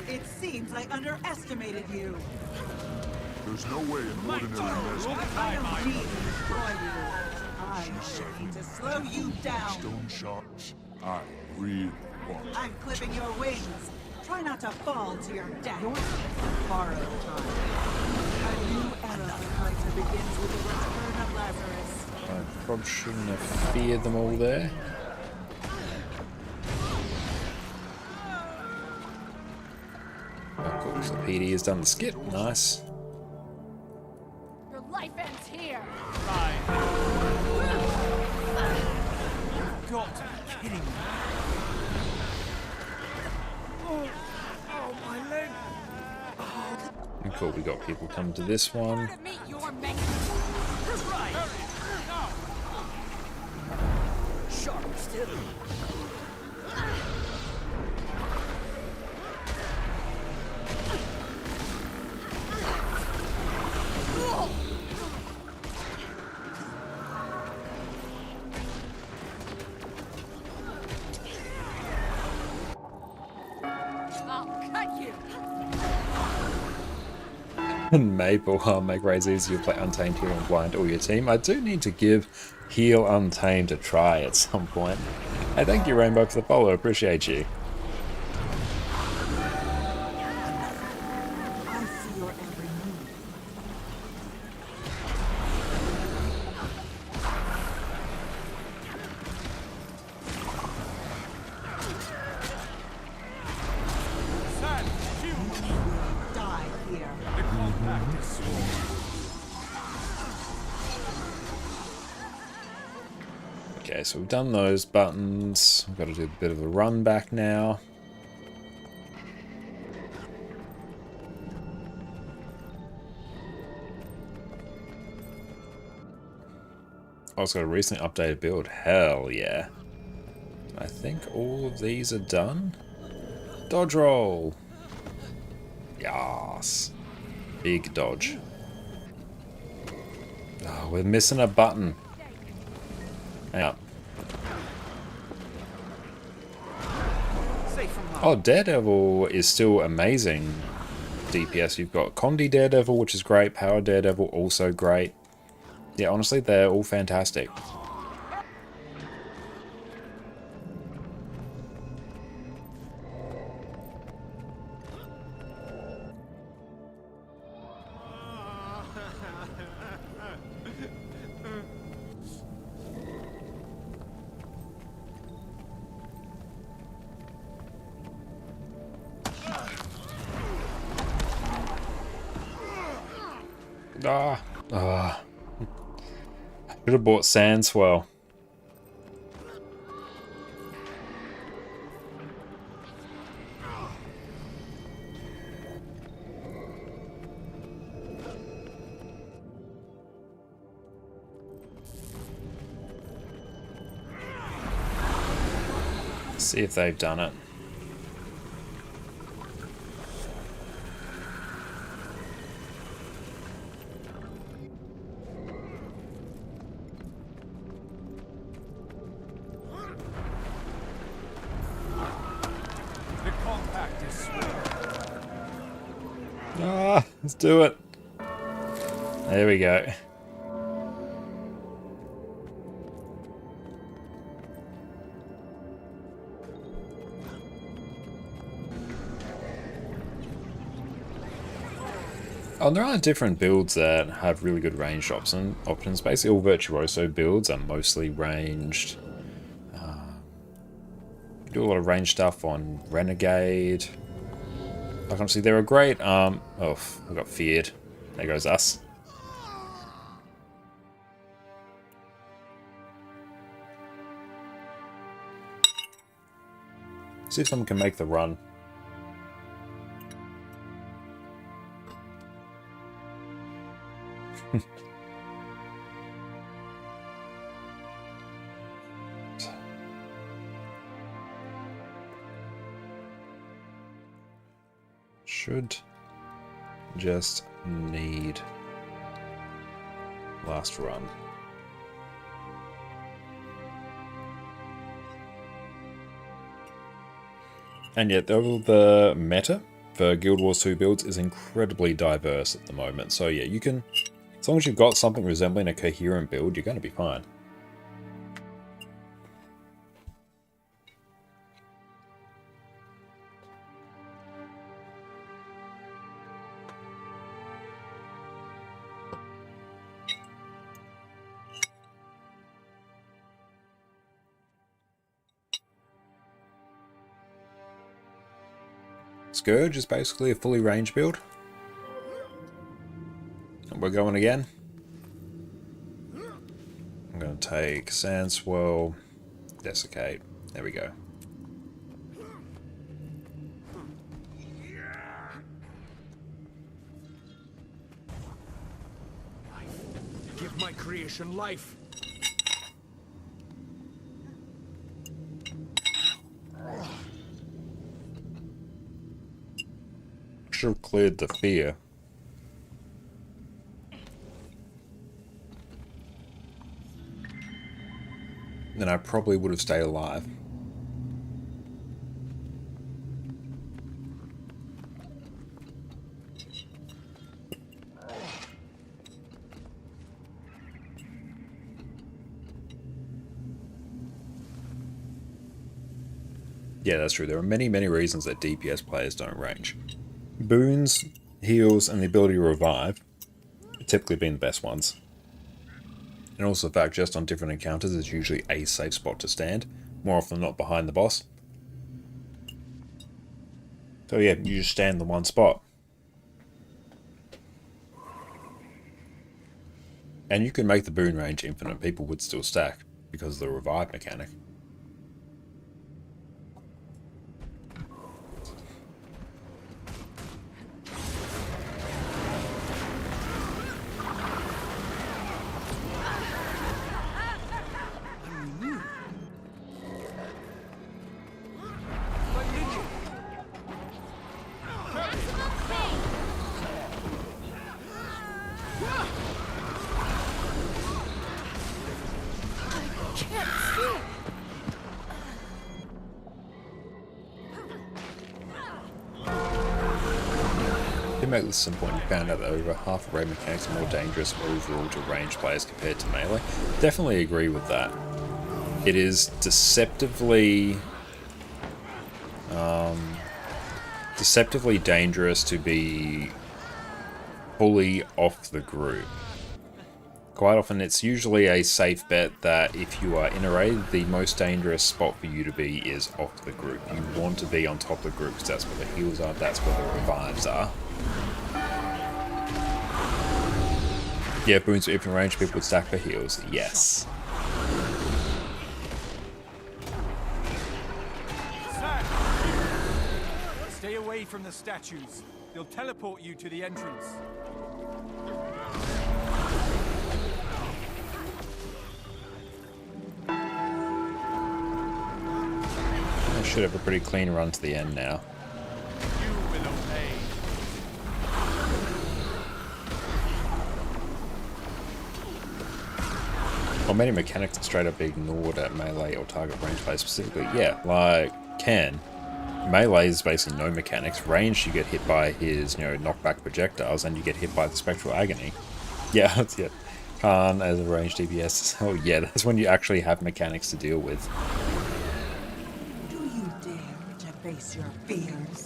It seems I underestimated you. There's no way an ordinary mess I don't need to destroy you. I'm ready to slow you down. stone shards. I really want. I'm clipping your wings. Try not to fall to your death. Borrowed time. A new era of fighter begins with the return of Lazarus. I probably shouldn't have feared them all there. Oh, cool. So PD has done the skip. Nice. Your life ends here. You've got to be kidding me. Oh, my leg. And cool, we got people come to this one. To meet your mate. Sharp still. I'll cut you. And Maple, make raids easier to play Untamed, Heal, and Blind all your team. I do need to give Heal Untamed a try at some point. Hey, thank you Rainbow for the follow, appreciate you. I see your every move. Die here. Okay, so we've done those buttons. We've got to do a bit of a run back now. Oh, it's got a recently updated build. Hell yeah. I think all of these are done. Dodge roll. Yes. Big dodge. Oh, we're missing a button. Hang up. Safe from harm. Oh, Daredevil is still amazing DPS. You've got Condi Daredevil, which is great. Power Daredevil, also great. Yeah, honestly, they're all fantastic. Ah. Should have bought Sandswell. See if they've done it. The compact is swift. Ah, let's do it. There we go. Oh, there are different builds that have really good range options. Basically, all Virtuoso builds are mostly ranged. Do a lot of range stuff on Renegade. Like, honestly, they're a great... oh, I got feared. There goes us. See if someone can make the run. Should just need last run. And yet, the meta for Guild Wars 2 builds is incredibly diverse at the moment. So yeah, you can, as long as you've got something resembling a coherent build, you're going to be fine. Scourge is basically a fully ranged build. And we're going again. I'm going to take Sand Swirl, Desiccate. There we go. Give my creation life. Should have cleared the fear. Then I probably would have stayed alive. Yeah, that's true. There are many, many reasons that DPS players don't range. Boons, heals, and the ability to revive have typically been the best ones. And also the fact just on different encounters is usually a safe spot to stand, more often than not behind the boss. So yeah, you just stand in the one spot. And you can make the boon range infinite, people would still stack because of the revive mechanic. To make this simple, you found out that over half of raid mechanics are more dangerous overall to ranged players compared to melee. Definitely agree with that. It is deceptively dangerous to be fully off the group. Quite often it's usually a safe bet that if you are in a raid, the most dangerous spot for you to be is off the group. You want to be on top of the group because that's where the heals are, that's where the revives are. Yeah, boons for infinite range, people would stack for heals. Yes. Stay away from the statues. They'll teleport you to the entrance. I should have a pretty clean run to the end now. You will obey. Well, many mechanics are straight up ignored at melee or target range play specifically. Yeah, like Ken. Melee is basically no mechanics. Range, you get hit by his, knockback projectiles, and you get hit by the spectral agony. Yeah, that's it. Karn as a ranged DPS. Oh yeah, that's when you actually have mechanics to deal with. Do you dare to face your fears?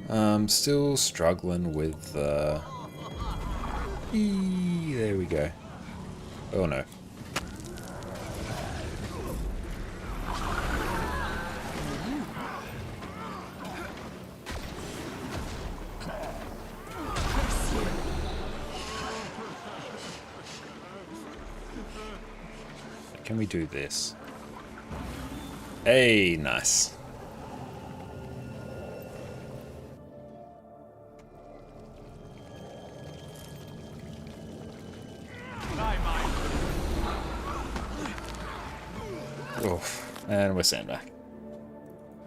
I'm still struggling with there we go. Oh no. can we do this? Hey, nice. Oof. And we're sent back.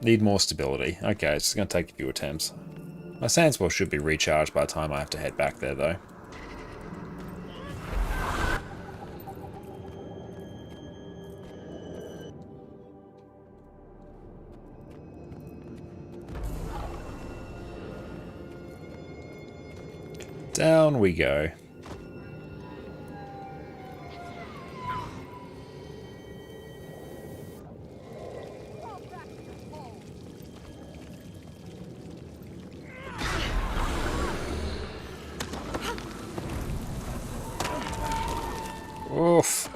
Need more stability. Okay, it's going to take a few attempts. My Sandspell should be recharged by the time I have to head back there, though. Down we go. Oof.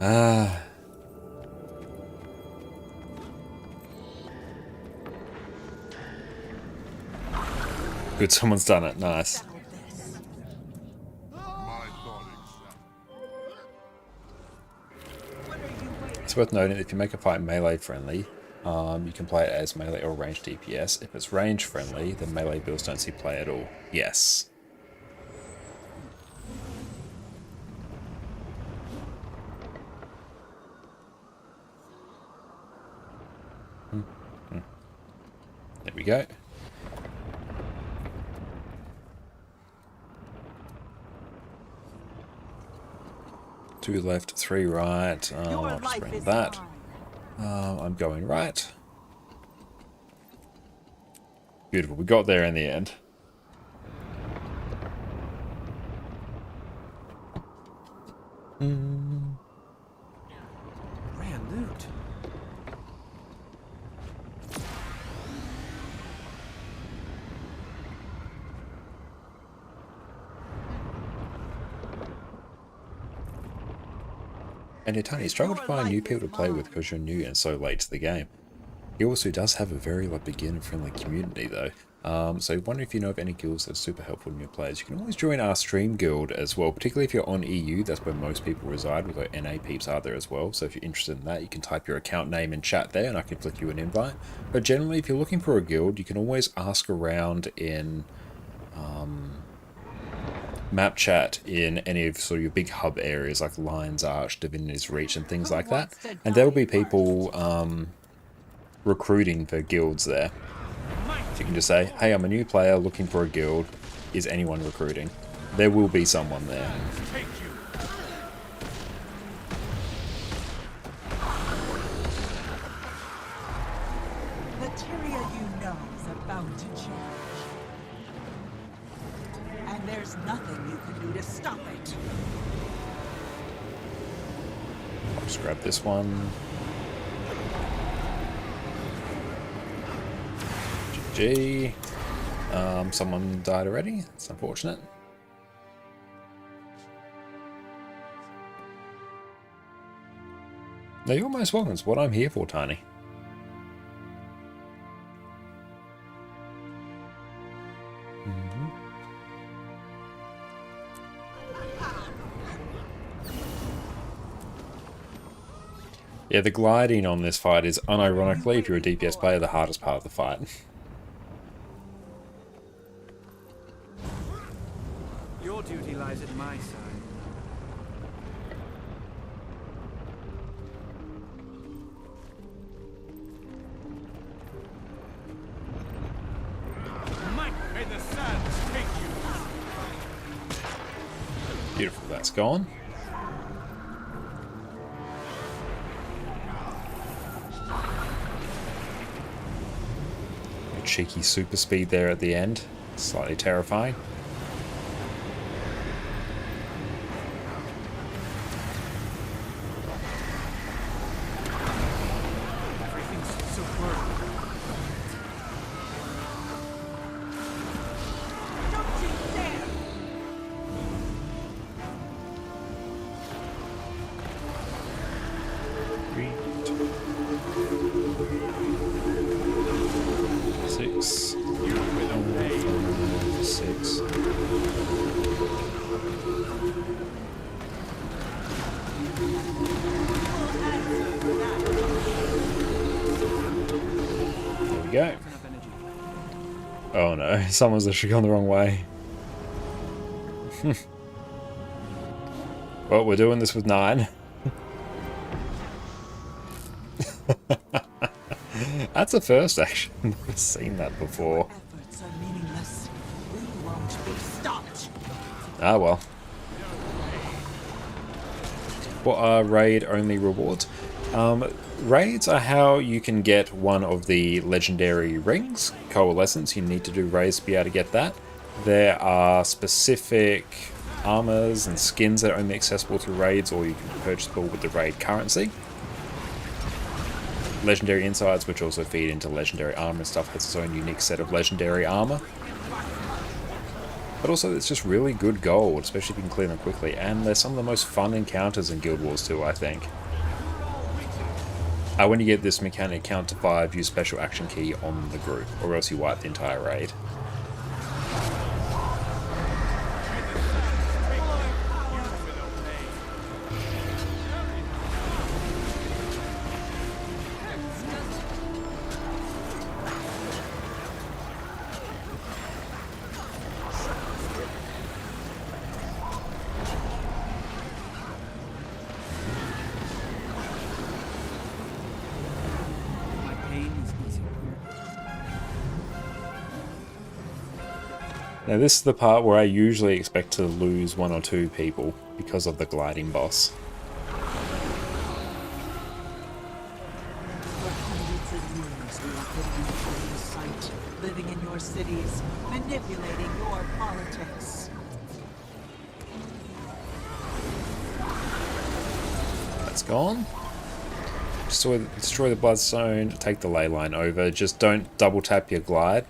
Ah. Good, someone's done it. Nice. It's worth noting that if you make a fight melee friendly, you can play it as melee or range DPS. If it's range friendly, then melee builds don't see play at all. Yes. There we go. 2 left, 3 right. I'll just bring that. I'm going right. Beautiful. We got there in the end. Rare loot. And Itani, struggle to find new people to play with because you're new and so late to the game. He also does have a very beginner-friendly community though. So I wonder if you know of any guilds that are super helpful to new players. You can always join our stream guild as well, particularly if you're on EU. That's where most people reside, although NA peeps are there as well. So if you're interested in that, you can type your account name in chat there and I can flick you an invite. But generally, if you're looking for a guild, you can always ask around in map chat in any of sort of your big hub areas like Lion's Arch, Divinity's Reach and things like that. And there will be people recruiting for guilds there. So you can just say, hey, I'm a new player looking for a guild. Is anyone recruiting? There will be someone there. The Tyria you know is about to change. And there's nothing you can do to stop it. I'll just grab this one. GG. Someone died already. It's unfortunate. No, you're most welcome. It's what I'm here for, Tiny. Yeah, the gliding on this fight is, unironically, if you're a DPS player, the hardest part of the fight. Your duty lies at my side. May the sands take you. Beautiful, that's gone. A cheeky super speed there at the end. Slightly terrifying. Everything's so blurry. Don't you dare! Six. 6. Oh no, someone's actually gone the wrong way. Well, we're doing this with 9. That's a first, actually. I've never seen that before. Efforts are meaningless. We won't be stopped. Ah, well. What are raid-only rewards? Raids are how you can get one of the legendary rings, Coalescence. You need to do raids to be able to get that. There are specific armors and skins that are only accessible through raids, or you can purchase them with the raid currency. Legendary insides, which also feed into legendary armor and stuff, has its own unique set of legendary armor. But also it's just really good gold, especially if you can clear them quickly, and they're some of the most fun encounters in Guild Wars 2, I think. When you get this mechanic count to 5, use special action key on the group, or else you wipe the entire raid. My pain is easing. Now this is the part where I usually expect to lose 1 or 2 people because of the gliding boss. For hundreds of years, we have been in plain sight, living in your cities, manipulating your politics. That's gone. Destroy the bloodstone, take the ley line over. Just don't double tap your glide,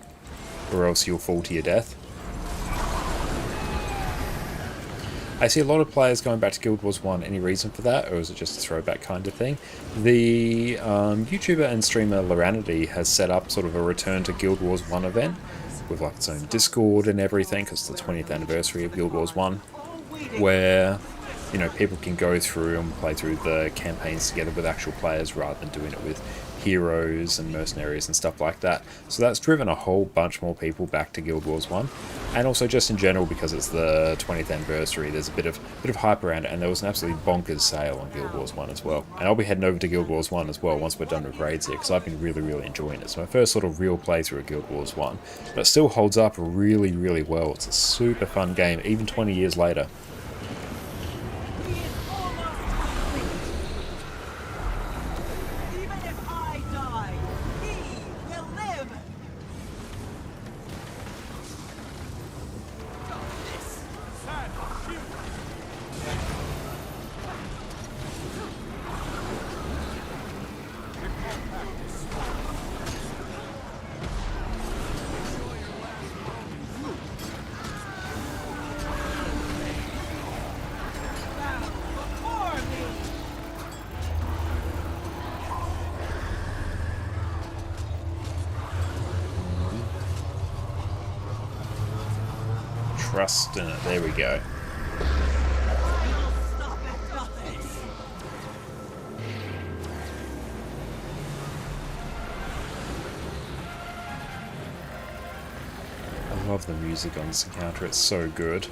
or else you'll fall to your death. I see a lot of players going back to Guild Wars 1. Any reason for that, or is it just a throwback kind of thing? The YouTuber and streamer Loranity has set up sort of a return to Guild Wars 1 event with like its own Discord and everything, because it's the 20th anniversary of Guild Wars 1, where you know people can go through and play through the campaigns together with actual players rather than doing it with heroes and mercenaries and stuff like that. So that's driven a whole bunch more people back to Guild Wars 1, and also just in general because it's the 20th anniversary, there's a bit of hype around it, and there was an absolutely bonkers sale on Guild Wars 1 as well. And I'll be heading over to Guild Wars 1 as well once we're done with raids here, because I've been really enjoying it. It's my first sort of real playthrough of Guild Wars 1, but it still holds up really well. It's a super fun game, even 20 years later. Even if I die, he will live! Before me! Trust in it. There we go. Stop at nothing! I love the music on this encounter. It's so good.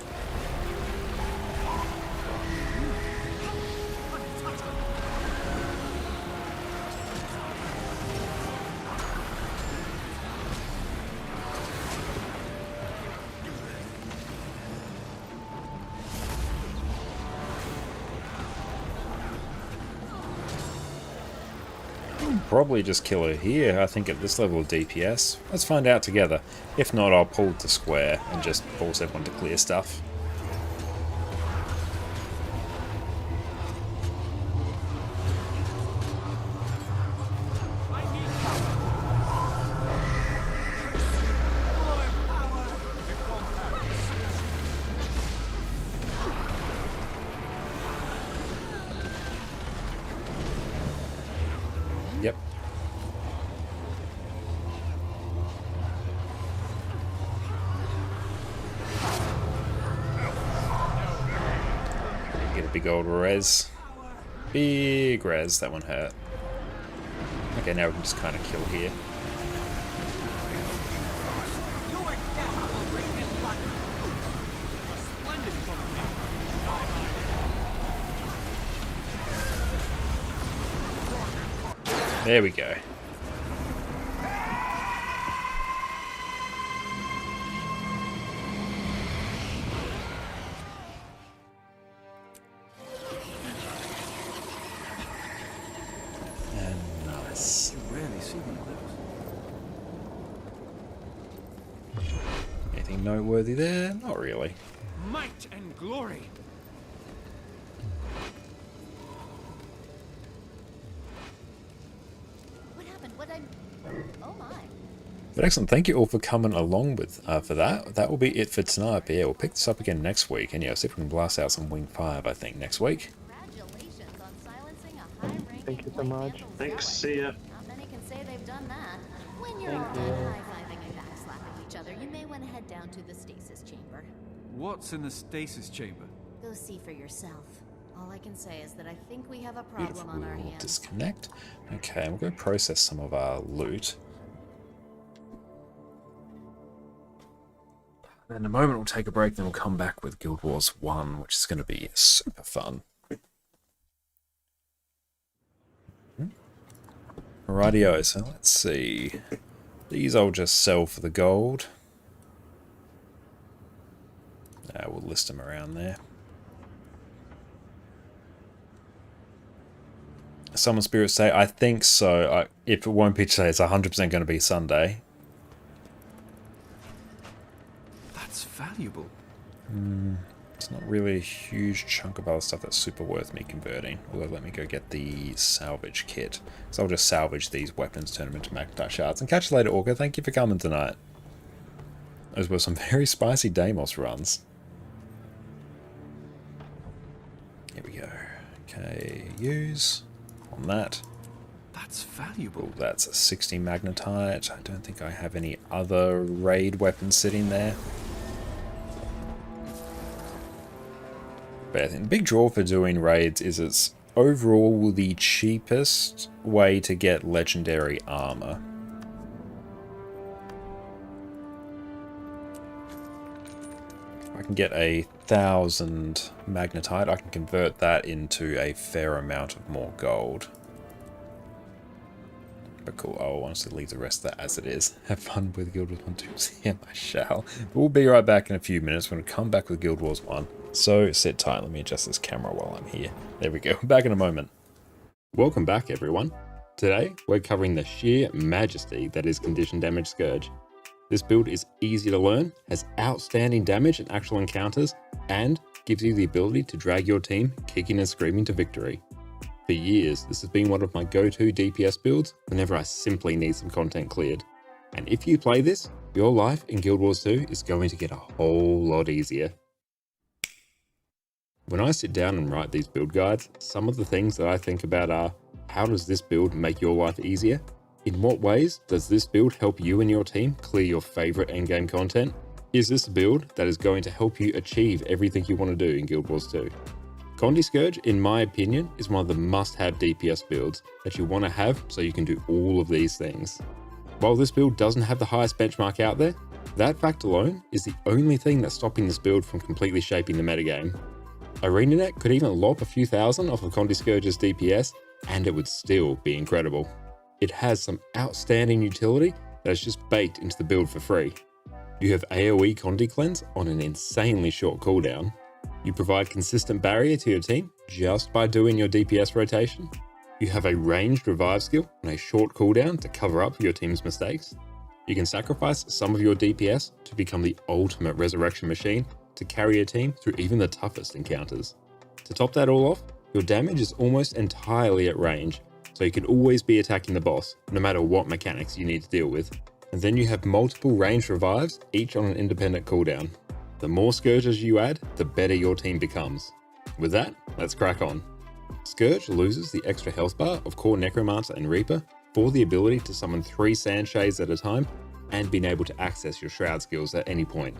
Probably just kill her here, I think, at this level of DPS. Let's find out together. If not, I'll pull to square and just force everyone to clear stuff. Yep. Get a big old res. Big res, that one hurt. Okay, now we can just kind of kill here. There we go. And nice. You rarely see one of those. Anything noteworthy there? Not really. Might and glory. What happened? Oh my. But excellent. Thank you all for coming along with for that. That will be it for tonight. But yeah, we'll pick this up again next week. And yeah, see if we can blast out some Wing 5, I think, next week. Congratulations on silencing a high-ranking Thank you so much. Thanks, see ya. Not many can say they've done that. When you're all done high-fiving and backslapping each other, you may want to head down to the stasis chamber. What's in the stasis chamber? Go see for yourself. All I can say is that I think we have a problem Beautiful. on our We'll hands. disconnect. Okay, we'll go process some of our loot. And in a moment we'll take a break, then we'll come back with Guild Wars 1, which is going to be super fun. Rightio, so let's see. These I'll just sell for the gold. We'll list them around there. Summon Spirits say, I think so. If it won't be today, it's 100% going to be Sunday. That's valuable. It's not really a huge chunk of other stuff that's super worth me converting. Although let me go get the salvage kit. So I'll just salvage these weapons, turn them into magnetite shards. And catch you later, Orca. Thank you for coming tonight. Those were some very spicy Deimos runs. Here we go. Okay, use on that. That's valuable. Oh, that's a 60 magnetite. I don't think I have any other raid weapons sitting there. But I think the big draw for doing raids is it's overall the cheapest way to get legendary armor. If I can get 1,000 magnetite, I can convert that into a fair amount of more gold. But cool, I'll honestly leave the rest of that as it is. Have fun with Guild Wars 1 2. Yeah, I shall. But we'll be right back in a few minutes. We're going to come back with Guild Wars 1. So sit tight, let me adjust this camera while I'm here. There we go, back in a moment. Welcome back everyone. Today we're covering the sheer majesty that is Condition Damage Scourge. This build is easy to learn, has outstanding damage in actual encounters, and gives you the ability to drag your team kicking and screaming to victory. For years, this has been one of my go-to DPS builds whenever I simply need some content cleared. And if you play this, your life in Guild Wars 2 is going to get a whole lot easier. When I sit down and write these build guides, some of the things that I think about are, how does this build make your life easier? In what ways does this build help you and your team clear your favorite endgame content? Is this a build that is going to help you achieve everything you want to do in Guild Wars 2? Condi Scourge, in my opinion, is one of the must-have DPS builds that you want to have so you can do all of these things. While this build doesn't have the highest benchmark out there, that fact alone is the only thing that's stopping this build from completely shaping the metagame. ArenaNet could even lop a few thousand off of Condi Scourge's DPS, and it would still be incredible. It has some outstanding utility that is just baked into the build for free. You have AoE Condi Cleanse on an insanely short cooldown. You provide consistent barrier to your team just by doing your DPS rotation. You have a ranged revive skill on a short cooldown to cover up your team's mistakes. You can sacrifice some of your DPS to become the ultimate resurrection machine to carry a team through even the toughest encounters. To top that all off, your damage is almost entirely at range, so you can always be attacking the boss, no matter what mechanics you need to deal with. And then you have multiple ranged revives, each on an independent cooldown. The more Scourges you add, the better your team becomes. With that, let's crack on. Scourge loses the extra health bar of Core Necromancer and Reaper for the ability to summon 3 Sand Shades at a time and being able to access your Shroud skills at any point.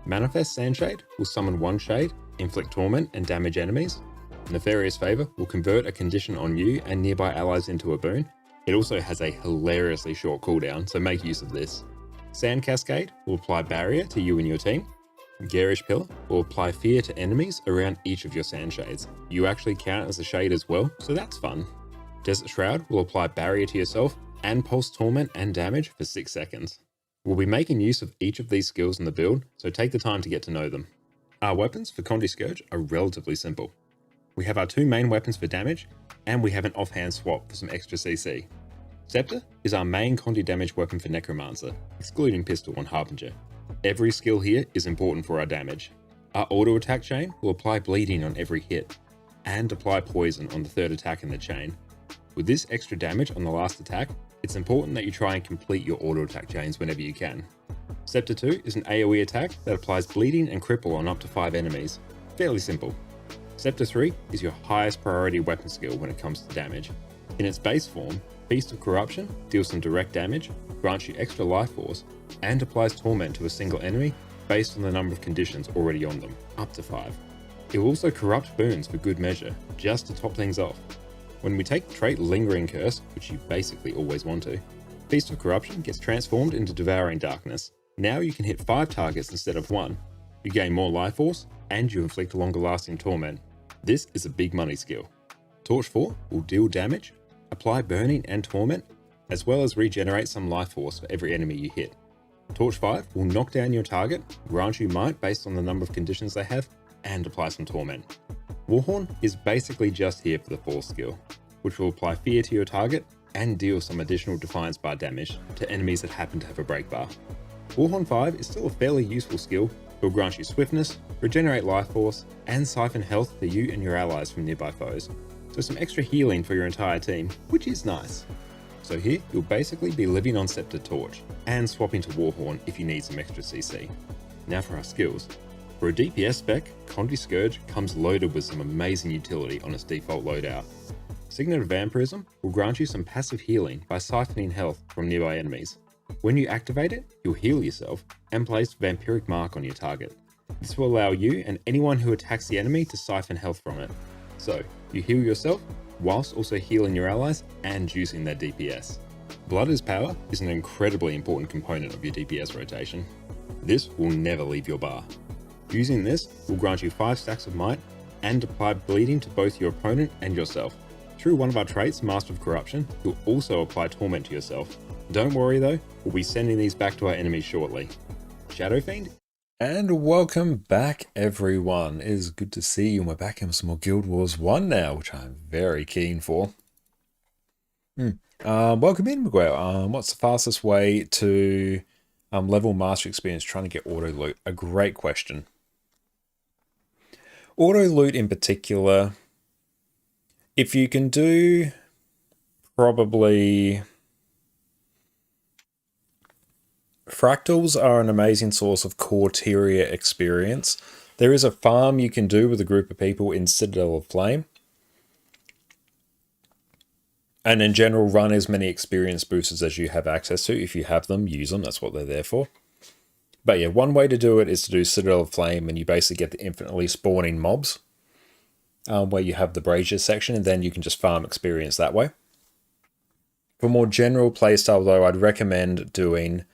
Manifest Sandshade will summon 1 Shade, inflict torment and damage enemies. Nefarious Favor will convert a condition on you and nearby allies into a boon. It also has a hilariously short cooldown, so make use of this. Sand Cascade will apply barrier to you and your team. Garish Pillar will apply fear to enemies around each of your sand shades. You actually count as a shade as well, so that's fun. Desert Shroud will apply Barrier to yourself and Pulse Torment and damage for 6 seconds. We'll be making use of each of these skills in the build, so take the time to get to know them. Our weapons for Condi Scourge are relatively simple. We have our 2 main weapons for damage, and we have an offhand swap for some extra CC. Scepter is our main Condi damage weapon for Necromancer, excluding Pistol and Harbinger. Every skill here is important for our damage. Our auto attack chain will apply bleeding on every hit, and apply poison on the 3rd attack in the chain. With this extra damage on the last attack, it's important that you try and complete your auto attack chains whenever you can. Scepter 2 is an AoE attack that applies bleeding and cripple on up to 5 enemies. Fairly simple. Scepter 3 is your highest priority weapon skill when it comes to damage. In its base form, Feast of Corruption deals some direct damage, grants you extra life force, and applies torment to a single enemy based on the number of conditions already on them, up to 5. It will also corrupt boons for good measure, just to top things off. When we take the trait Lingering Curse, which you basically always want to, Feast of Corruption gets transformed into Devouring Darkness. Now you can hit 5 targets instead of 1. You gain more life force, and you inflict longer lasting torment. This is a big money skill. Torch 4 will deal damage, apply burning and torment, as well as regenerate some life force for every enemy you hit. Torch 5 will knock down your target, grant you might based on the number of conditions they have, and apply some torment. Warhorn is basically just here for the 4th skill, which will apply fear to your target and deal some additional Defiance Bar damage to enemies that happen to have a break bar. Warhorn 5 is still a fairly useful skill. It will grant you swiftness, regenerate life force, and siphon health for you and your allies from nearby foes. So some extra healing for your entire team, which is nice. So here, you'll basically be living on Scepter Torch, and swapping to Warhorn if you need some extra CC. Now for our skills. For a DPS spec, Condi Scourge comes loaded with some amazing utility on its default loadout. Signet of Vampirism will grant you some passive healing by siphoning health from nearby enemies. When you activate it, you'll heal yourself and place Vampiric Mark on your target. This will allow you and anyone who attacks the enemy to siphon health from it. So, you heal yourself, whilst also healing your allies and juicing their DPS. Blood is Power is an incredibly important component of your DPS rotation. This will never leave your bar. Using this will grant you 5 stacks of might and apply bleeding to both your opponent and yourself. Through one of our traits, Master of Corruption, you'll also apply torment to yourself. Don't worry though, we'll be sending these back to our enemies shortly. Shadow Fiend? And welcome back everyone. It is good to see you. We're back in some more Guild Wars 1 now, which I'm very keen for. Welcome in, Miguel. What's the fastest way to level master experience trying to get auto loot? A great question. Auto loot in particular, if you can do probably... Fractals are an amazing source of Corteria experience. There is a farm you can do with a group of people in Citadel of Flame. And in general, run as many experience boosters as you have access to. If you have them, use them. That's what they're there for. But yeah, one way to do it is to do Citadel of Flame, and you basically get the infinitely spawning mobs. Where you have the Brazier section, and then you can just farm experience that way. For more general playstyle though, I'd recommend doing...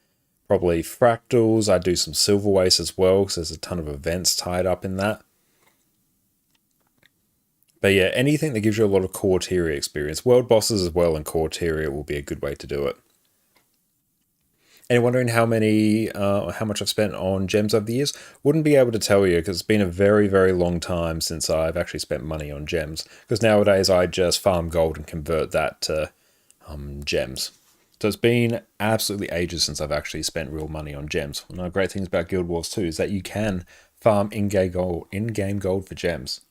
probably Fractals. I do some Silver Waste as well, because there's a ton of events tied up in that. But yeah, anything that gives you a lot of Corteria experience. World bosses as well, and Corteria will be a good way to do it. And wondering how much I've spent on gems over the years? Wouldn't be able to tell you, because it's been a very, very long time since I've actually spent money on gems. Because nowadays I just farm gold and convert that to gems. So it's been absolutely ages since I've actually spent real money on gems. One of the great things about Guild Wars 2 is that you can farm in-game gold for gems.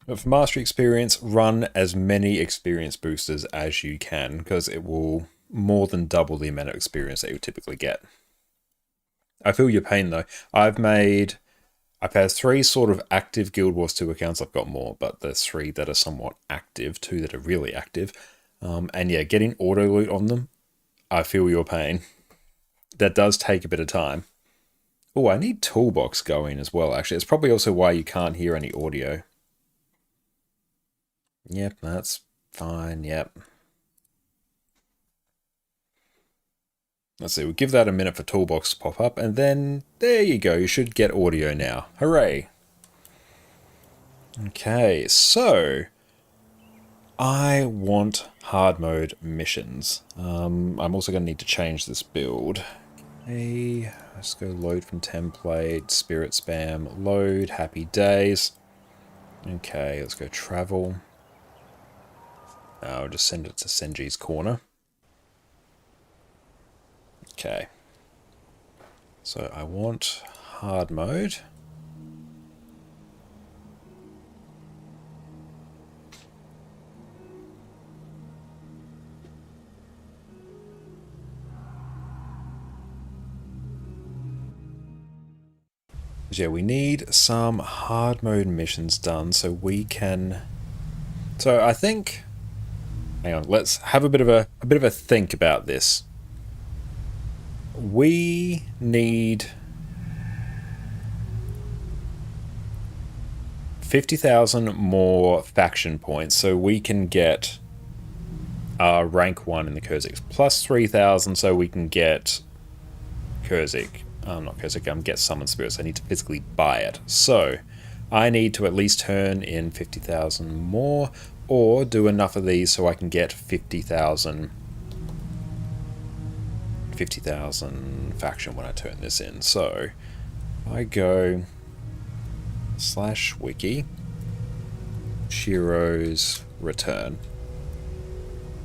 But for mastery experience, run as many experience boosters as you can, because it will more than double the amount of experience that you typically get. I feel your pain though. I've had 3 sort of active Guild Wars 2 accounts. I've got more, but there's 3 that are somewhat active, 2 that are really active. And yeah, getting auto loot on them, I feel your pain. That does take a bit of time. Oh, I need Toolbox going as well, actually. It's probably also why you can't hear any audio. Yep, that's fine, yep. Let's see, we'll give that a minute for Toolbox to pop up, and then there you go, you should get audio now. Hooray! Okay, so I want hard mode missions. I'm also going to need to change this build. Okay, let's go load from template, spirit spam, load, happy days. Okay, let's go travel. I'll just send it to Senji's corner. Okay. So I want hard mode. Yeah, we need some hard mode missions done so we can. So I think, hang on, let's have a bit of a think about this. We need 50,000 more faction points so we can get rank 1 in the Kurzik, plus 3,000 so we can get Kurzik. Not Kurzik, get Summon Spirits. I need to physically buy it. So I need to at least turn in 50,000 more, or do enough of these so I can get 50,000 faction when I turn this in. So I go /wiki Shiro's return.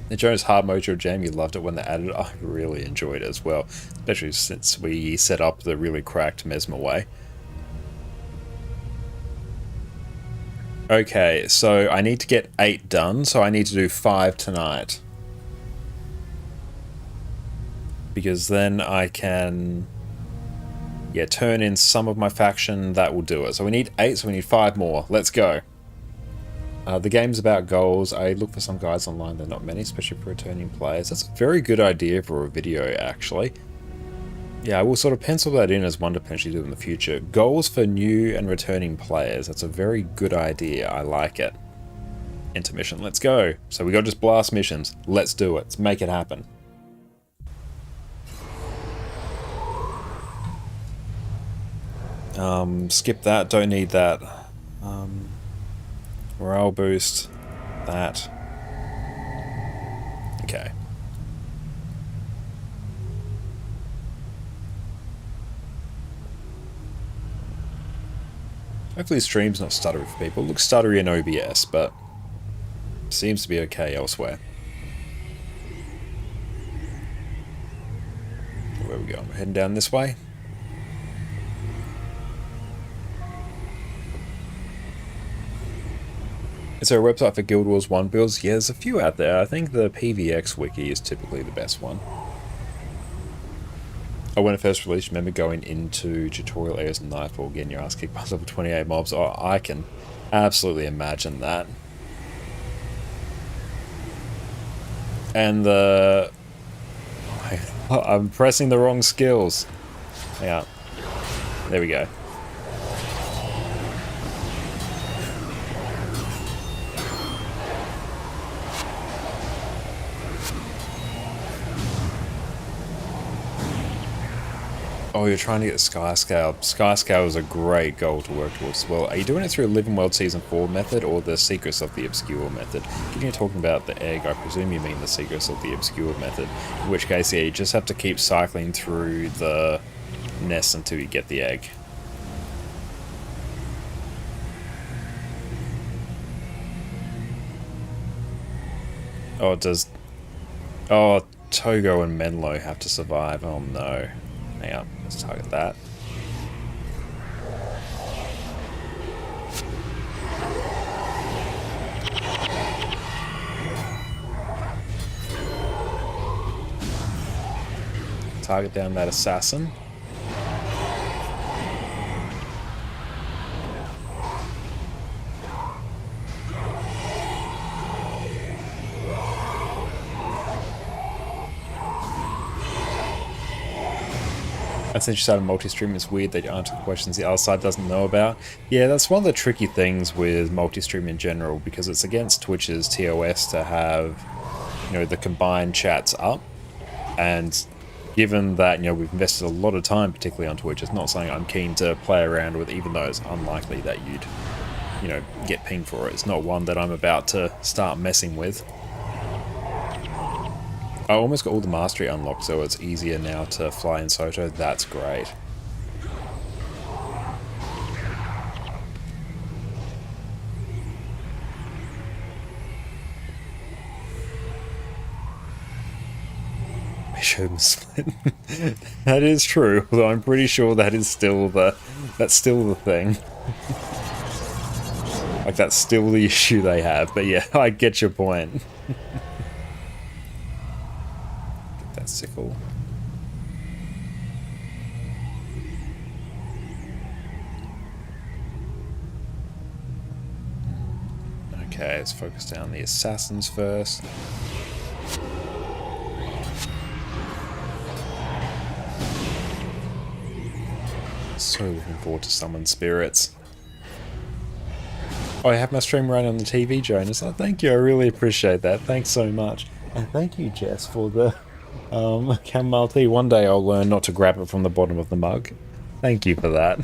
And Jonas hard mode your jam, you loved it when they added it. I really enjoyed it as well, especially since we set up the really cracked Mesmer way. Okay, so I need to get 8 done, so I need to do 5 tonight. Because then I can, yeah, turn in some of my faction, that will do it. So we need 8, so we need 5 more. Let's go. The game's about goals. I look for some guides online, they're not many, especially for returning players. That's a very good idea for a video, actually. Yeah, I will sort of pencil that in as one to potentially do in the future. Goals for new and returning players. That's a very good idea. I like it. Intermission, let's go. So we got to just blast missions. Let's do it. Let's make it happen. Skip that. Don't need that. Morale boost, that. Okay. Hopefully stream's not stuttery for people. It looks stuttery in OBS, but seems to be okay elsewhere. Where we go? We're heading down this way. Is there a website for Guild Wars 1 builds? Yeah, there's a few out there. I think the PVX wiki is typically the best one. Oh, when it first released, remember going into tutorial areas in Nightfall, getting your ass kicked by level 28 mobs? Oh, I can absolutely imagine that. And the... I'm pressing the wrong skills. Hang on. There we go. Oh, you're trying to get Sky Scale. Sky Scale is a great goal to work towards as well. Are you doing it through a Living World Season 4 method or the Secrets of the Obscure method? Given you're talking about the egg, I presume you mean the Secrets of the Obscure method. In which case, yeah, you just have to keep cycling through the nest until you get the egg. Oh, does... Oh, Togo and Menlo have to survive. Oh no. Hang on, let's target that. Target down that assassin. And since you started multi-stream, it's weird that you answer questions the other side doesn't know about. Yeah, that's one of the tricky things with multi-stream in general, because it's against Twitch's TOS to have, you know, the combined chats up. And given that, you know, we've invested a lot of time, particularly on Twitch, it's not something I'm keen to play around with, even though it's unlikely that you'd you know, get pinged for it. It's not one that I'm about to start messing with. I almost got all the mastery unlocked, so it's easier now to fly in Soto. That's great. Mission split. That is true, although I'm pretty sure that is still that's still the thing. Like, that's still the issue they have. But yeah, I get your point. Get that sickle. Okay, let's focus down the assassins first. So looking forward to summon spirits. Oh, I have my stream running on the TV, Jonas. Oh, thank you. I really appreciate that. Thanks so much. And thank you, Jess, for the chamomile tea. One day I'll learn not to grab it from the bottom of the mug. Thank you for that.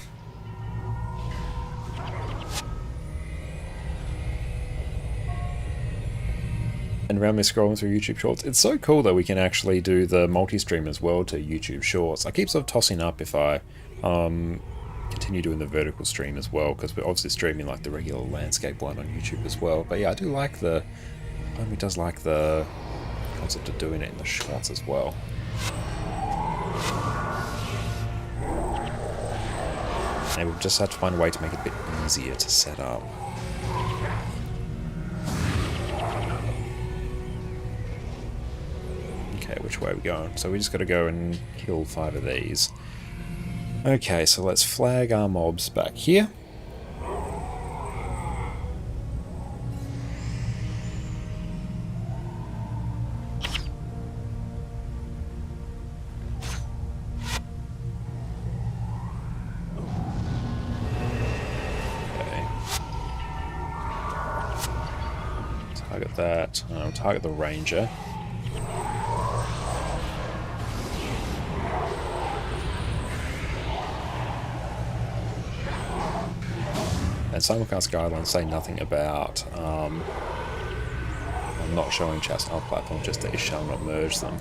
And randomly scrolling through YouTube Shorts. It's so cool that we can actually do the multi-stream as well to YouTube Shorts. I keep sort of tossing up if I continue doing the vertical stream as well, because we're obviously streaming like the regular landscape one on YouTube as well. But yeah, I do like the Homie does like the concept of doing it in the shorts as well. And we've just had to find a way to make it a bit easier to set up. Okay, which way are we going? So we just got to go and kill 5 of these. Okay, so let's flag our mobs back here. Okay. Target that. Target the ranger. And simulcast guidelines say nothing about not showing chats on our platform, just that it shall not merge them.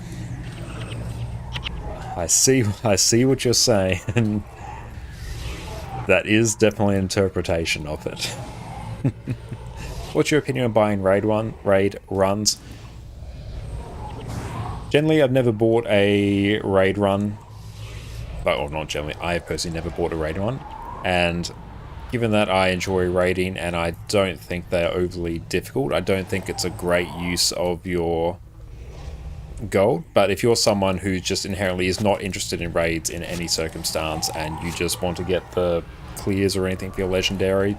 I see what you're saying. That is definitely an interpretation of it. What's your opinion on buying raid runs? Generally, I've never bought a raid run. Or not generally, I have personally never bought a raid run. And given that I enjoy raiding and I don't think they're overly difficult, I don't think it's a great use of your gold. But if you're someone who just inherently is not interested in raids in any circumstance and you just want to get the clears or anything for your legendary,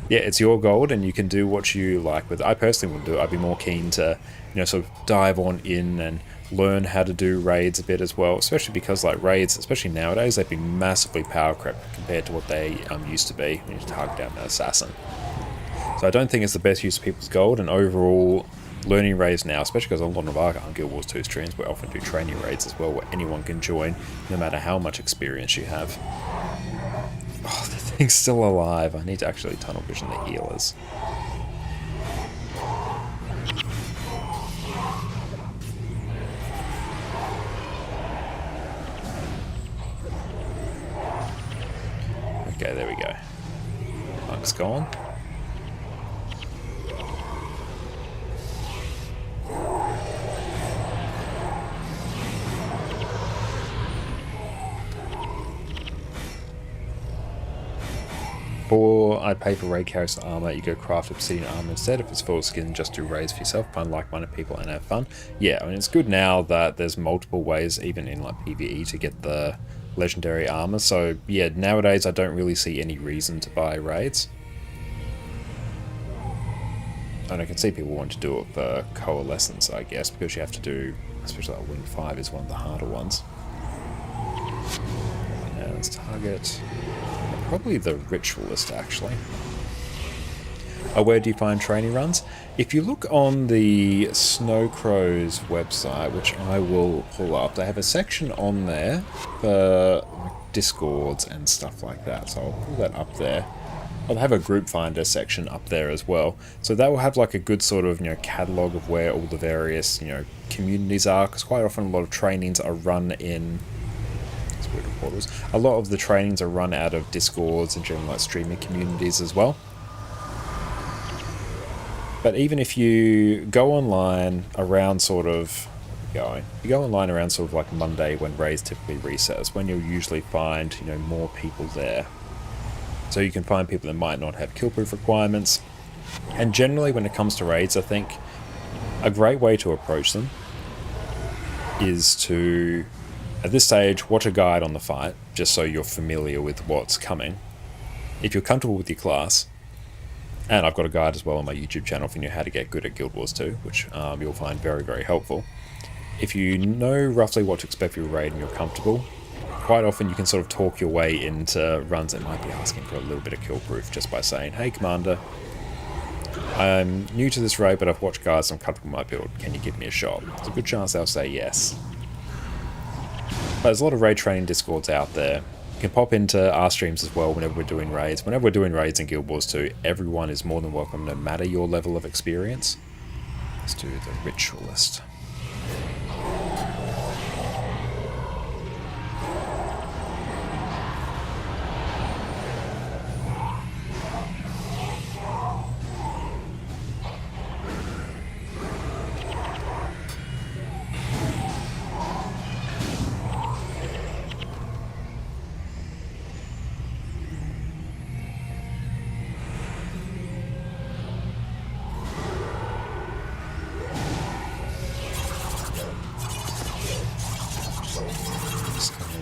yeah, it's your gold and you can do what you like with it. I personally wouldn't do it. I'd be more keen to, you know, sort of dive on in and learn how to do raids a bit as well, especially because like raids, especially nowadays, they've been massively power crept compared to what they used to be when you target down an assassin. So I don't think it's the best use of people's gold, and overall learning raids now, especially because a lot of our Guild Wars 2 streams, we often do training raids as well where anyone can join no matter how much experience you have. Oh, the thing's still alive. I need to actually tunnel vision the healers. Okay, there we go. Monk's gone. Or I'd pay for raid character armor, you go craft obsidian armor instead. If it's full skin, just do raids for yourself, find like-minded people and have fun. Yeah, I mean, it's good now that there's multiple ways, even in like PvE, to get the legendary armor. So yeah, nowadays I don't really see any reason to buy raids. And I can see people want to do it for coalescence, I guess, because you have to do, especially like Wing 5 is one of the harder ones. Now let's target probably the Ritualist, actually. Where do you find training runs? If you look on the Snowcrow's website, which I will pull up, they have a section on there for like Discords and stuff like that, so I'll pull that up there. I'll have a group finder section up there as well. So that will have like a good sort of, catalogue of where all the various, communities are, because quite often a lot of trainings are run in portals. A lot of the trainings are run out of Discords and general like streaming communities as well. But even if you go online around sort of like Monday when raids typically reset, is when you'll usually find, more people there. So you can find people that might not have kill proof requirements. And generally when it comes to raids, I think a great way to approach them is to, at this stage, watch a guide on the fight, just so you're familiar with what's coming. If you're comfortable with your class, and I've got a guide as well on my YouTube channel for how to get good at Guild Wars 2, which you'll find very, very helpful. If you know roughly what to expect for your raid and you're comfortable, quite often you can sort of talk your way into runs that might be asking for a little bit of kill proof just by saying, "Hey Commander, I'm new to this raid, but I've watched guides and I'm comfortable with my build. Can you give me a shot?" There's a good chance they'll say yes. But there's a lot of raid training Discords out there. You can pop into our streams as well whenever we're doing raids. Whenever we're doing raids in Guild Wars 2, everyone is more than welcome, no matter your level of experience. Let's do the Ritualist.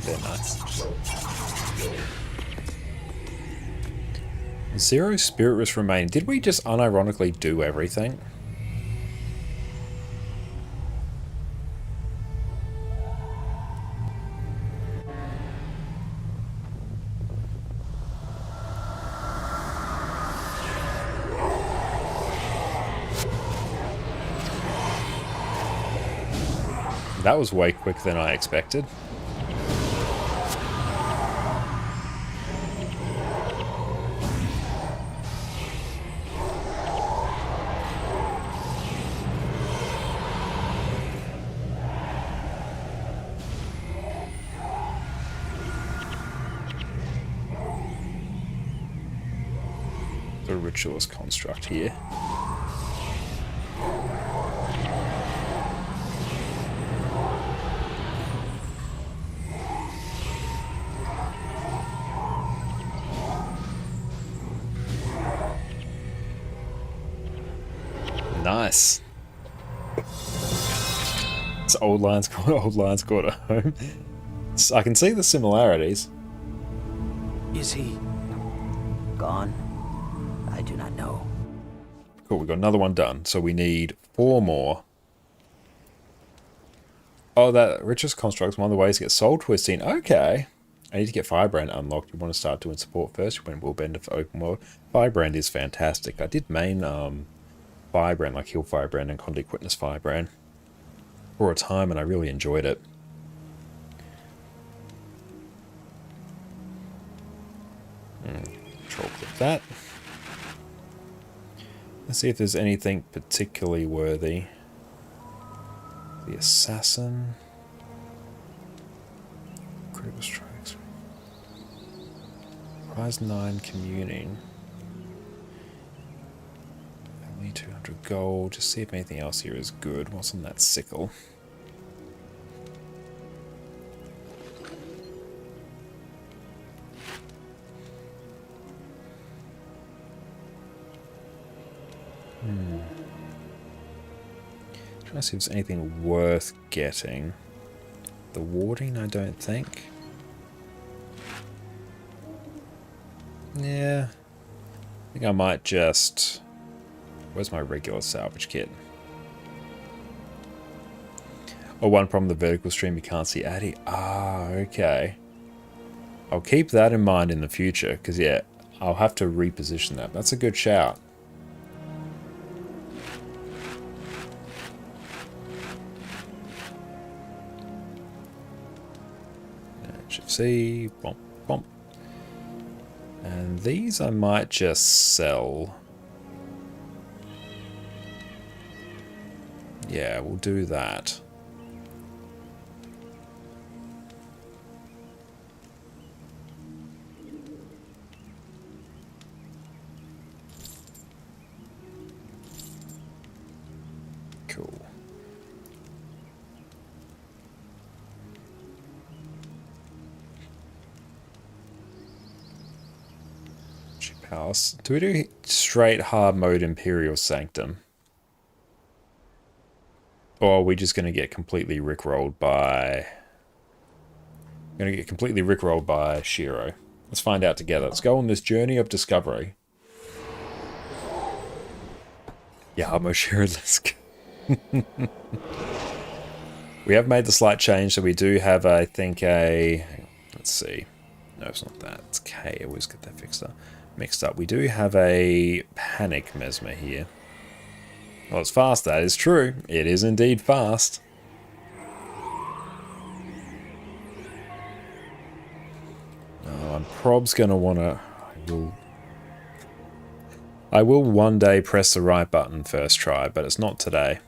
They're nice. 0 Spiritus remain. Did we just unironically do everything? That was way quicker than I expected. The Ritualist construct here. Nice. It's old lines caught at home. I can see the similarities. Is he gone? I do not know. Cool, we got another one done. So we need 4 more. Oh, that Richest Construct's one of the ways to get Soul Twisting. Okay. I need to get Firebrand unlocked. You want to start doing support first. You went Willbender for open world. Firebrand is fantastic. I did main Firebrand, like Heal Firebrand and Conduct Witness Firebrand for a time, and I really enjoyed it. Control click that. Let's see if there's anything particularly worthy. The Assassin. Critical Strikes. Prize 9 Communing. Only 200 gold. Just see if anything else here is good. What's on that sickle? Trying to see if there's anything worth getting. The warding, I don't think. Yeah. I think I might just... Where's my regular salvage kit? Oh, one problem, the vertical stream, you can't see Addy. Ah, okay. I'll keep that in mind in the future, because yeah, I'll have to reposition that. That's a good shout. HFC, bump, bump. And these I might just sell. Yeah, we'll do that. Cool. House. Do we do straight hard mode Imperial Sanctum? Or are we just going to get completely rickrolled by... Going to get completely rickrolled by Shiro. Let's find out together. Let's go on this journey of discovery. Yeah, I'm Shiro-esque. We have made the slight change, so we do have, I think, a... Let's see. No, it's not that. It's K. I always get that mixed up. We do have a Panic Mesmer here. Well, it's fast, that is true. It is indeed fast. Oh, I'm prob's going to want to... I will one day press the right button first try, but it's not today.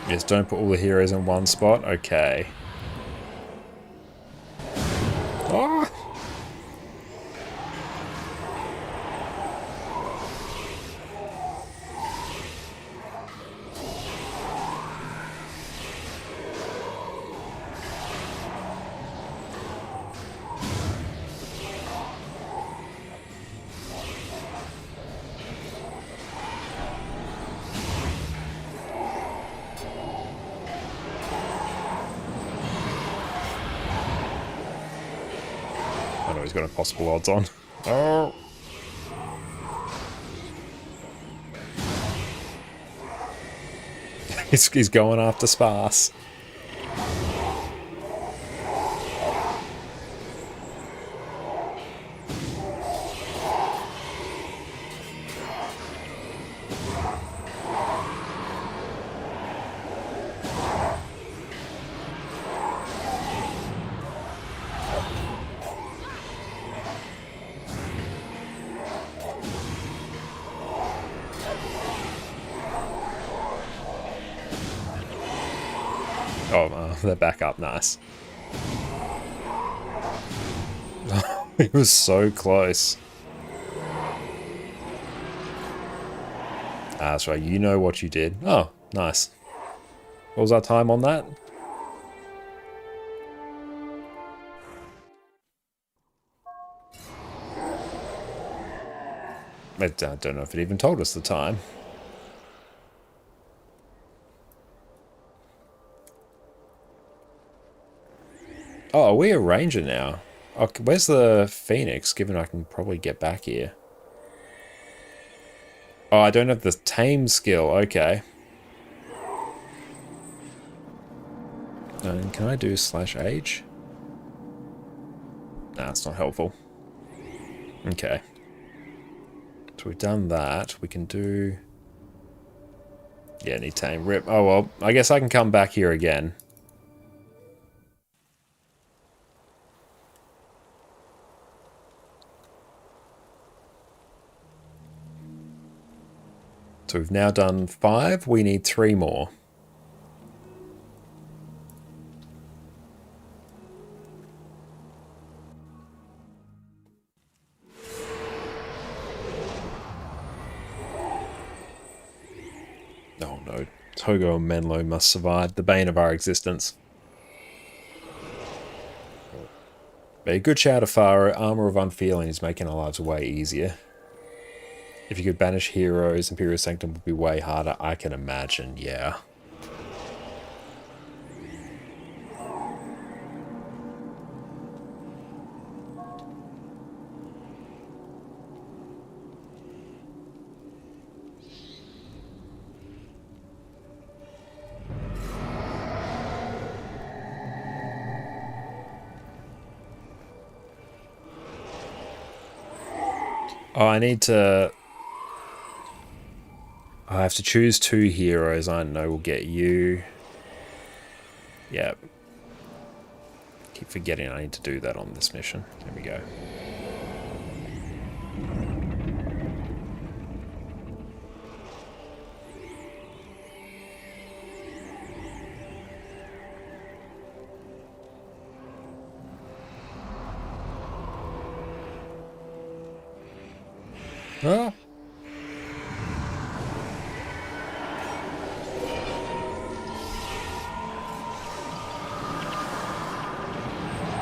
Yes, don't put all the heroes in one spot. Okay. Oh! He's got impossible odds on. Oh! He's going after Sparse. They're back up, nice. He was so close. Ah, that's right, you know what you did. Oh, nice. What was our time on that? I don't know if it even told us the time. Oh, are we a ranger now? Okay, where's the Phoenix, given I can probably get back here? Oh, I don't have the tame skill. Okay. And can I do /H? Nah, it's not helpful. Okay. So we've done that. We can do... Yeah, need tame. Rip. Oh, well, I guess I can come back here again. So we've now done 5. We need 3 more. Oh no. Togo and Menlo must survive. The bane of our existence. But a good shout of Faro. Armor of Unfeeling is making our lives way easier. If you could banish heroes, Imperial Sanctum would be way harder. I can imagine, yeah. Oh, I need to... I have to choose 2 heroes. I know we'll get you. Yep. Keep forgetting I need to do that on this mission. There we go. Ah.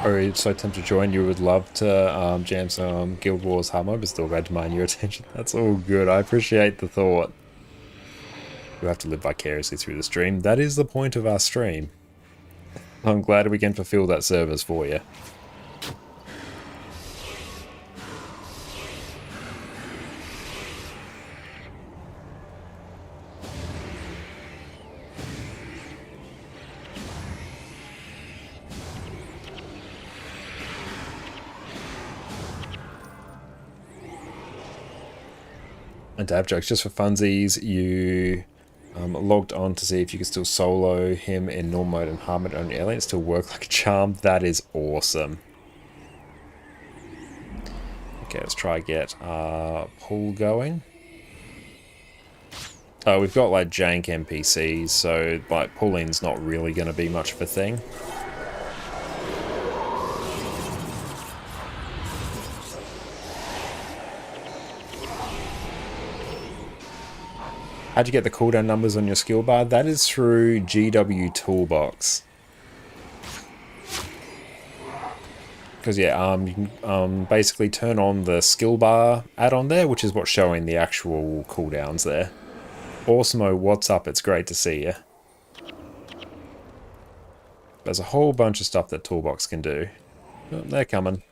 Or so tempted to join. You would love to jam some Guild Wars Hamo, but still glad to mind your attention. That's all good. I appreciate the thought. You have to live vicariously through the stream. That is the point of our stream. I'm glad we can fulfill that service for you. And dab jokes, just for funsies, you logged on to see if you could still solo him in normal mode and hard mode on alien. It still work like a charm. That is awesome. Okay, let's try get pull going. We've got like jank NPCs, so like pulling's not really going to be much of a thing. How'd you get the cooldown numbers on your skill bar? That is through GW Toolbox. Because yeah, you can basically turn on the skill bar add-on there, which is what's showing the actual cooldowns there. Awesomeo, what's up? It's great to see you. There's a whole bunch of stuff that Toolbox can do. Oh, they're coming.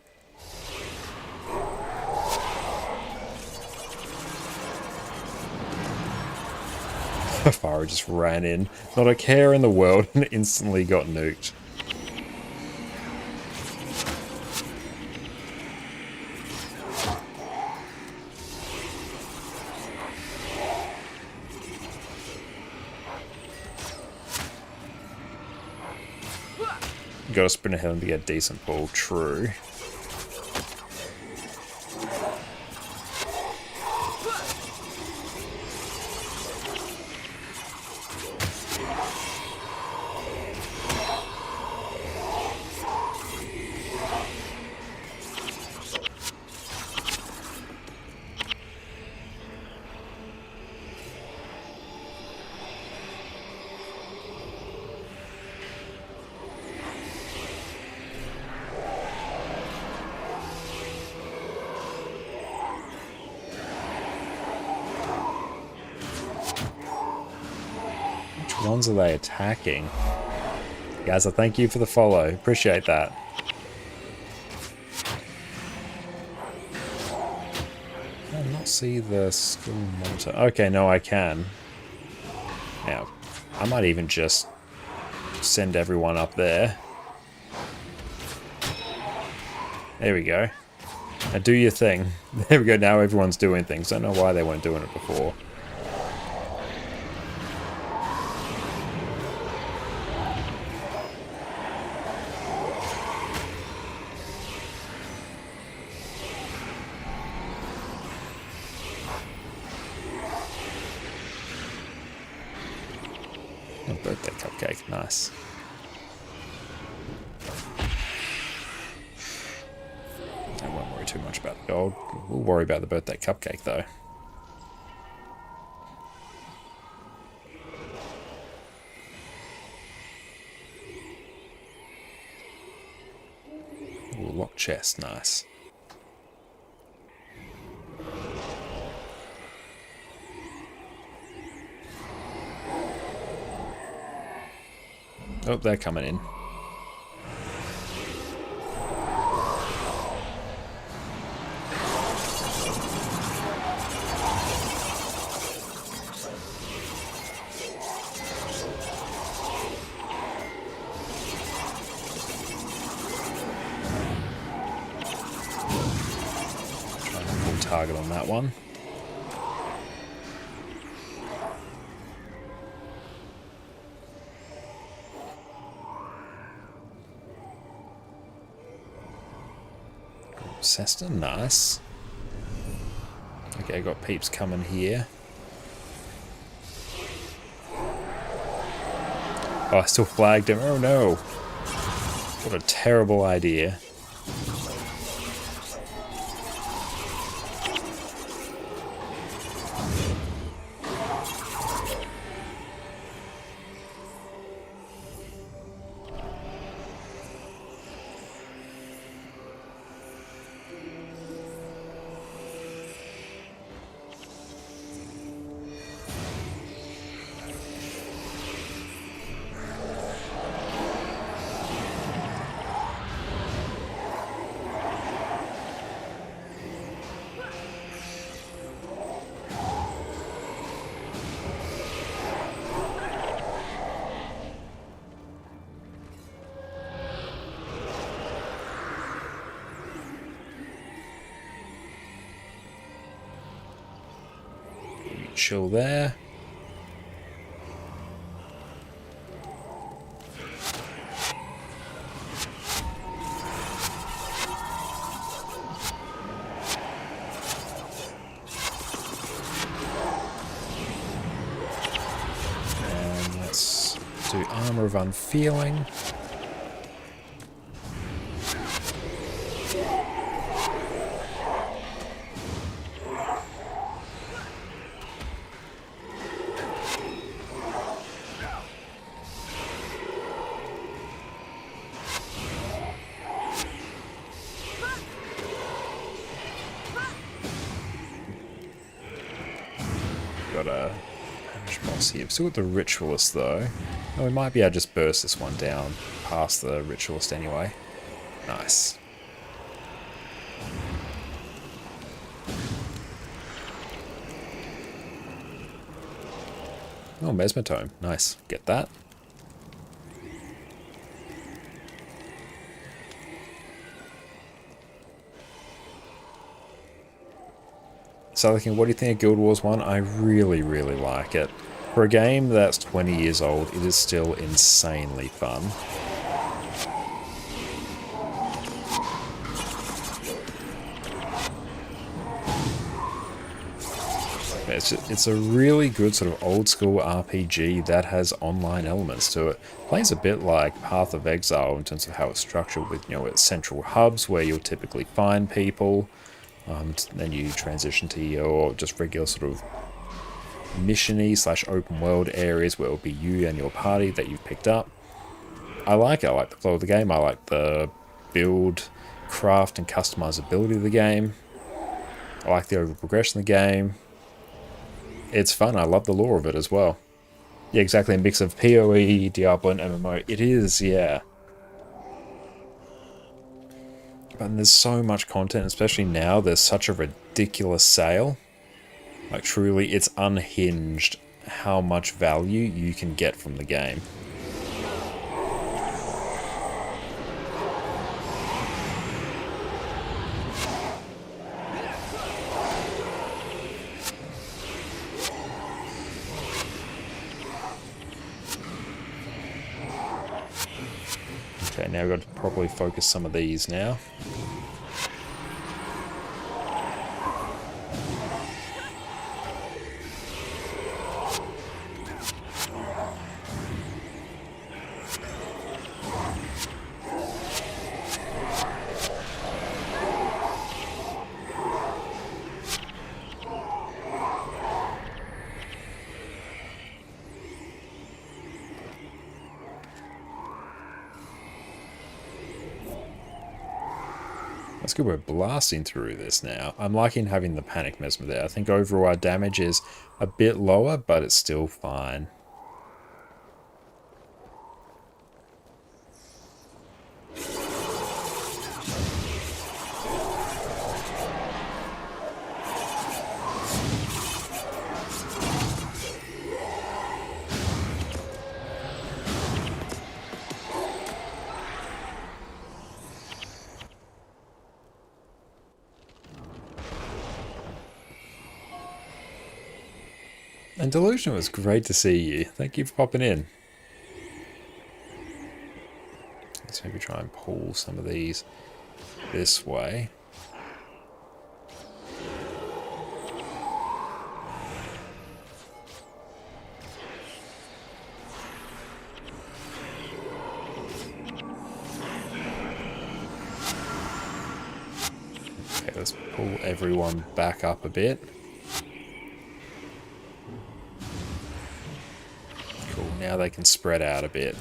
Farah just ran in. Not a care in the world and instantly got nuked. Gotta sprint ahead and be a decent pull. True. Which ones are they attacking? Guys, I thank you for the follow. Appreciate that. Can I not see the skill monitor? Okay, no, I can. Now, I might even just send everyone up there. There we go. Now do your thing. There we go, now everyone's doing things. I don't know why they weren't doing it before. Oh, birthday cupcake, nice. I won't worry too much about the gold. We'll worry about the birthday cupcake though. Ooh, locked chest, nice. Oh, they're coming in. target on that one. Cester, nice. Okay, got peeps coming here. Oh, I still flagged him. Oh no. What a terrible idea. Chill there. And let's do Armor of Unfeeling. Got a boss here. Still got the Ritualist though. Oh, we might be able to just burst this one down past the Ritualist anyway. Nice. Oh, Mesmetome. Nice. Get that. So looking, what do you think of Guild Wars 1? I really, really like it. For a game that's 20 years old, it is still insanely fun. It's a really good sort of old school RPG that has online elements to it. Plays a bit like Path of Exile in terms of how it's structured with, you know, its central hubs where you'll typically find people. Then you transition to your just regular sort of mission-y / open world areas where it'll be you and your party that you've picked up. I like it. I like the flow of the game. I like the build, craft, and customizability of the game. I like the overall progression of the game. It's fun. I love the lore of it as well. Yeah, exactly. A mix of PoE, Diablo, and MMO. It is, yeah. But there's so much content, especially now. There's such a ridiculous sale. Like, truly, it's unhinged how much value you can get from the game. Okay, now we've got to properly focus some of these now. That's good, we're blasting through this now. I'm liking having the Panic Mesmer there. I think overall our damage is a bit lower, but it's still fine. And Delusion, was great to see you. Thank you for popping in. Let's maybe try and pull some of these this way. Okay, let's pull everyone back up a bit. Cool, now they can spread out a bit.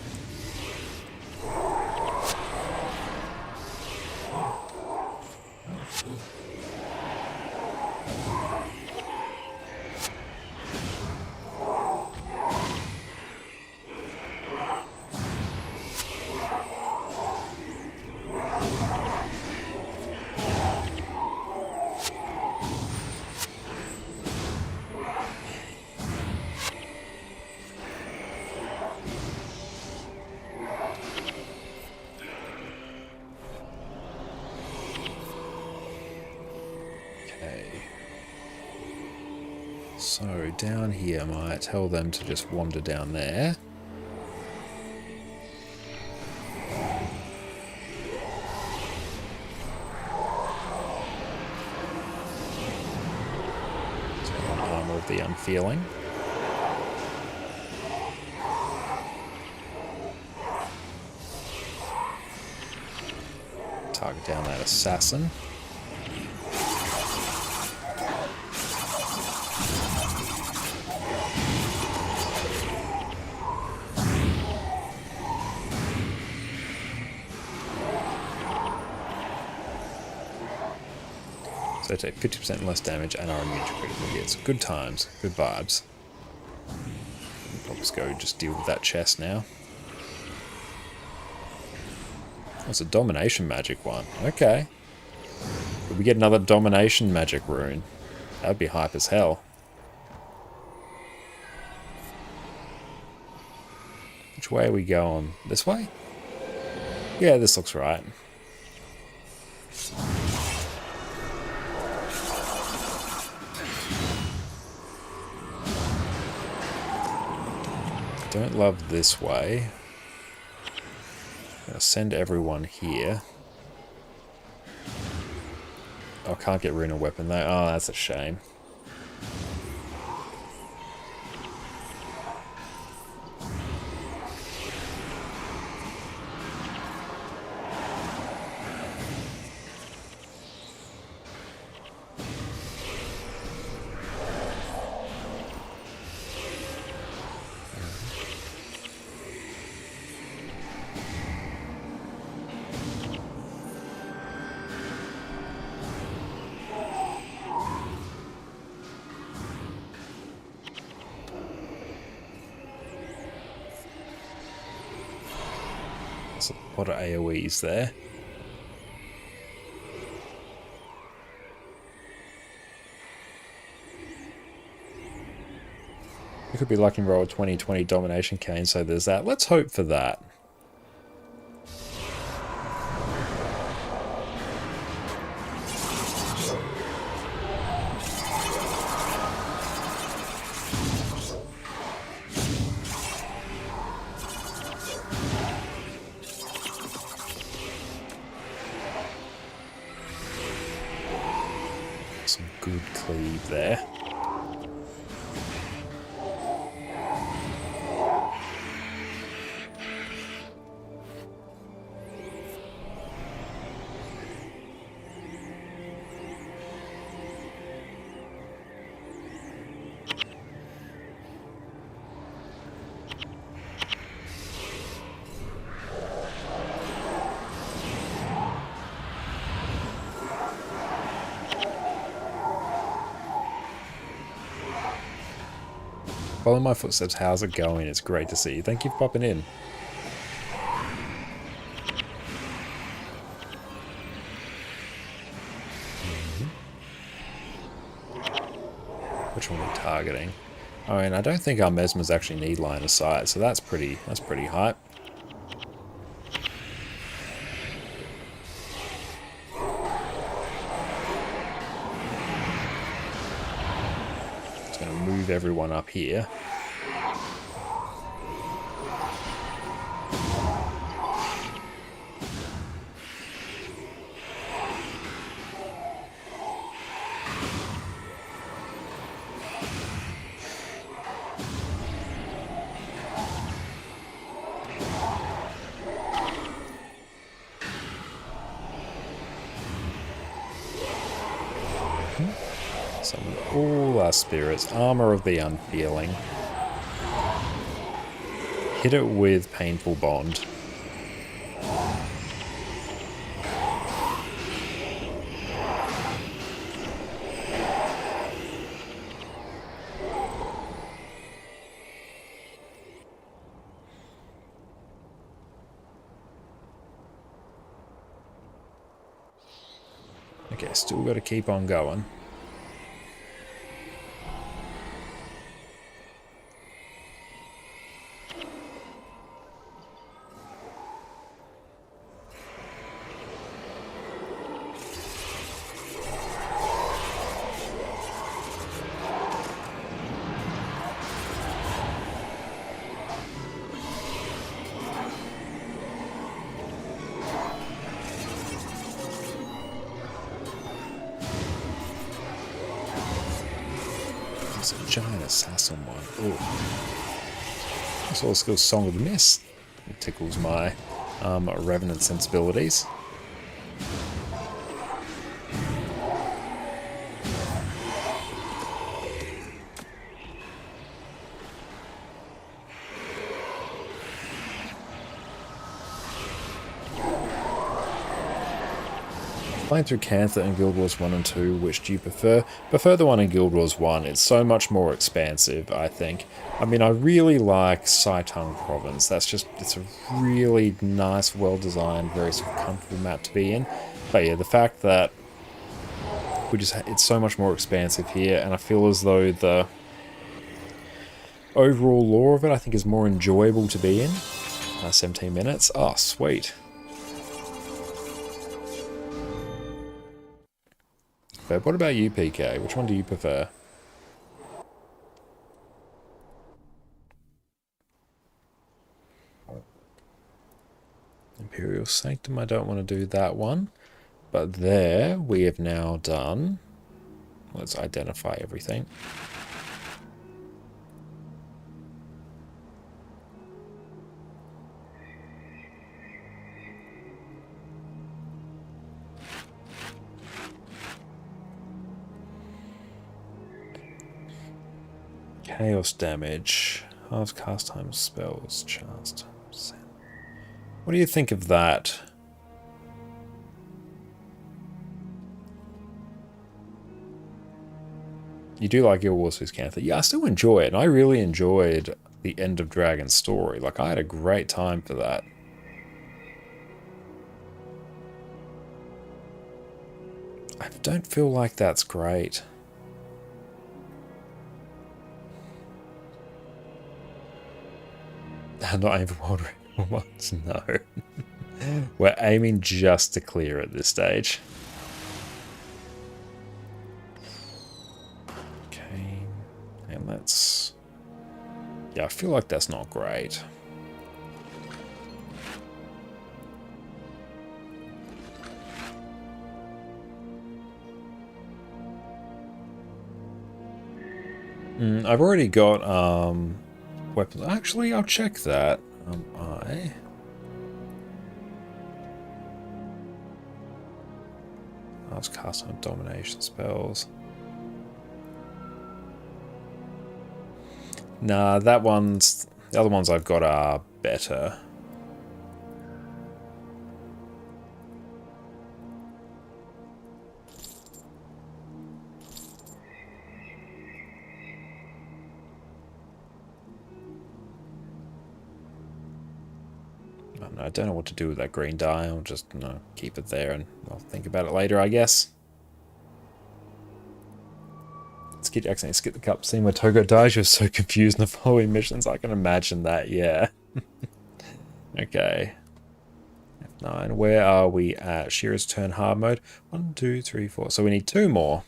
So down here, I might tell them to just wander down there. So Armor of the Unfeeling. Target down that assassin. So they take 50% less damage and are immune to critical hits. Good times, good vibes. I'll just go just deal with that chest now. That's a domination magic one. Okay. Could we get another domination magic rune? That'd be hype as hell. Which way are we going? This way? Yeah, this looks right. Don't love this way. I'm gonna send everyone here. Oh, I can't get Rune a weapon though. Oh, that's a shame. A lot of AoEs there. We could be lucky and roll a 2020 domination cane, so there's that. Let's hope for that. Some good cleave there. Follow my footsteps, how's it going? It's great to see you. Thank you for popping in. Which one are we targeting? I mean, I don't think our Mesmers actually need line of sight, so that's pretty hype. move everyone up here. Summon all our spirits. Armor of the Unfeeling. Hit it with Painful Bond. Okay, still got to keep on going. It's a giant assassin one. Ooh. That's all skill Song of the Mist. It tickles my Revenant sensibilities. Playing through Cantha and Guild Wars 1 and 2, which do you prefer? Prefer the one in Guild Wars 1. It's so much more expansive, I think. I mean, I really like Saitung Province. It's a really nice, well-designed, very sort of comfortable map to be in. But yeah, the fact that it's so much more expansive here, and I feel as though the overall lore of it, I think, is more enjoyable to be in. 17 minutes. Oh, sweet. But what about you, PK? Which one do you prefer? Imperial Sanctum, I don't want to do that one. But there, we have now done... Let's identify everything. Chaos damage. Halves cast time spells. Chance. What do you think of that? You do like Guild Wars vs. Cantha? Yeah, I still enjoy it. And I really enjoyed the End of Dragon story. Like, I had a great time for that. I don't feel like that's great. Not aim for world record ones, no. We're aiming just to clear at this stage. Okay, and let's... Yeah, I feel like that's not great. I've already got, weapons. Actually, I'll check that. I was cast on domination spells. Nah, the other ones I've got are better. I don't know what to do with that green dye. I'll just keep it there and I'll think about it later, I guess. Accidentally skip the cup scene where Togo dies. You're so confused in the following missions. I can imagine that, yeah. Okay. F9. Where are we at? Shira's turn hard mode. 1, 2, 3, 4. So we need 2 more.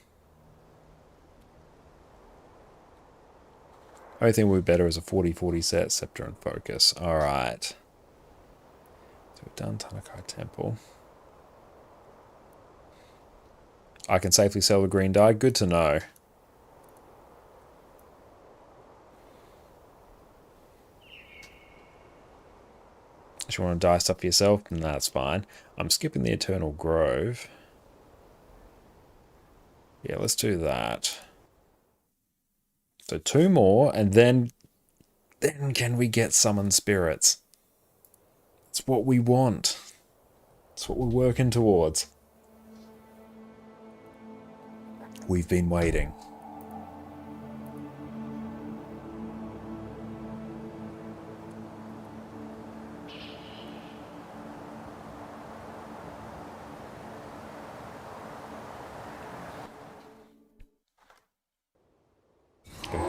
Only thing would be better is a 40-40 set, Scepter and Focus. Alright. So we've done Tanakai Temple. I can safely sell the green dye. Good to know. If you want to dye stuff for yourself, then that's fine. I'm skipping the Eternal Grove. Yeah, let's do that. So 2 more, and then can we get Summoned Spirits? It's what we want. It's what we're working towards. We've been waiting.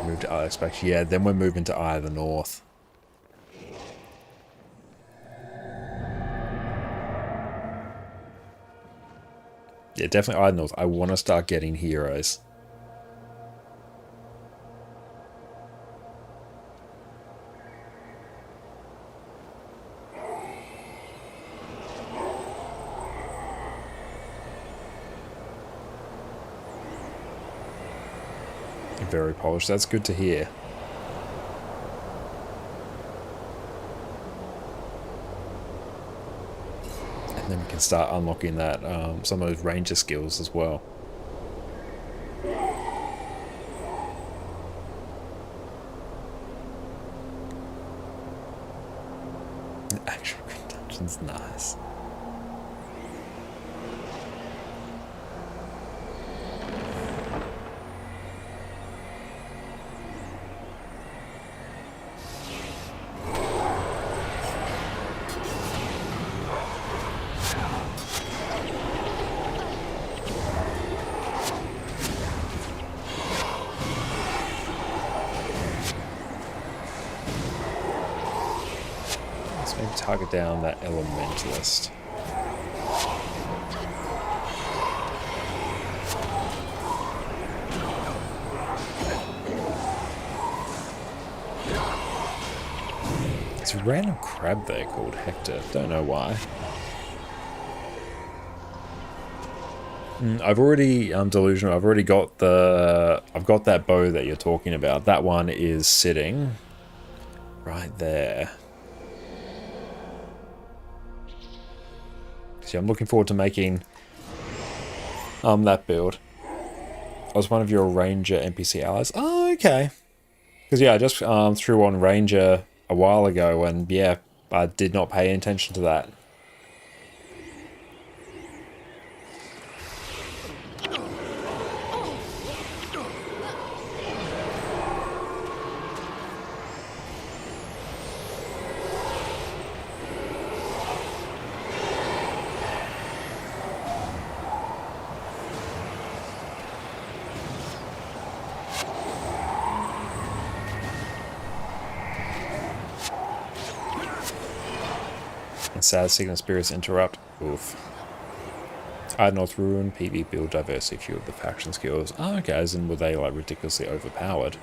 Move to Eye Space. Yeah, then we're moving to Eye of the North. Yeah, definitely Eye of the North. I want to start getting heroes. Very polished. That's good to hear. And then we can start unlocking that some of those ranger skills as well. The actual dungeon's nice. Target down that Elementalist. It's a random crab there called Hector. Don't know why. I've already delusional. I've already got the. I've got that bow that you're talking about. That one is sitting right there. So I'm looking forward to making that build. I was one of your Ranger NPC allies. Oh, okay. Because yeah, I just threw on Ranger a while ago, and yeah, I did not pay attention to that. Sad Signal Spirits interrupt. Oof. I'd North Ruin, PV build diversity, few of the faction skills. Oh, okay, as in were they like ridiculously overpowered?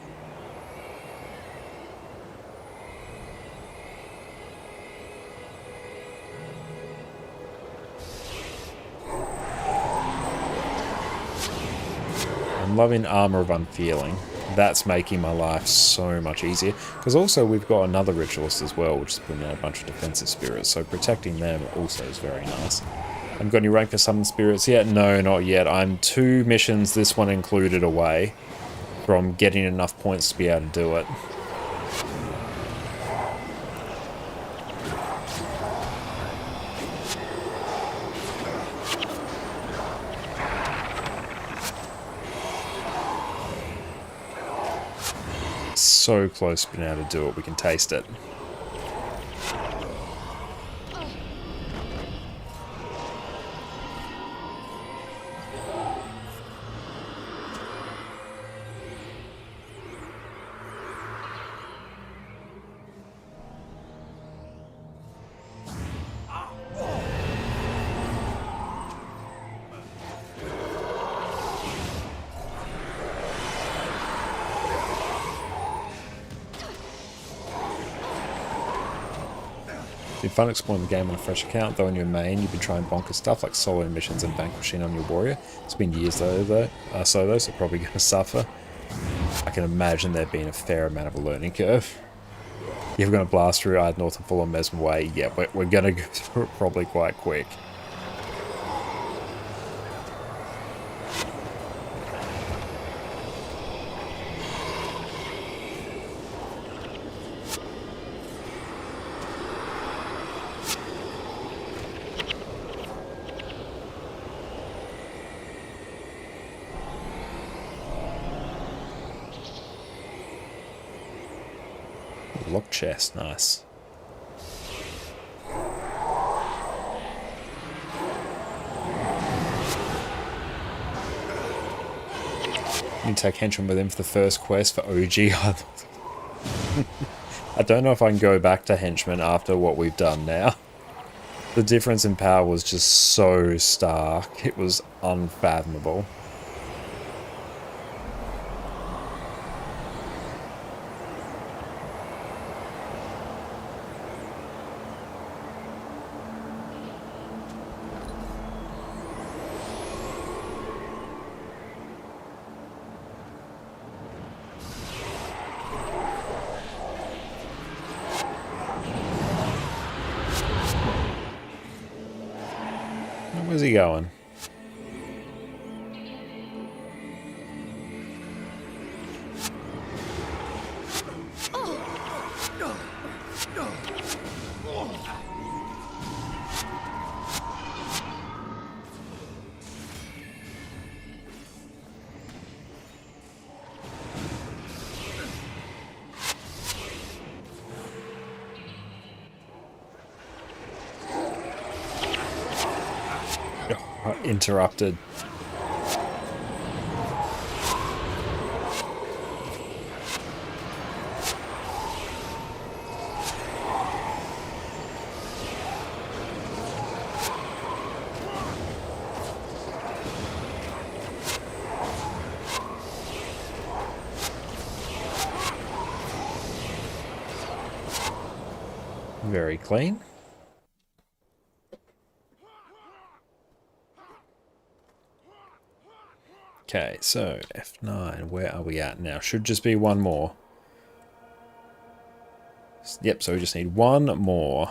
I'm loving Armor of Unfeeling. That's making my life so much easier. Because also we've got another Ritualist as well, which is putting out a bunch of defensive spirits. So protecting them also is very nice. Haven't got any rank for Summon Spirits yet? No, not yet. I'm 2 missions, this one included, away from getting enough points to be able to do it. So close to being able to do it, we can taste it. It's been fun exploring the game on a fresh account, though on your main you've been trying bonkers stuff like solo missions and vanquishing on your warrior. It's been years though, solo, so probably going to suffer. I can imagine there being a fair amount of a learning curve. If we're going to blast through Ard North and full on Mesmer Way, yeah, we're going to go through it probably quite quick. Lock chest, nice. You can take Henchman with him for the first quest for OG. I don't know if I can go back to Henchman after what we've done now. The difference in power was just so stark. It was unfathomable. Where's he going? Interrupted. Very clean. Okay, so F9, where are we at now? Should just be one more. Yep, so we just need one more.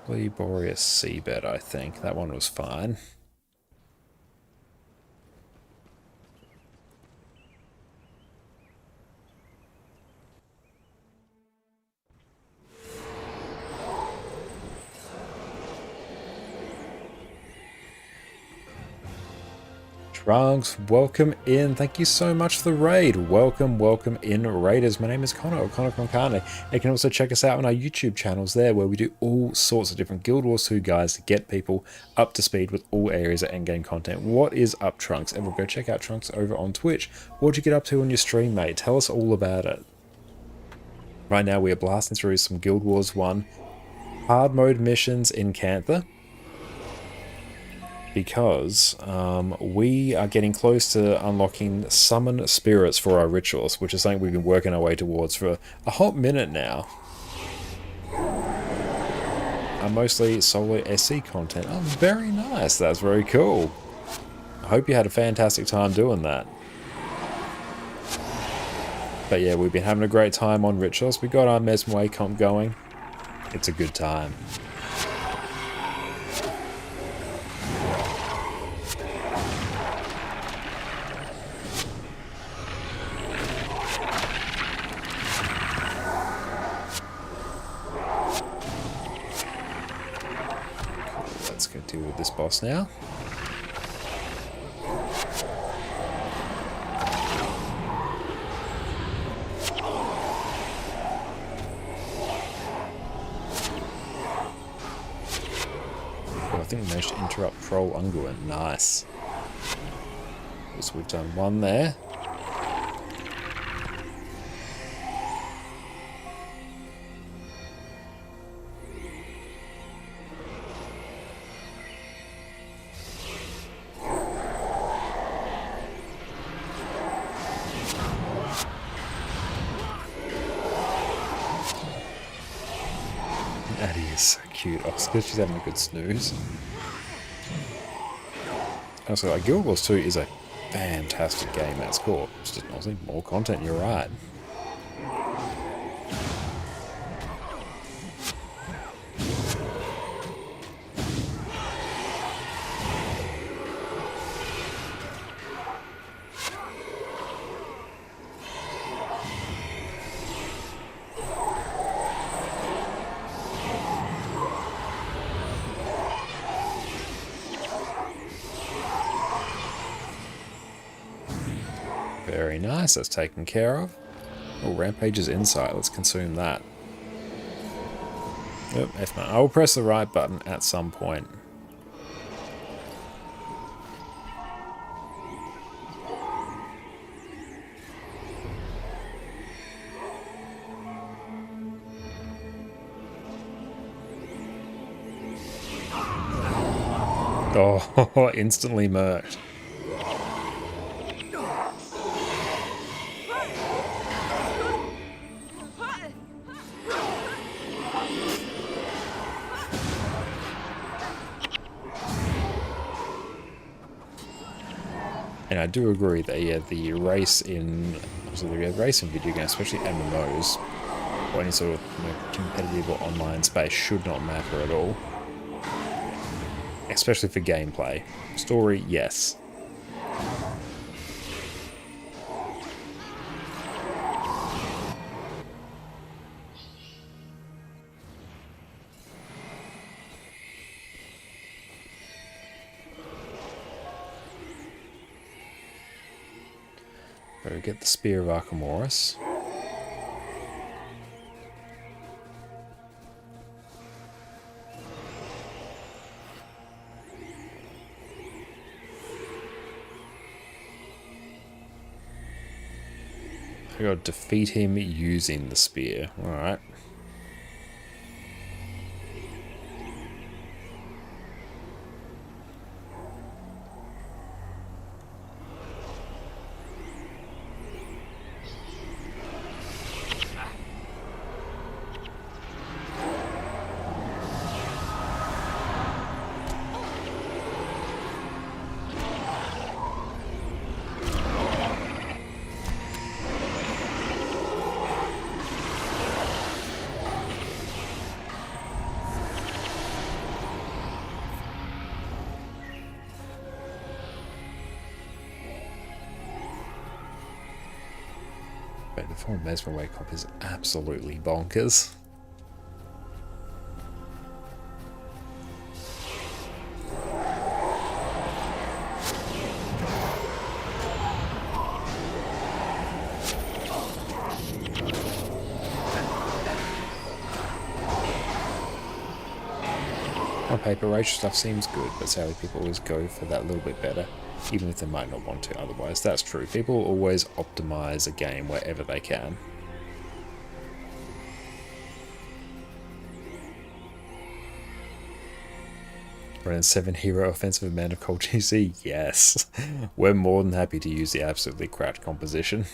Probably Boreas Seabed, I think. That one was fine. Trunks, welcome in. Thank you so much for the raid. Welcome in, raiders. My name is Connor, or ConnorConCarne. You can also check us out on our YouTube channels there, where we do all sorts of different Guild Wars 2 guides to get people up to speed with all areas of endgame content. What is up, Trunks? And we'll go check out Trunks over on Twitch. What'd you get up to on your stream, mate? Tell us all about it. Right now, we are blasting through some Guild Wars 1 hard mode missions in Cantha, because we are getting close to unlocking summon spirits for our rituals, which is something we've been working our way towards for a hot minute now. Mostly solo SC content. Oh, very nice. That's very cool. I hope you had a fantastic time doing that. But yeah, we've been having a great time on rituals. We got our Mesmer Way comp going. It's a good time. Deal with this boss now. Oh, I think we managed to interrupt Troll Unguent. Nice. So we've done one there. Addie is so cute. Oscar, she's having a good snooze. Also, like, Guild Wars 2 is a fantastic game at its core. It's just honestly more content, you're right. Very nice, that's taken care of. Oh, Rampage's Insight, let's consume that. Yep, F9. I will press the right button at some point. Oh, instantly murked. And I do agree that, yeah, the race in video games, especially MMOs, or any sort of competitive or online space, should not matter at all. Especially for gameplay. Story, yes. Better get the Spear of Archimedes. I gotta defeat him using the spear. Alright. The full Mesmer wake up is absolutely bonkers. On paper, racial stuff seems good, but sadly people always go for that little bit better, even if they might not want to otherwise. That's true. People always optimize a game wherever they can. Run 7 hero offensive amount of Cold GC? Yes. We're more than happy to use the absolutely cracked composition.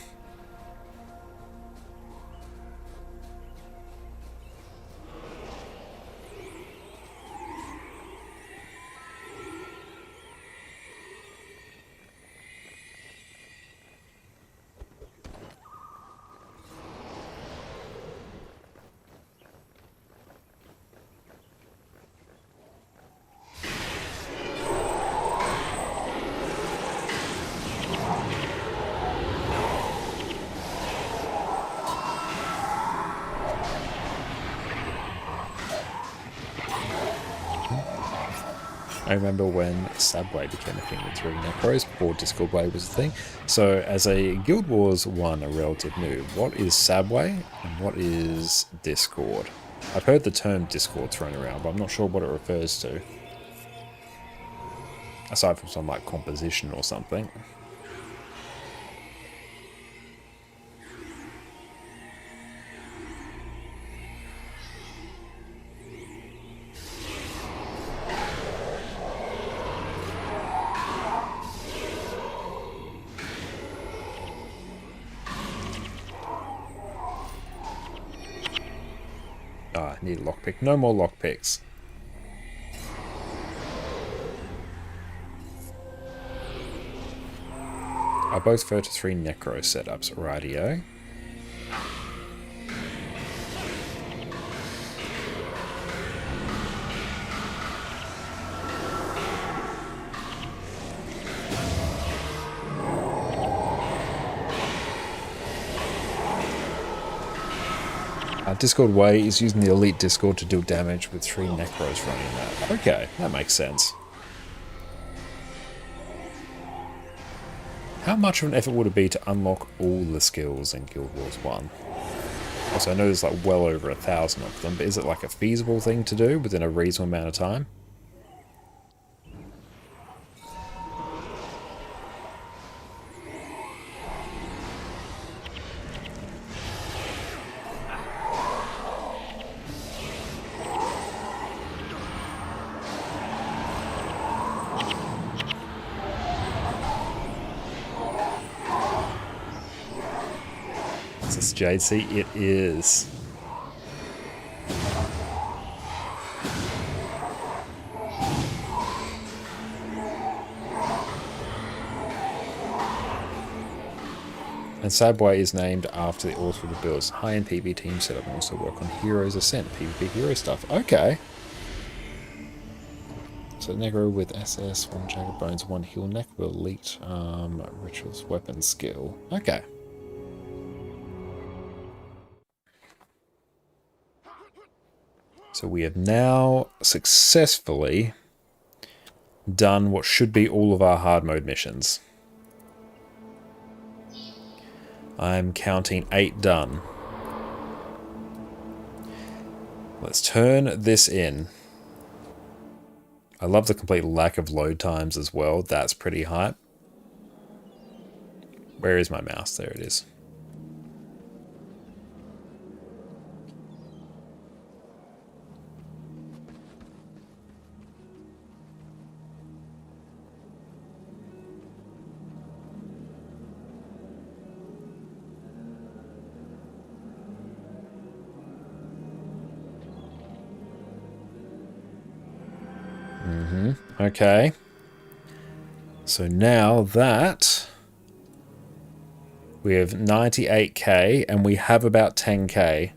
I remember when Subway became a thing with 3 Necros before Discord Way was a thing. So as a Guild Wars 1, a relative noob, what is Subway and what is Discord? I've heard the term Discord thrown around, but I'm not sure what it refers to. Aside from some like composition or something. Ah, I need a lockpick. No more lockpicks. Are both 33 necro setups, rightio. Discord Way is using the Elite Discord to deal damage with 3 necros running that. Okay, that makes sense. How much of an effort would it be to unlock all the skills in Guild Wars 1? Also, I know there's like well over 1,000 of them, but is it like a feasible thing to do within a reasonable amount of time? Is this JC? It is. And Sabway is named after the author of the builds. High-end PvP team setup and also work on Heroes Ascent, PvP hero stuff. Okay. So Negro with SS, 1 Jagged Bones, 1 Heal Neck with Elite Ritualist weapon skill. Okay. So we have now successfully done what should be all of our hard mode missions. I'm counting 8 done. Let's turn this in. I love the complete lack of load times as well. That's pretty hype. Where is my mouse? There it is. Okay. So now that we have 98k and we have about 10k.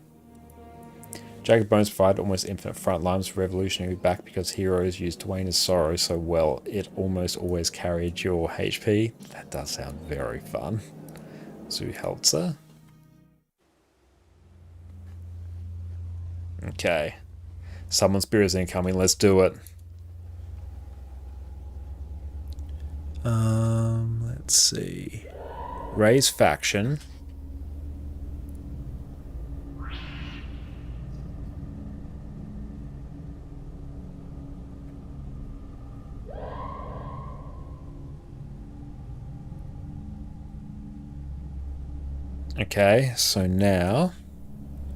Jagged Bones provide almost infinite front lines for revolutionary back because heroes use Dwayne's Sorrow so well. It almost always carried your HP. That does sound very fun. Zuhelzer. Okay. Summon spirits incoming. Let's do it. Let's see. Raise faction. Okay, so now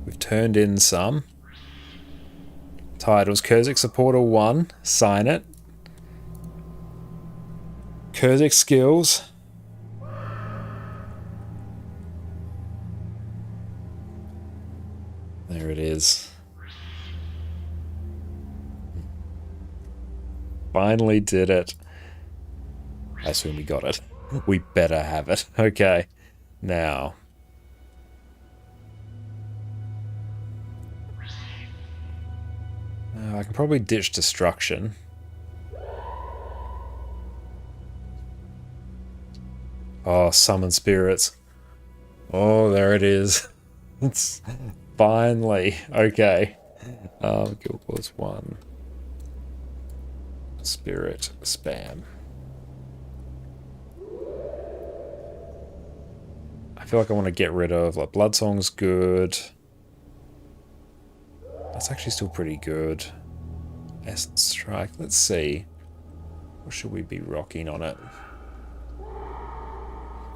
we've turned in some titles. Kurzik Supporter 1, sign it. Kurzik skills. There it is. Finally did it. I assume we got it. We better have it. Okay, now. I can probably ditch destruction. Oh, summon spirits. Oh, there it is. It's finally okay. Guild Wars 1. Spirit spam. I feel like I want to get rid of like Bloodsong's good. That's actually still pretty good. Essence Strike. Let's see. What should we be rocking on it?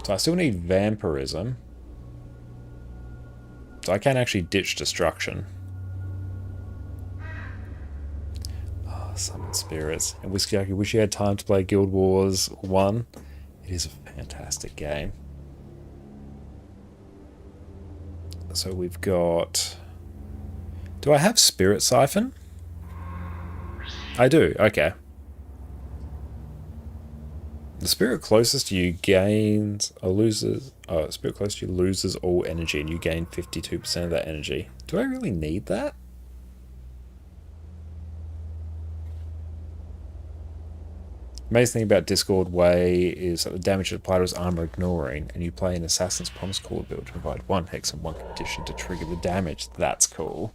So I still need Vampirism. So I can actually ditch Destruction. Oh, Summon Spirits. And Whiskey, I wish you had time to play Guild Wars 1. It is a fantastic game. So we've got Do I have Spirit Siphon? I do, okay. The spirit closest to you gains or loses... Oh, spirit closest to you loses all energy and you gain 52% of that energy. Do I really need that? Amazing thing about Discord Way is that the damage applied was armor ignoring, and you play an Assassin's Promise Caller build to provide 1 hex and 1 condition to trigger the damage. That's cool.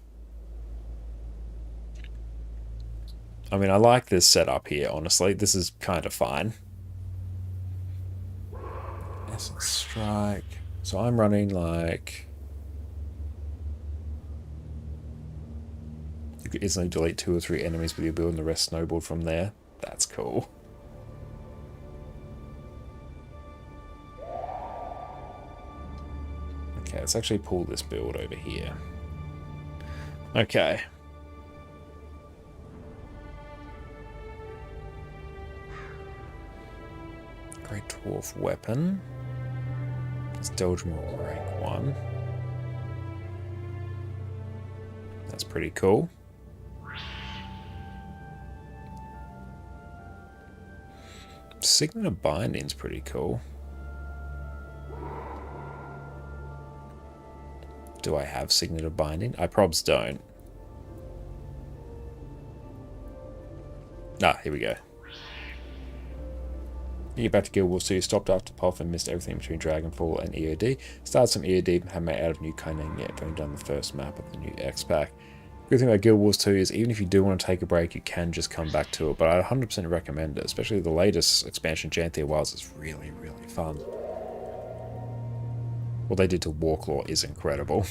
I mean, I like this setup here, honestly. This is kind of fine. Essence Strike. So I'm running like... You could instantly delete 2 or 3 enemies with your build and the rest snowballed from there. That's cool. Okay, let's actually pull this build over here. Okay. Great Dwarf Weapon. It's Dogemore rank 1. That's pretty cool. Signet of Binding's pretty cool. Do I have Signet of Binding? I probs don't. Ah, here we go. You get back to Guild Wars 2, you stopped after Puff and missed everything between Dragonfall and EOD. Started some EOD and haven't made out of new cunning yet, having done the first map of the new X-Pack. Good thing about Guild Wars 2 is even if you do want to take a break, you can just come back to it, but I 100% recommend it, especially the latest expansion, Janthia Wilds, is really, really fun. What they did to Warclaw is incredible.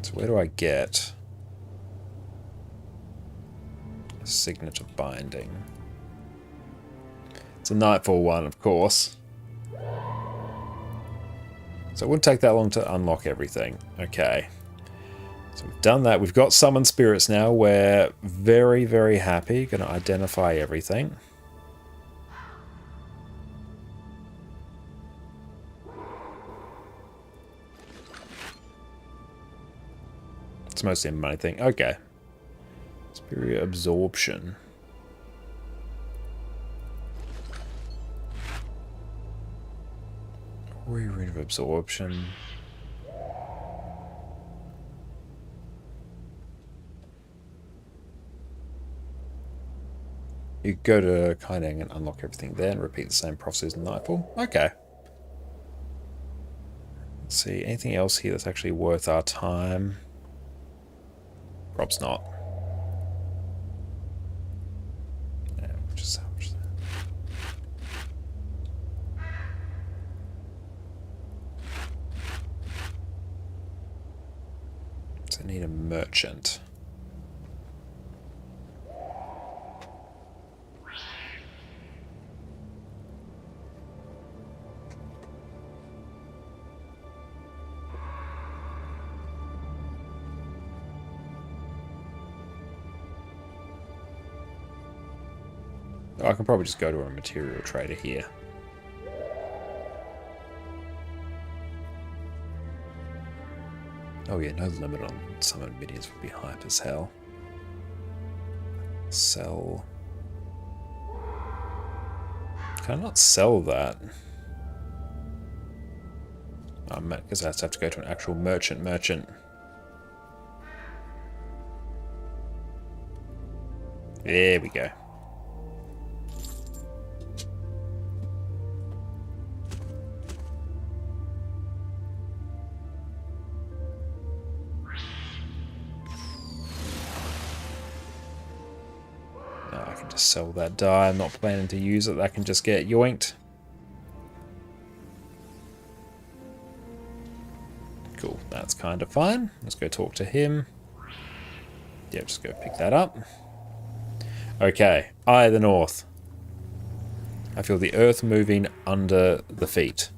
So where do I get a Signet of Binding? It's a Nightfall one, of course. So it wouldn't take that long to unlock everything. Okay. So we've done that. We've got Summon Spirits now. We're very, very happy. Going to identify everything. It's mostly a money thing. Okay. Superior Absorption. Rune of Absorption. You go to Kaineng and unlock everything there and repeat the same process in Nightfall. Okay. Let's see, anything else here that's actually worth our time? Prob's not. Yeah, we'll just salvage that. So I need a merchant. I can probably just go to a material trader here. Oh yeah, no limit on summon minions would be hype as hell. Sell. Can I not sell that? Because I have to go to an actual merchant. There we go. Sell that die. I'm not planning to use it. That can just get yoinked. Cool. That's kind of fine. Let's go talk to him. Yeah, just go pick that up. Okay. Eye of the North. I feel the earth moving under the feet.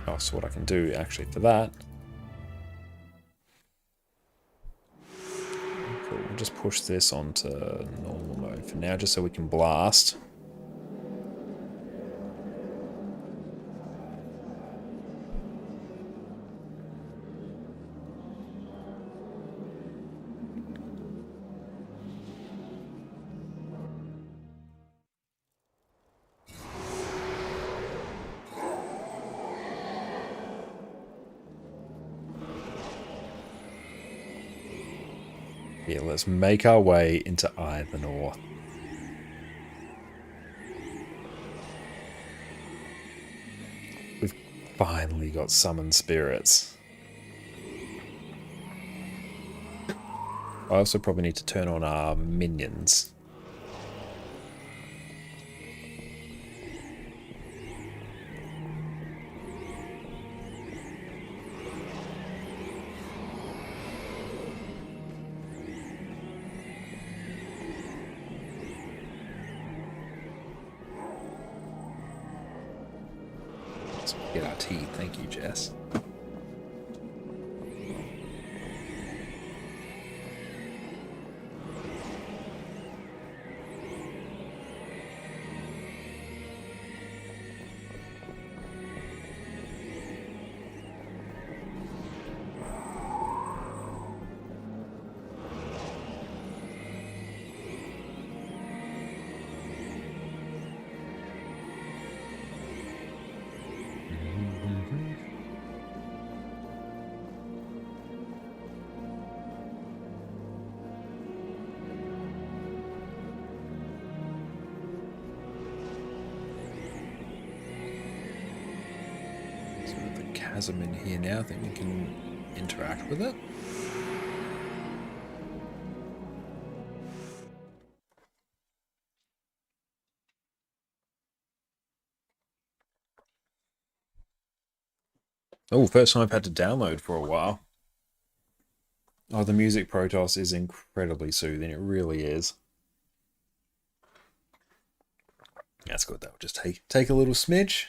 Oh, so what I can do actually for that. Cool. I'll just push this onto normal mode for now, just so we can blast. Yeah, let's make our way into Eye of the North. We've finally got summoned spirits. I also probably need to turn on our minions. Get our tea. Thank you, Jess. Chasm in here now. I think we can interact with it. Oh, first time I've had to download for a while. Oh, the music Protoss is incredibly soothing. It really is. That's good. That'll just take a little smidge.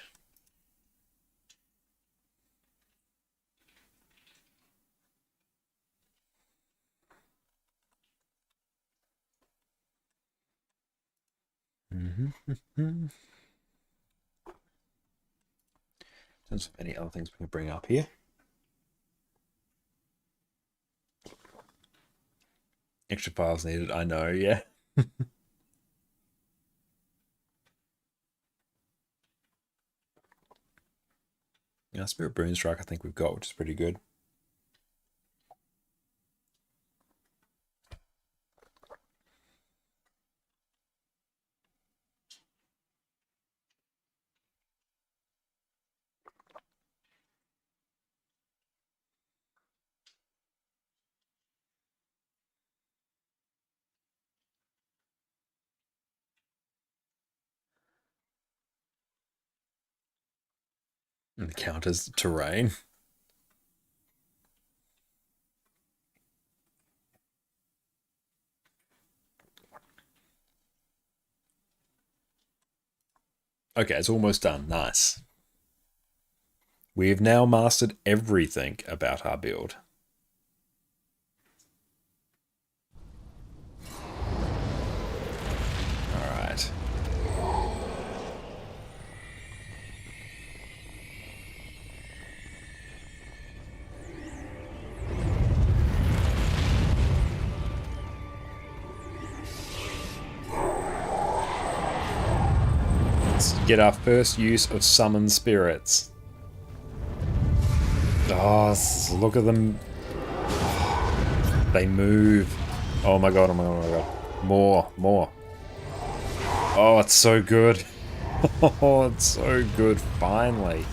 In terms of any other things we can bring up here. Extra files needed, I know, yeah. Yeah, Spirit Boonstrike I think we've got, which is pretty good. And the counters terrain. Okay, it's almost done. Nice. We have now mastered everything about our build. Alright. Let's get our first use of summon spirits. Oh, look at them. They move. Oh my god, oh my god, oh my god. More. Oh, it's so good. Oh, it's so good, finally.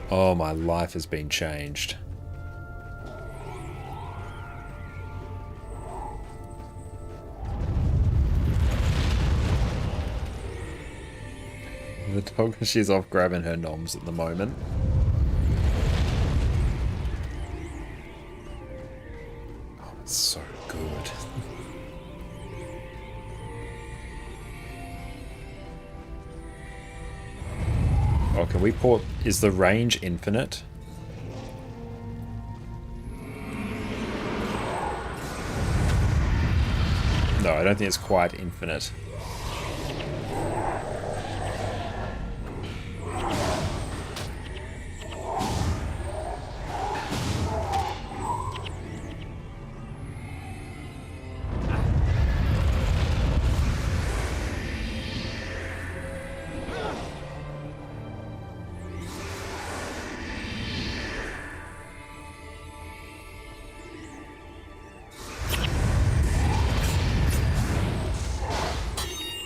Oh, my life has been changed. The dog, she's off grabbing her noms at the moment. Oh, it's so good. Oh, can we port... Is the range infinite? No, I don't think it's quite infinite.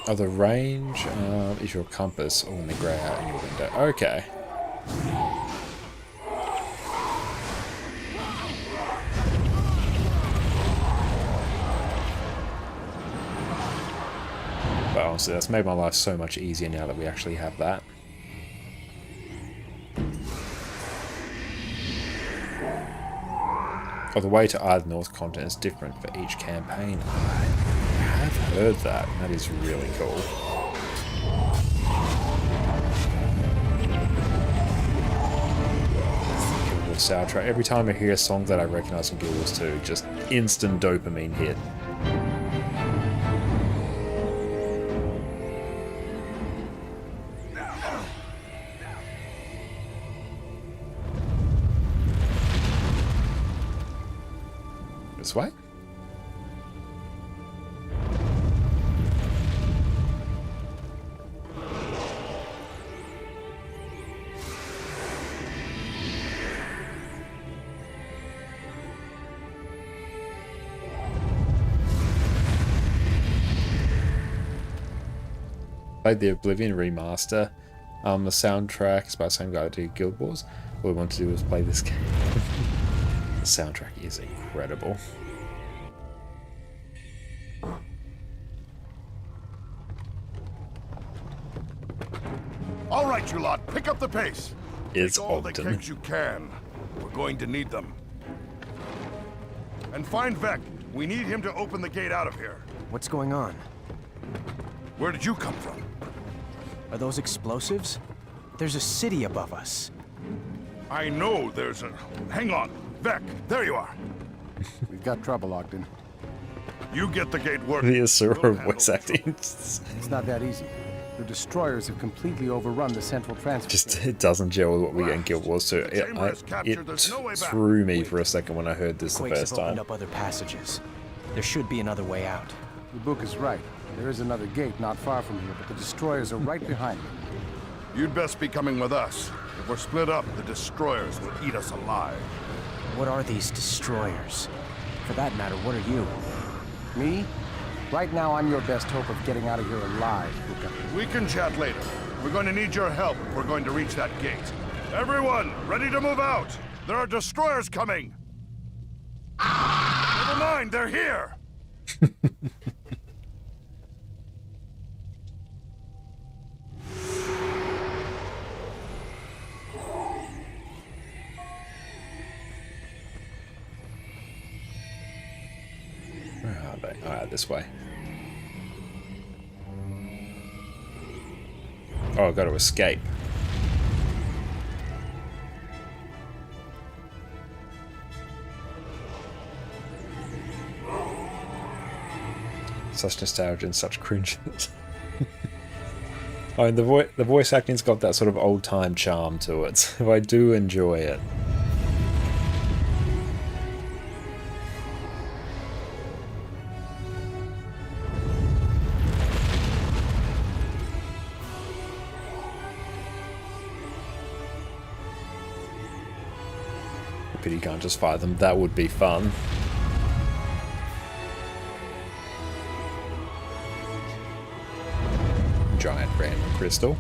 Oh, the range is your compass on the grey out in your window. Okay. But honestly, that's made my life so much easier now that we actually have that. Oh, the way to either North Continent is different for each campaign. I have heard that. That is really cool. Guild Wars soundtrack. Every time I hear a song that I recognise from Guild Wars 2, just instant dopamine hit. This way? Played the Oblivion remaster. The soundtrack is by the same guy that did Guild Wars. All we want to do is play this game. The soundtrack is incredible. All right, you lot, pick up the pace. It's Take all the Ogden. kegs you can. We're going to need them. And find Vec. We need him to open the gate out of here. What's going on? Where did you come from? Are those explosives? There's a city above us. I know there's a... Hang on. Vec, there you are. We've got trouble, Ogden. You get the gate working. The Asura voice acting. It's not that easy. The destroyers have completely overrun the central transfer. Just, it doesn't gel with what we get in Guild Wars 2. It threw me for a second when I heard this the first Quakes have opened time. up other passages. There should be another way out. The book is right. There is another gate not far from here, but the destroyers are right behind me. You'd best be coming with us. If we're split up, the destroyers will eat us alive. What are these destroyers? For that matter, what are you? Me? Right now, I'm your best hope of getting out of here alive, Luca. We can chat later. We're going to need your help if we're going to reach that gate. Everyone, ready to move out! There are destroyers coming! Never mind, they're here! Where are they? Alright, this way. Oh, I've got to escape. Such nostalgia and such cringe. I mean, the voice acting's got that sort of old-time charm to it, so I do enjoy it. Pity you can't just fire them. That would be fun. Giant random crystal.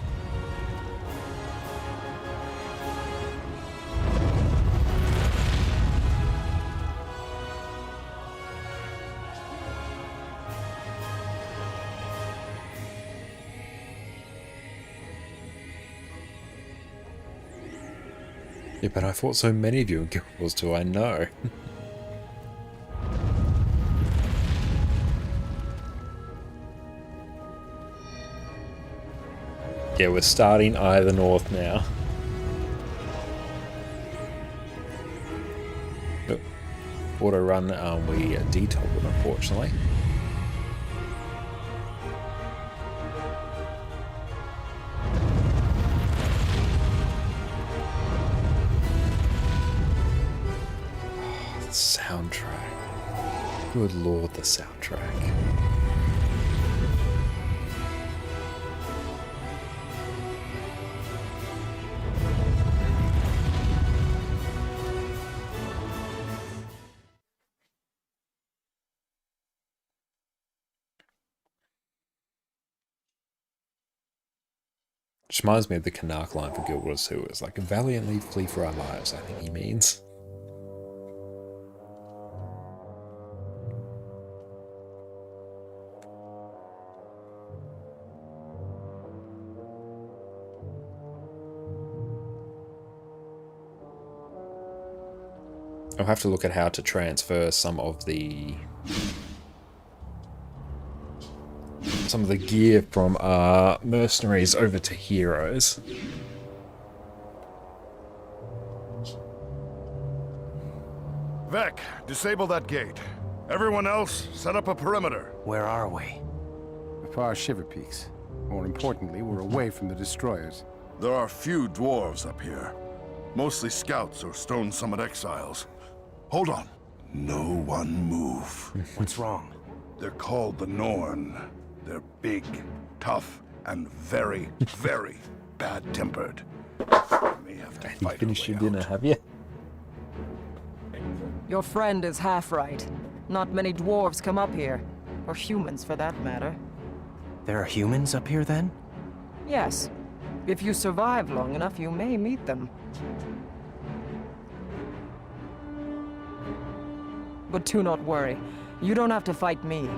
Yeah, but I fought so many of you in Guild Wars 2, I know. Yeah, we're starting Eye of the North now. Auto run, we detold it, unfortunately. Soundtrack. Good lord, the soundtrack. Which reminds me of the Canuck line for GW2. It's like, valiantly flee for our lives, I think he means. I'll have to look at how to transfer some of the gear from mercenaries over to heroes. Vec, disable that gate. Everyone else, set up a perimeter. Where are we? The far Shiver Peaks. More importantly, we're away from the destroyers. There are few dwarves up here. Mostly scouts or Stone Summit exiles. Hold on. No one move. What's wrong? They're called the Norn. They're big, tough, and very, very bad-tempered. May have to You fight finished our your way dinner, out. have you? Your friend is half right. Not many dwarves come up here. Or humans, for that matter. There are humans up here, then? Yes. If you survive long enough, you may meet them. But do not worry. You don't have to fight me.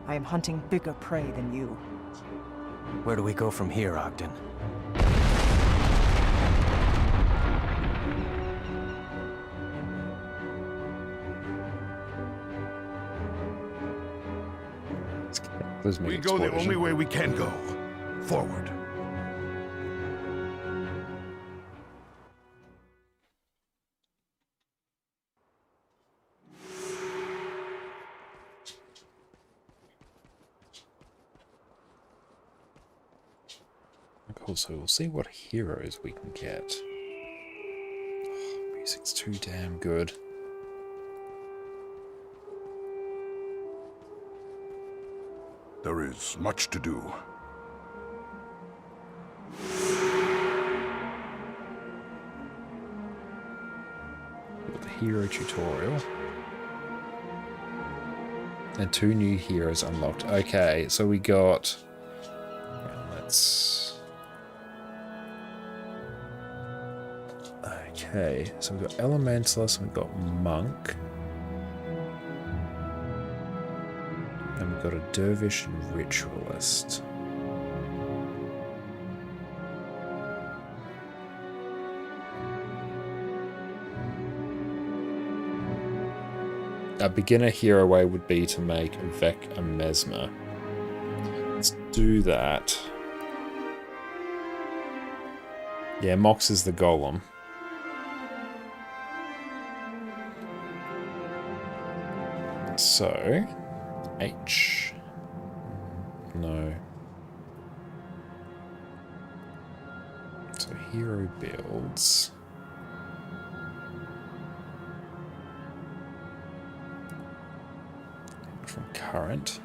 I am hunting bigger prey than you. Where do we go from here, Ogden? We go the only way we can go. Forward. Cool, so we'll see what heroes we can get. Oh, music's too damn good. There is much to do. Got the hero tutorial. And 2 new heroes unlocked. Okay, so we got... let's... Okay, so we've got Elementalist and we've got Monk. And we've got a Dervish and Ritualist. A beginner hero way would be to make Vec a Mesmer. Let's do that. Yeah, Mox is the golem. So, H. No. So, hero builds. From current.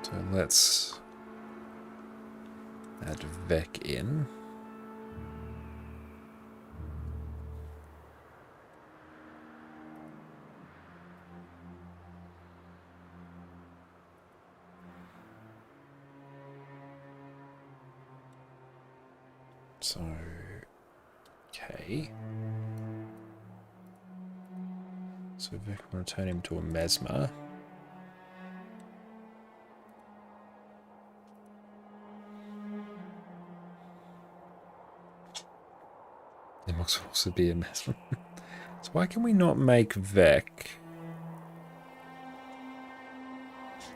So, let's add Vec in. So, okay. So Vec will turn him to a Mesmer. There must also be a Mesmer. So why can we not make Vec?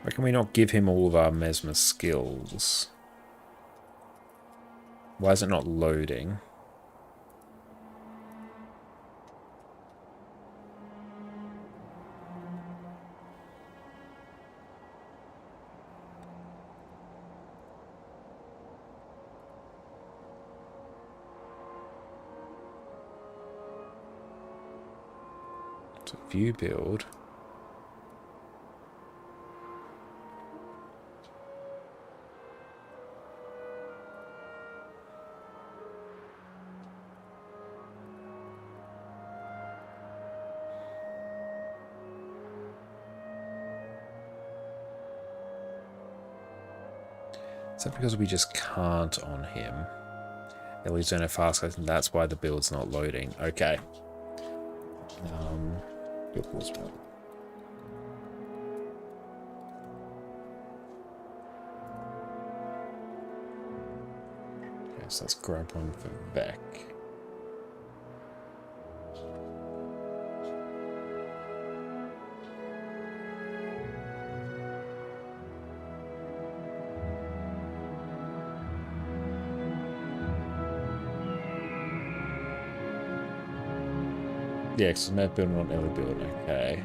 Why can we not give him all of our Mesmer skills? Why is it not loading? So view build. Is that because we just can't on him? Ellie's doing a fast click, and that's why the build's not loading. Okay. Build was well. Okay, so let's grab one for Beck. Yeah, because Matt build not Ellie build. Okay.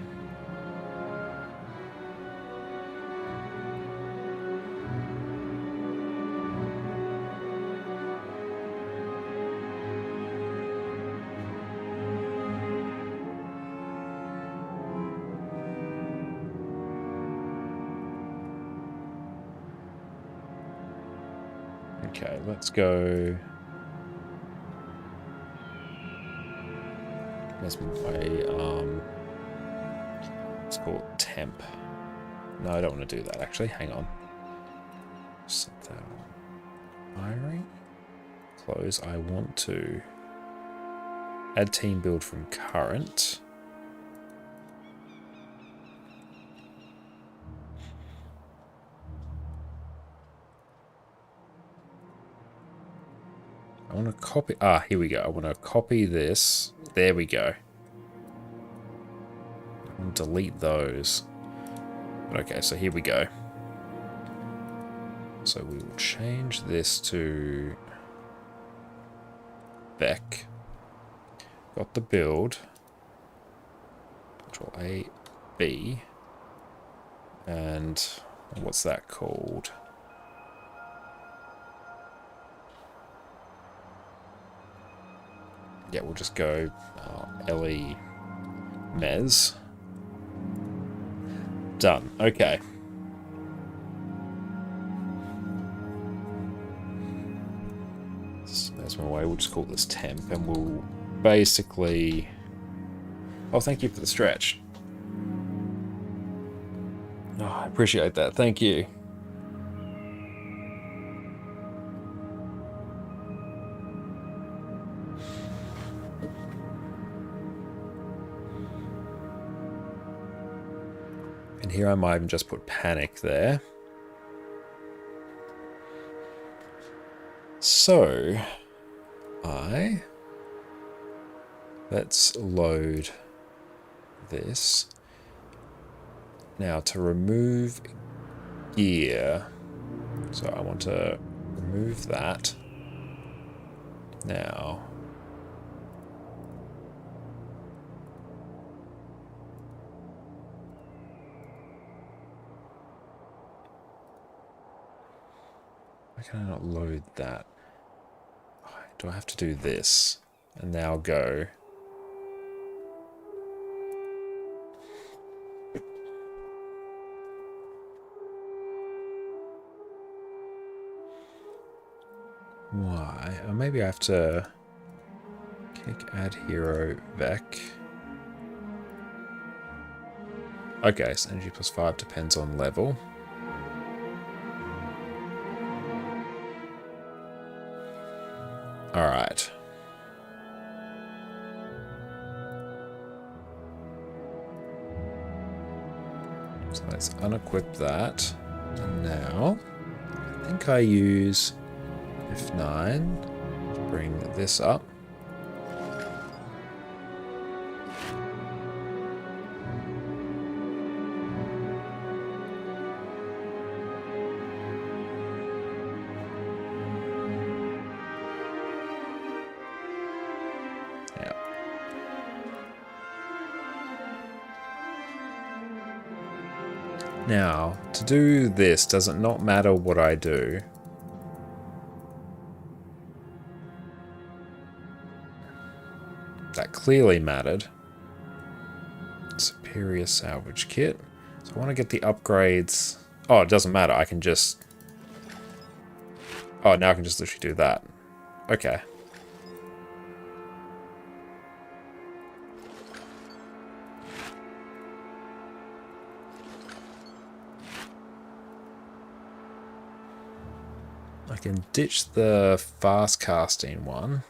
Okay, let's go. Let's play, let's call it temp. No, I don't want to do that actually. Hang on. Set that on. Hiring. Close. I want to add team build from current. I want to copy. Ah, here we go. I want to copy this. There we go. I want to delete those. Okay, so here we go. So we will change this to Beck. Got the build. Control A, B. And what's that called? Yeah, we'll just go Ellie Mez. Done. Okay. There's my way. We'll just call this temp, and we'll basically... Oh, thank you for the stretch. Oh, I appreciate that. Thank you. And here I might even just put panic there. So, let's load this. Now to remove gear, so I want to remove that. Now, why can I not load that? Do I have to do this? And now go. Why? Or maybe I have to kick add hero Vec. Okay, so energy plus 5 depends on level. Alright. So let's unequip that. And now, I think I use F9 to bring this up. Now, to do this, does it not matter what I do? That clearly mattered. superior salvage kit. So I want to get the upgrades. Oh, it doesn't matter. I can just... Oh, now I can just literally do that. Okay. I can ditch the fast casting one.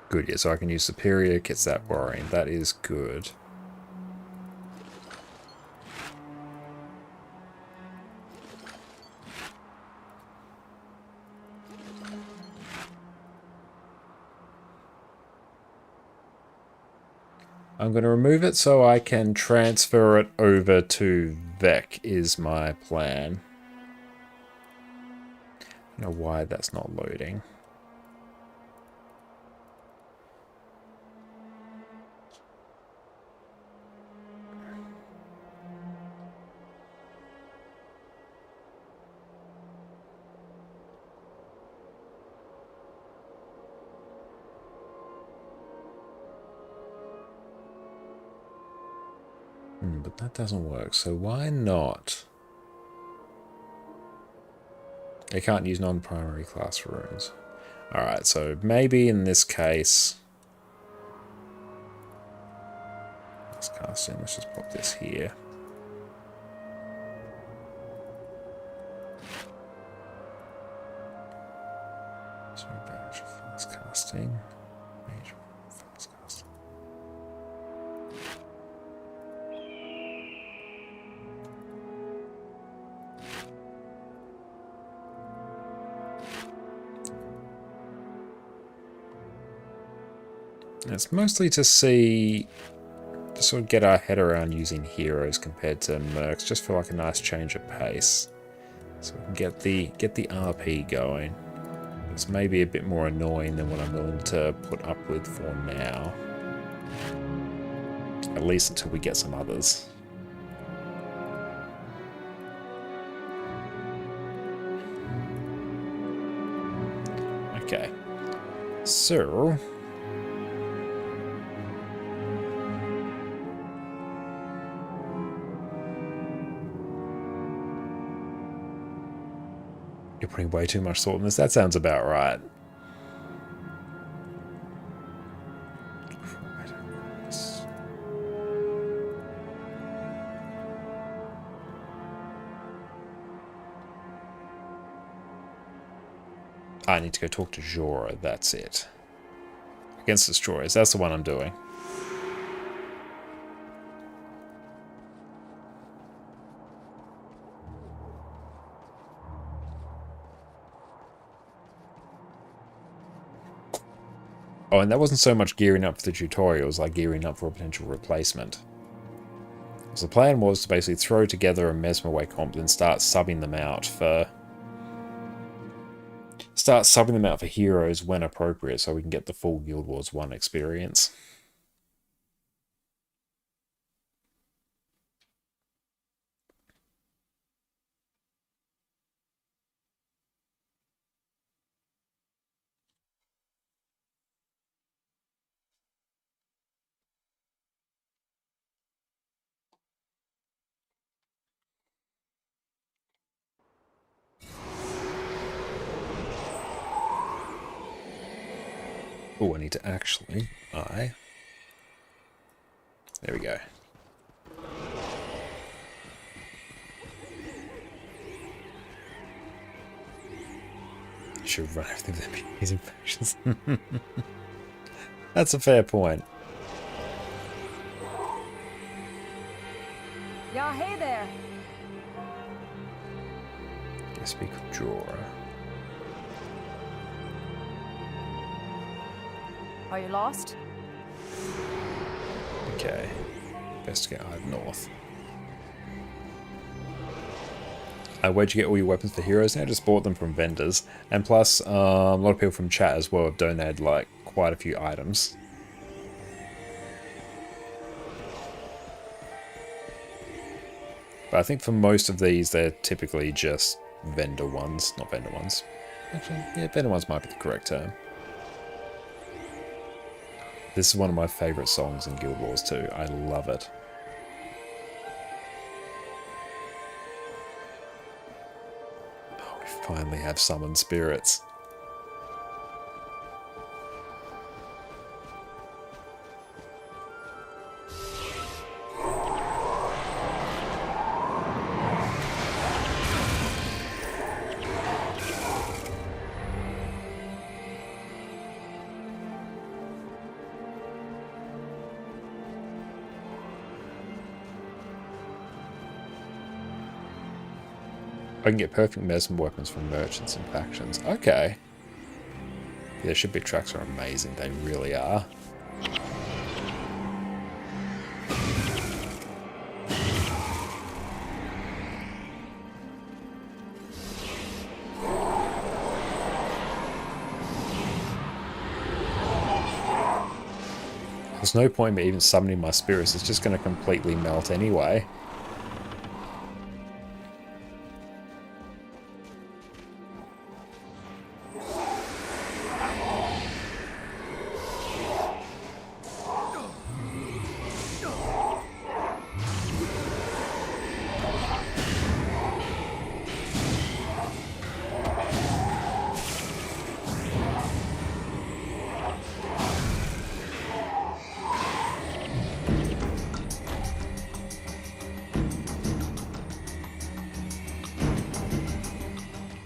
Good, yeah, so I can use superior, gets that worrying. That is good. I'm going to remove it so I can transfer it over to Vec is my plan. I don't know why that's not loading. But that doesn't work, so why not? I can't use non-primary class runes. Alright, so maybe in this case... Let's cast in, let's just pop this here. So badge of fast casting. Major fast casting. It's mostly to see, to sort of get our head around using heroes compared to mercs, just for like a nice change of pace. So we can get the RP going. It's maybe a bit more annoying than what I'm willing to put up with for now. At least until we get some others. Okay. So... You're putting way too much thought in this. That sounds about right. I need to go talk to Jorah. That's it. Against Destroyers. That's the one I'm doing. Oh, and that wasn't so much gearing up for the tutorial, it was like gearing up for a potential replacement. So the plan was to basically throw together a Mesmerway comp and start subbing them out for heroes when appropriate, so we can get the full Guild Wars 1 experience. Oh, I need to actually There we go. Should run everything with these infections. That's a fair point. Yeah, hey there. I speak with Jorah. Are you lost? Okay. Best to get eyed north. Where'd you get all your weapons for heroes now? Just bought them from vendors. And plus, a lot of people from chat as well have donated like quite a few items. But I think for most of these, they're typically just vendor ones, not vendor ones. Actually, yeah, vendor ones might be the correct term. This is one of my favourite songs in Guild Wars 2. I love it. Oh, we finally have summoned spirits. I can get perfect medicine weapons from merchants and factions. Okay. Their shipwreck tracks are amazing. They really are. There's no point in me even summoning my spirits. It's just going to completely melt anyway.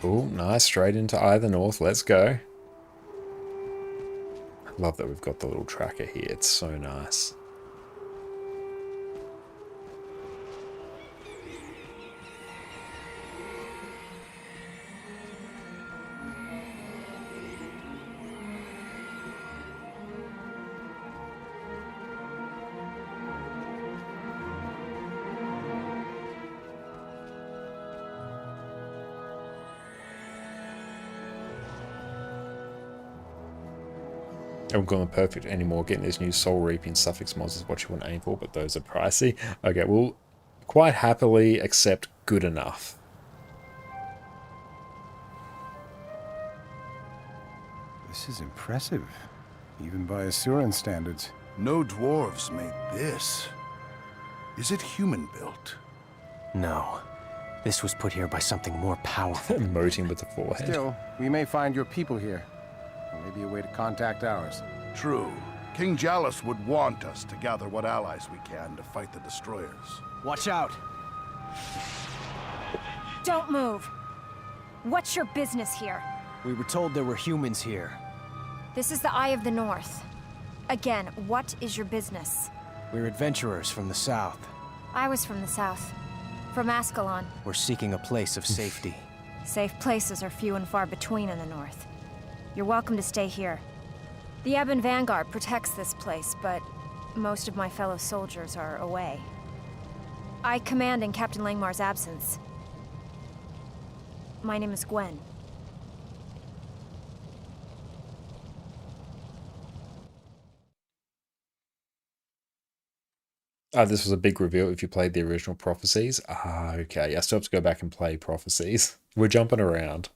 Oh, nice. Straight into either north. Let's go. I love that we've got the little tracker here. It's so nice. I haven't gone perfect anymore. Getting these new soul reaping suffix mods is what you want to aim for, but those are pricey. Okay, we'll quite happily accept good enough. This is impressive, even by Asuran standards. No dwarves made this. Is it human-built? No. This was put here by something more powerful. Emoting with the forehead. Still, we may find your people here. Or maybe a way to contact ours. True. King Jalus would want us to gather what allies we can to fight the destroyers. Watch out! Don't move. What's your business here? We were told there were humans here. This is the Eye of the North. Again, what is your business? We're adventurers from the south. I was from the south. From Ascalon. We're seeking a place of safety. Safe places are few and far between in the north. You're welcome to stay here. The Ebon Vanguard protects this place, but most of my fellow soldiers are away. I command in Captain Langmar's absence. My name is Gwen. This was a big reveal if you played the original Prophecies. Okay. I still have to go back and play Prophecies. We're jumping around.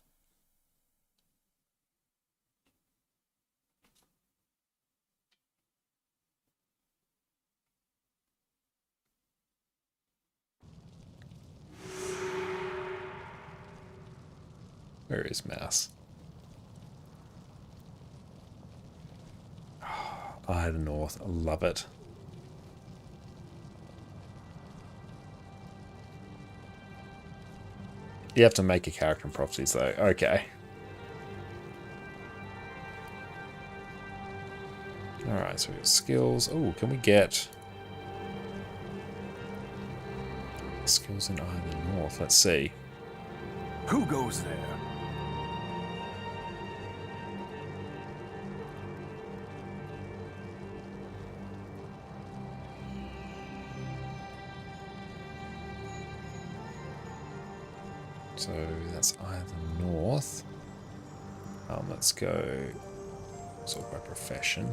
Where is Mouse? Eye of the North. I love it. You have to make a character in Prophecies, though. Okay. Alright, so we got skills. Oh, can we get skills in Eye of the North? Let's see. Who goes there? So that's Eye of the North. Let's go sort by profession.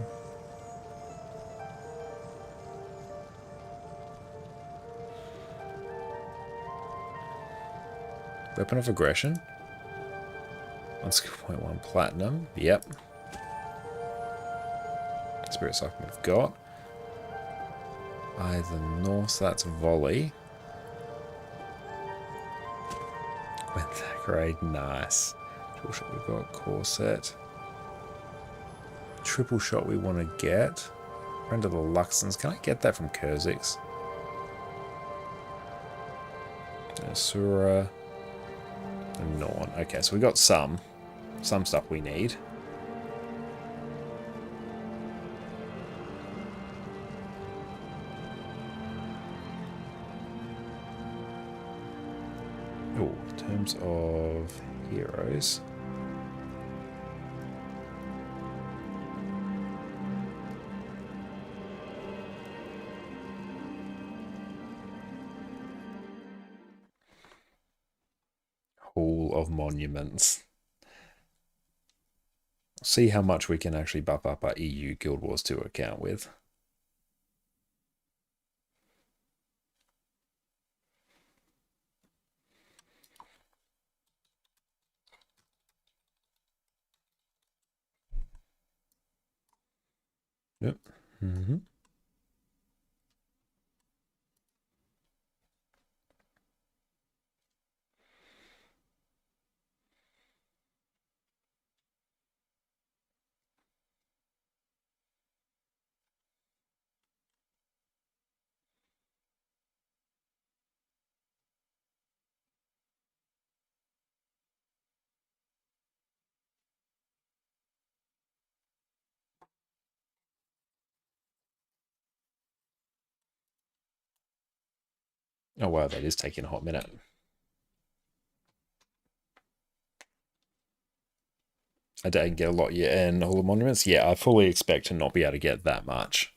Weapon of aggression. 1.1 platinum. Yep. Spirit Cycle we've got. Either North, that's volley. Went that grade, nice. Triple shot we've got, corset. Triple shot we want to get. Friend of the Luxons. Can I get that from Kurzik's? Asura. And Norn. Okay, so we got some stuff we need. Oh, in terms of heroes. Hall of Monuments. See how much we can actually buff up our EU Guild Wars 2 account with. Yep. Mm-hmm. Oh wow, that is taking a hot minute. I didn't get a lot yet in Hall of Monuments. Yeah, I fully expect to not be able to get that much.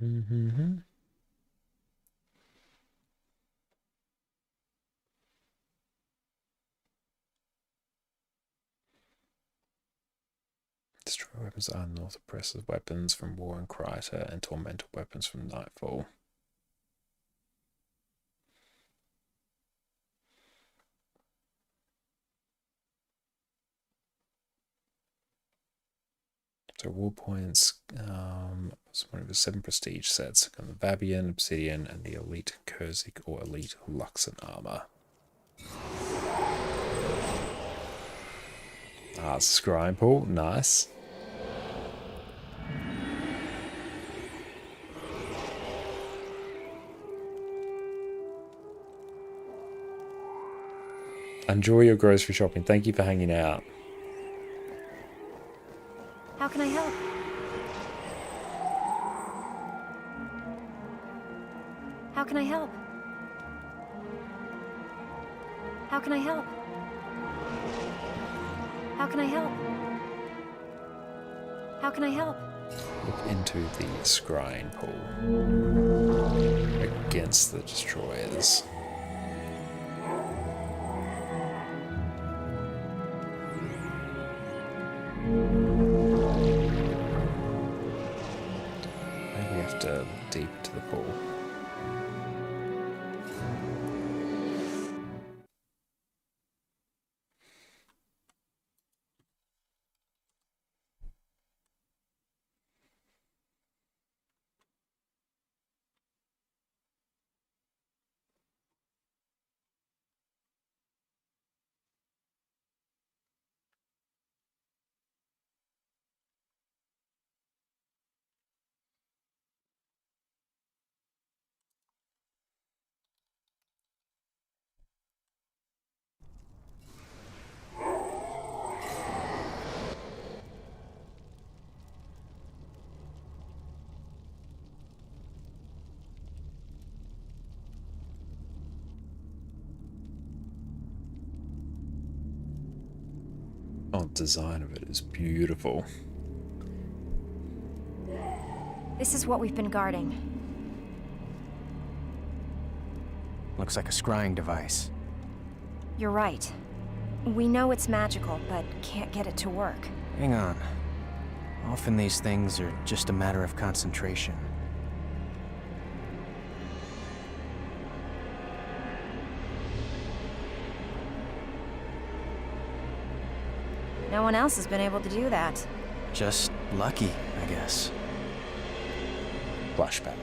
Mm-hmm. Destroy weapons are North oppressive weapons from War and Kryta and tormental weapons from Nightfall. So war points, it's one of the 7 prestige sets. Got the Vabian, Obsidian, and the Elite Kurzik or Elite Luxon armor. Ah, Scrying Pool, nice. Enjoy your grocery shopping. Thank you for hanging out. How can I help? How can I help? How can I help? How can I help? How can I help? Look into the Scrying Pool against the destroyers. Maybe we have to deep to the pool. Oh, the design of it is beautiful. This is what we've been guarding. Looks like a scrying device. You're right. We know it's magical, but can't get it to work. Hang on. Often these things are just a matter of concentration. No one else has been able to do that. Just lucky, I guess. Flashback.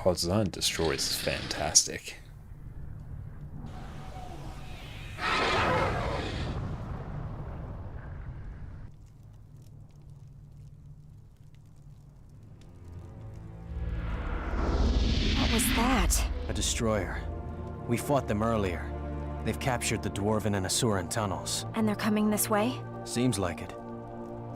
Oh, design destroys is fantastic. What was that? A destroyer. We fought them earlier. They've captured the Dwarven and Asuran tunnels. And they're coming this way? Seems like it.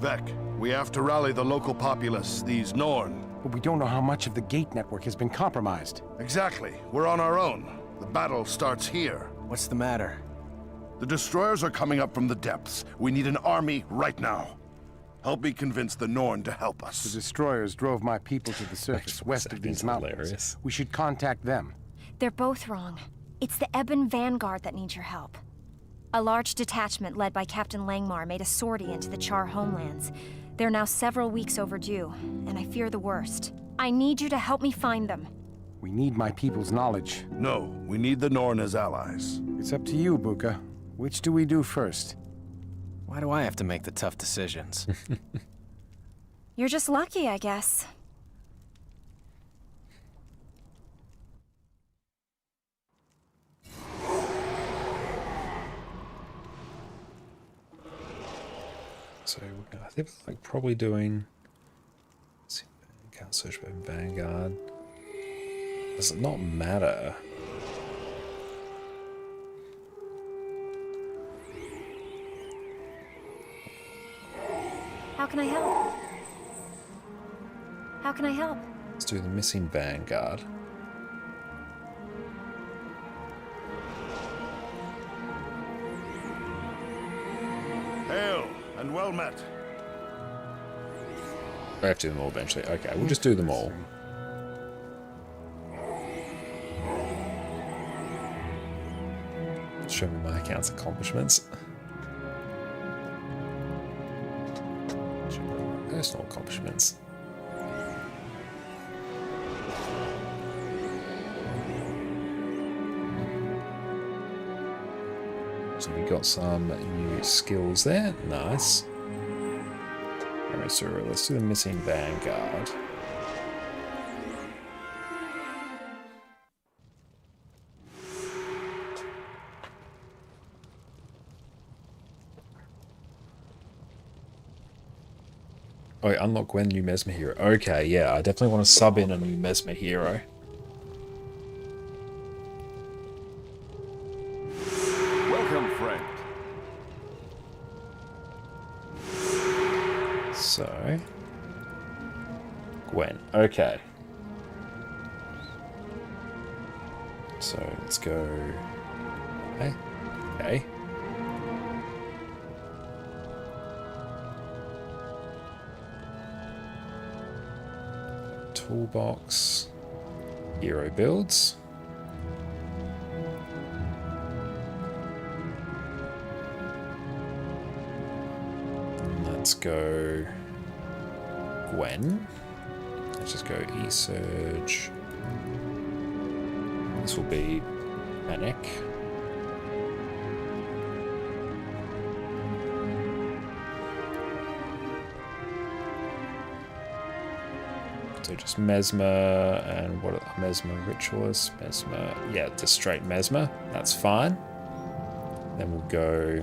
Vec, we have to rally the local populace, these Norn. But we don't know how much of the gate network has been compromised. Exactly. We're on our own. The battle starts here. What's the matter? The destroyers are coming up from the depths. We need an army right now. Help me convince the Norn to help us. The destroyers drove my people to the surface west of these mountains. Hilarious. We should contact them. They're both wrong. It's the Ebon Vanguard that needs your help. A large detachment led by Captain Langmar made a sortie into the Char homelands. They're now several weeks overdue, and I fear the worst. I need you to help me find them. We need my people's knowledge. No, we need the Norn as allies. It's up to you, Buka. Which do we do first? Why do I have to make the tough decisions? You're just lucky, I guess. So I think we're like probably doing. Let's see, can't search by Vanguard. Does it not matter? How can I help? How can I help? Let's do the missing Vanguard. Hail and well met. I have to do them all eventually. Okay, we'll just do them all. Show me my account's accomplishments. Show me my personal accomplishments. So we got some new skills there. Nice. Alright, so let's do the missing Vanguard. Oh, unlock Gwen, new Mesmer hero. Okay, yeah, I definitely want to sub in a new Mesmer hero. Welcome, friend. So, Gwen. Okay. So let's go. Okay. Okay. Toolbox. Hero builds. Let's go Gwen. Let's just go E-Surge. This will be Panic. So just Mesmer and what are Mesmer Ritualist, Mesmer, yeah, just straight Mesmer. That's fine. Then we'll go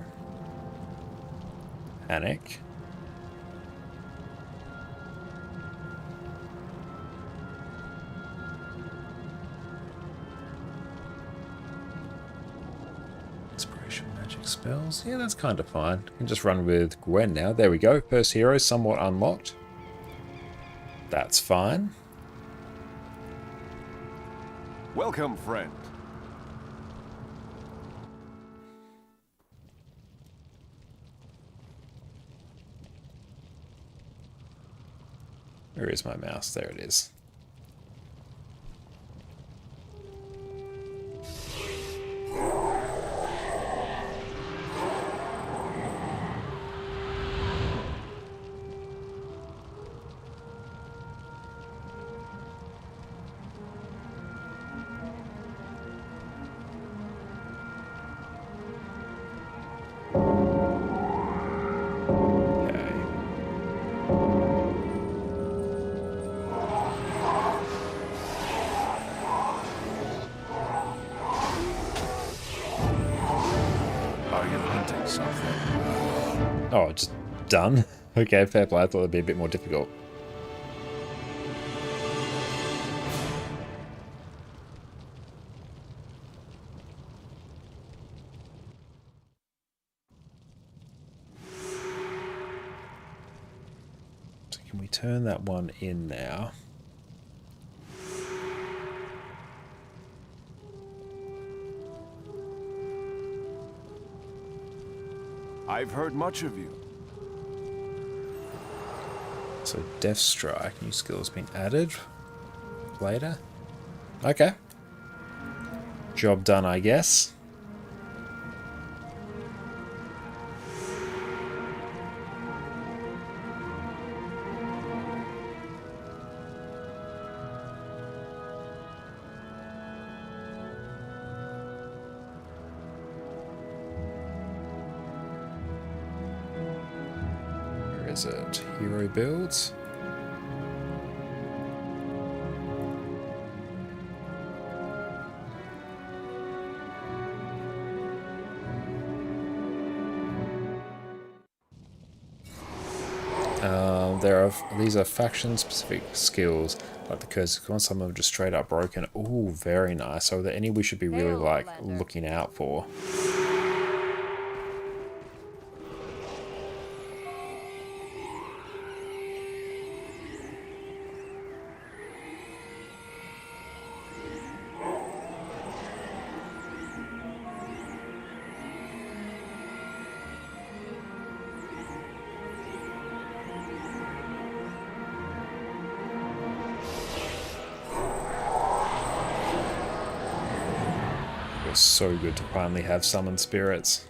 Panic. Inspiration magic spells. Yeah, that's kind of fine. I can just run with Gwen now. There we go. First hero somewhat unlocked. That's fine. Welcome, friend. Where is my mouse? There it is. Oh, just done? Okay, fair play. I thought it'd be a bit more difficult. So can we turn that one in now? I've heard much of you. So Death Strike, new skill has been added later. Okay. Job done, I guess. Is it hero builds? These are faction specific skills like the curse. Some of them are just straight up broken. Oh, very nice. So are there any we should be really like looking out for? So good to finally have summon spirits.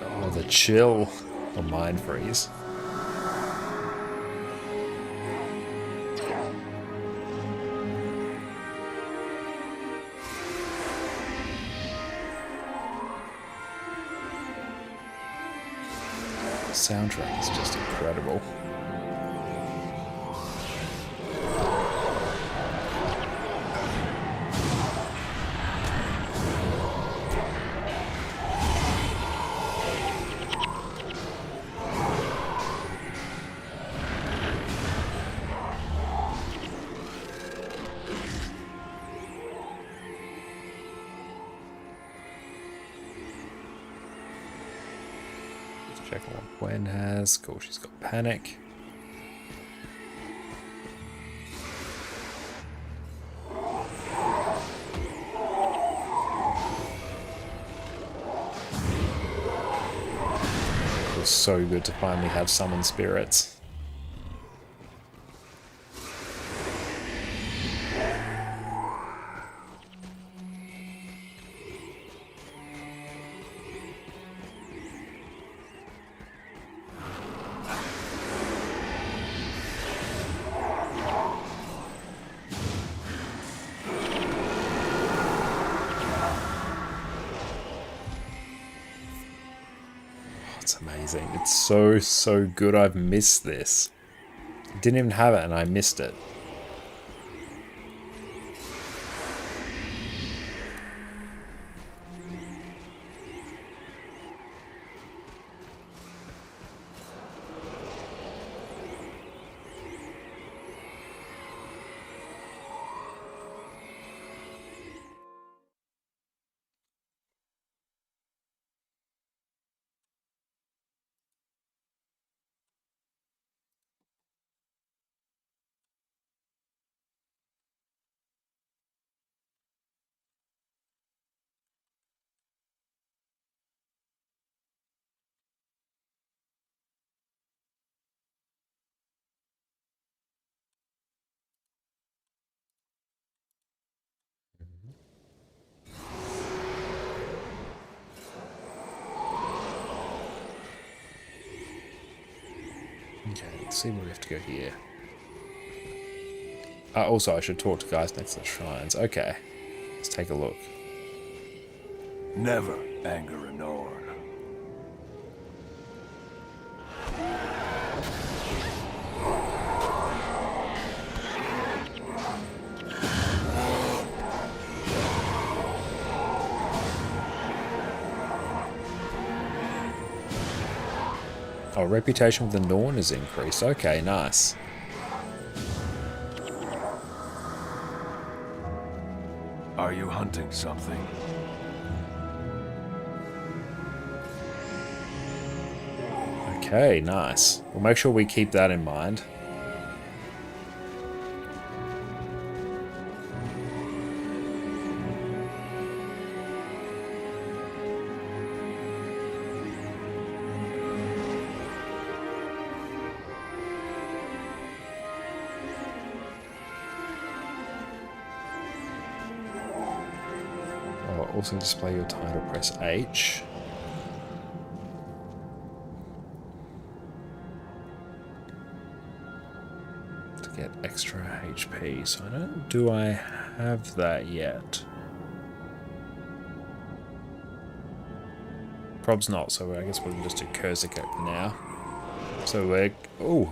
Oh, the chill. The mind freeze. Soundtrack is just incredible. Check what Gwen has. Cool, she's got panic. It was so good to finally have summon spirits. It's amazing. It's so good. I've missed this. Didn't even have it and I missed it. Let's see where we have to go here. Also, I should talk to guys next to the shrines. Okay. Let's take a look. Never anger a Norn. Oh, reputation with the Norn is increased. Okay, nice. Are you hunting something? Okay, nice. We'll make sure we keep that in mind. Also display your title, press H. To get extra HP. So do I have that yet? Prob's not, so I guess we can just do Cursor now. So we're... Oh!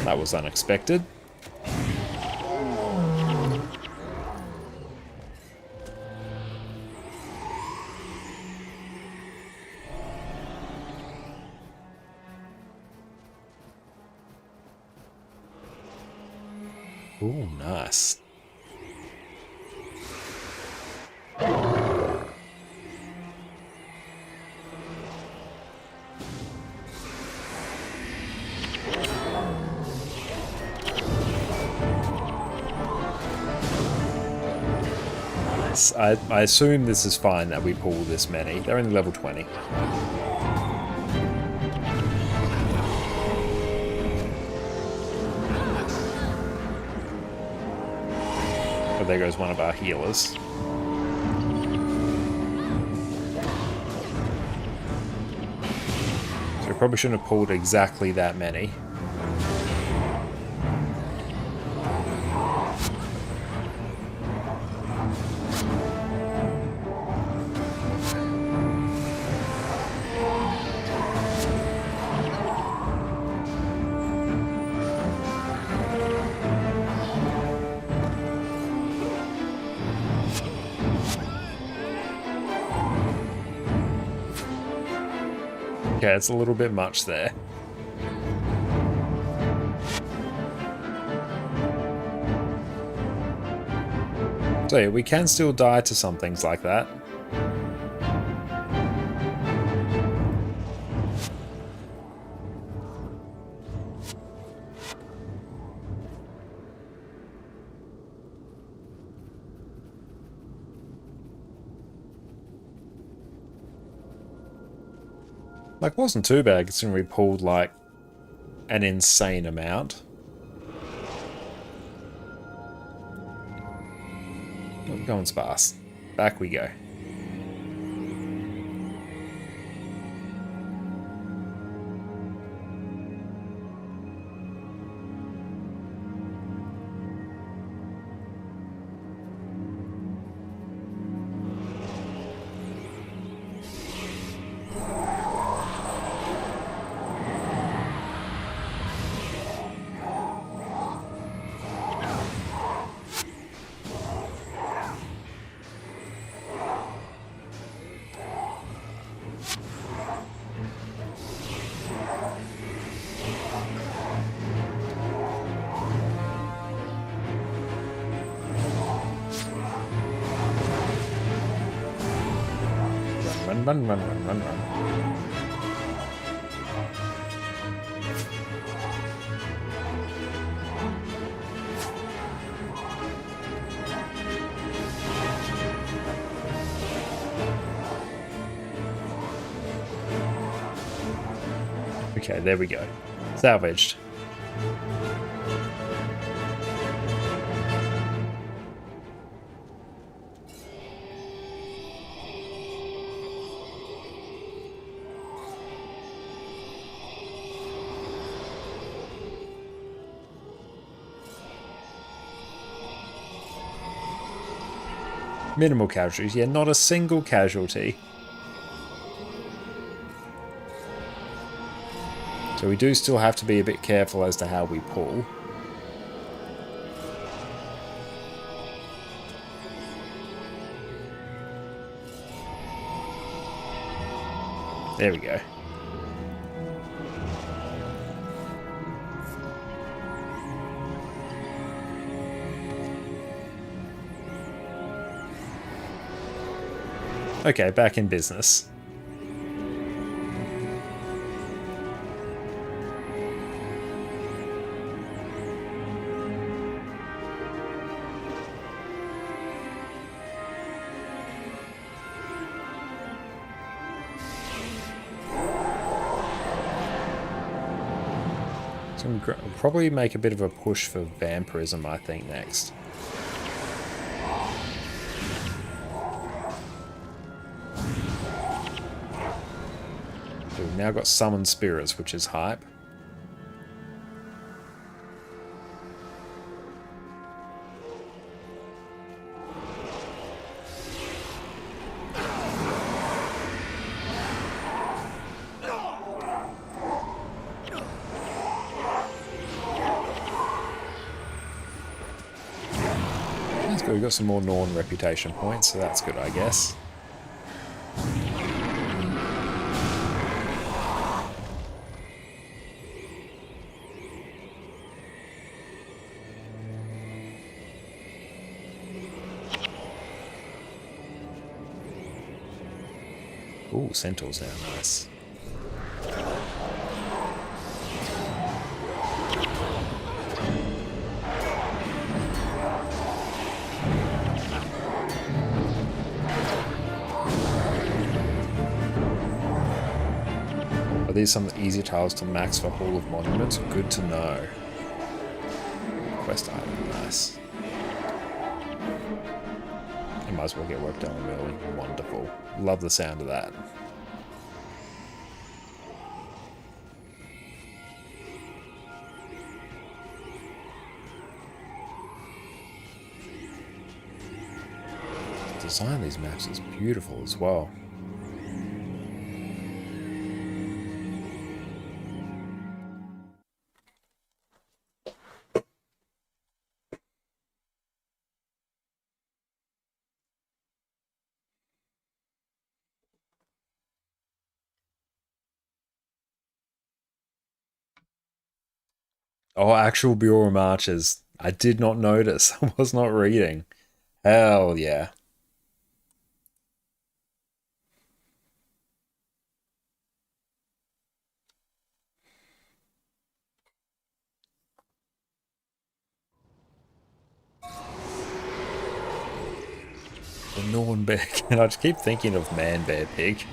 That was unexpected. Ooh, nice. I assume this is fine that we pull this many. They're only level 20. Oh, there goes one of our healers. So we probably shouldn't have pulled exactly that many. Okay, it's a little bit much there. So yeah, we can still die to some things like that. Like, wasn't too bad considering we pulled, like, an insane amount. Oh, going sparse. Back we go. Run. Okay, there we go. Salvaged. Minimal casualties. Yeah, not a single casualty. So we do still have to be a bit careful as to how we pull. There we go. Okay, back in business. So we'll probably make a bit of a push for vampirism, I think, next. So we've now got summoned spirits, which is hype. We've got some more Norn reputation points, so that's good, I guess. Ooh, Centaur's now, nice. Are these some of the easier tiles to max for Hall of Monuments? Good to know. Quest item, nice. You might as well get work done early. Wonderful. Love the sound of that. The design of these maps is beautiful as well. Oh, actual Bureau marches. I did not notice. I was not reading. Hell yeah. The Norn Bear. And I just keep thinking of Man Bear Pig.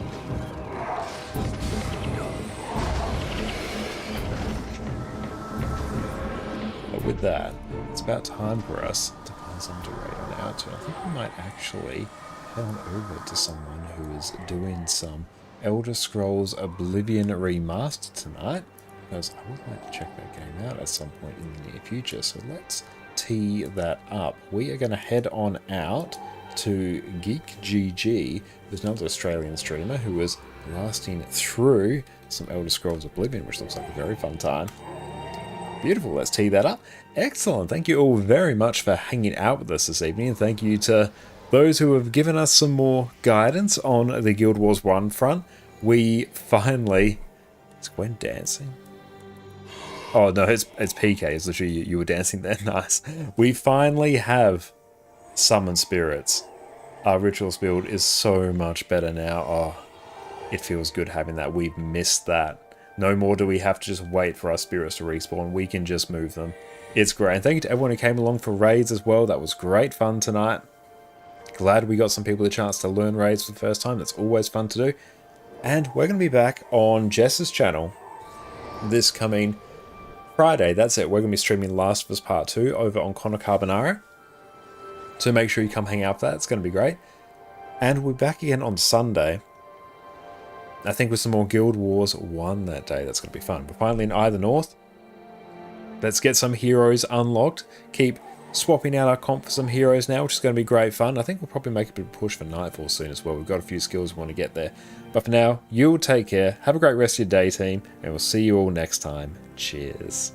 With that, it's about time for us to find someone to raid on out to. I think we might actually head on over to someone who is doing some Elder Scrolls Oblivion Remastered tonight, because I would like to check that game out at some point in the near future. So let's tee that up. We are going to head on out to Geek GG, who's another Australian streamer who is blasting through some Elder Scrolls Oblivion, which looks like a very fun time. Beautiful, let's tee that up. Excellent, thank you all very much for hanging out with us this evening, and thank you to those who have given us some more guidance on the Guild Wars 1 front. We finally... Is Gwen dancing? Oh no, it's PK, it's literally you were dancing there, nice. We finally have Summon Spirits. Our Ritualist build is so much better now. Oh, it feels good having that. We've missed that. No more do we have to just wait for our spirits to respawn. We can just move them. It's great. And thank you to everyone who came along for raids as well. That was great fun tonight. Glad we got some people the chance to learn raids for the first time. That's always fun to do. And we're going to be back on Jess's channel this coming Friday. That's it. We're going to be streaming Last of Us Part 2 over on ConnorConCarne. So make sure you come hang out for that. It's going to be great. And we're back again on Sunday. I think with some more Guild Wars 1 that day. That's going to be fun. We're finally in Either North. Let's get some heroes unlocked. Keep swapping out our comp for some heroes now, which is going to be great fun. I think we'll probably make a bit of a push for Nightfall soon as well. We've got a few skills we want to get there. But for now, you'll take care. Have a great rest of your day, team. And we'll see you all next time. Cheers.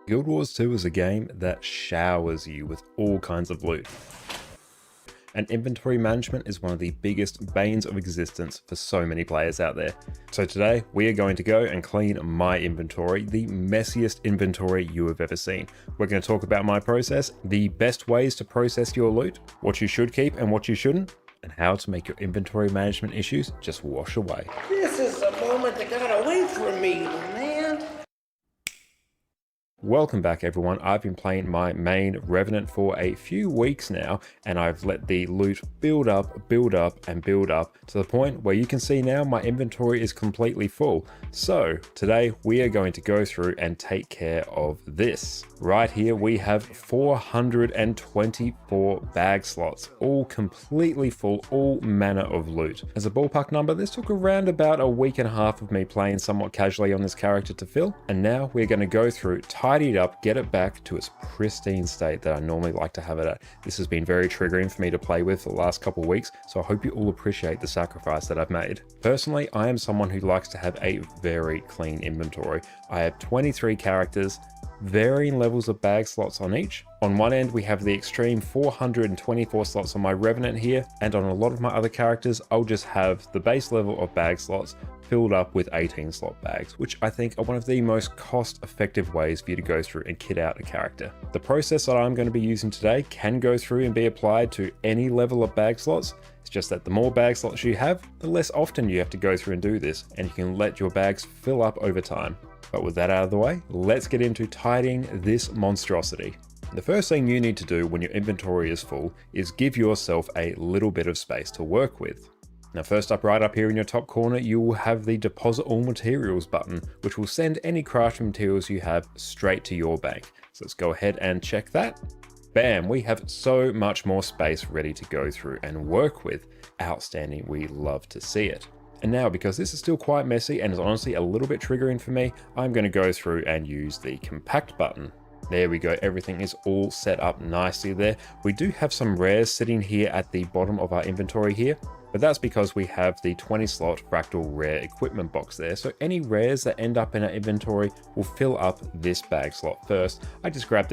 Guild Wars 2 is a game that showers you with all kinds of loot. And inventory management is one of the biggest banes of existence for so many players out there. So today we are going to go and clean my inventory, the messiest inventory you have ever seen. We're going to talk about my process, the best ways to process your loot, what you should keep and what you shouldn't, and how to make your inventory management issues just wash away. This is the moment that got away from me, man. Welcome back everyone. I've been playing my main Revenant for a few weeks now, and I've let the loot build up and build up to the point where you can see now my inventory is completely full. So today we are going to go through and take care of this. Right here we have 424 bag slots, all completely full, all manner of loot. As a ballpark number, this took around about a week and a half of me playing somewhat casually on this character to fill, and now we're going to go through, tidy it up, get it back to its pristine state that I normally like to have it at. This has been very triggering for me to play with for the last couple of weeks, so I hope you all appreciate the sacrifice that I've made. Personally, I am someone who likes to have a very clean inventory. I have 23 characters, varying levels of bag slots on each. On one end we have the extreme 424 slots on my Revenant here, and on a lot of my other characters I'll just have the base level of bag slots filled up with 18 slot bags, which I think are one of the most cost-effective ways for you to go through and kit out a character. The process that I'm going to be using today can go through and be applied to any level of bag slots. It's just that the more bag slots you have, the less often you have to go through and do this, and you can let your bags fill up over time. But with that out of the way, let's get into tidying this monstrosity. The first thing you need to do when your inventory is full is give yourself a little bit of space to work with. Now first up, right up here in your top corner, you will have the Deposit All Materials button, which will send any crafting materials you have straight to your bank. So let's go ahead and check that. Bam, we have so much more space ready to go through and work with. Outstanding, we love to see it. And now, because this is still quite messy and is honestly a little bit triggering for me, I'm going to go through and use the Compact button. There we go, everything is all set up nicely there. We do have some rares sitting here at the bottom of our inventory here, but that's because we have the 20 slot fractal rare equipment box there. So any rares that end up in our inventory will fill up this bag slot first. I just grabbed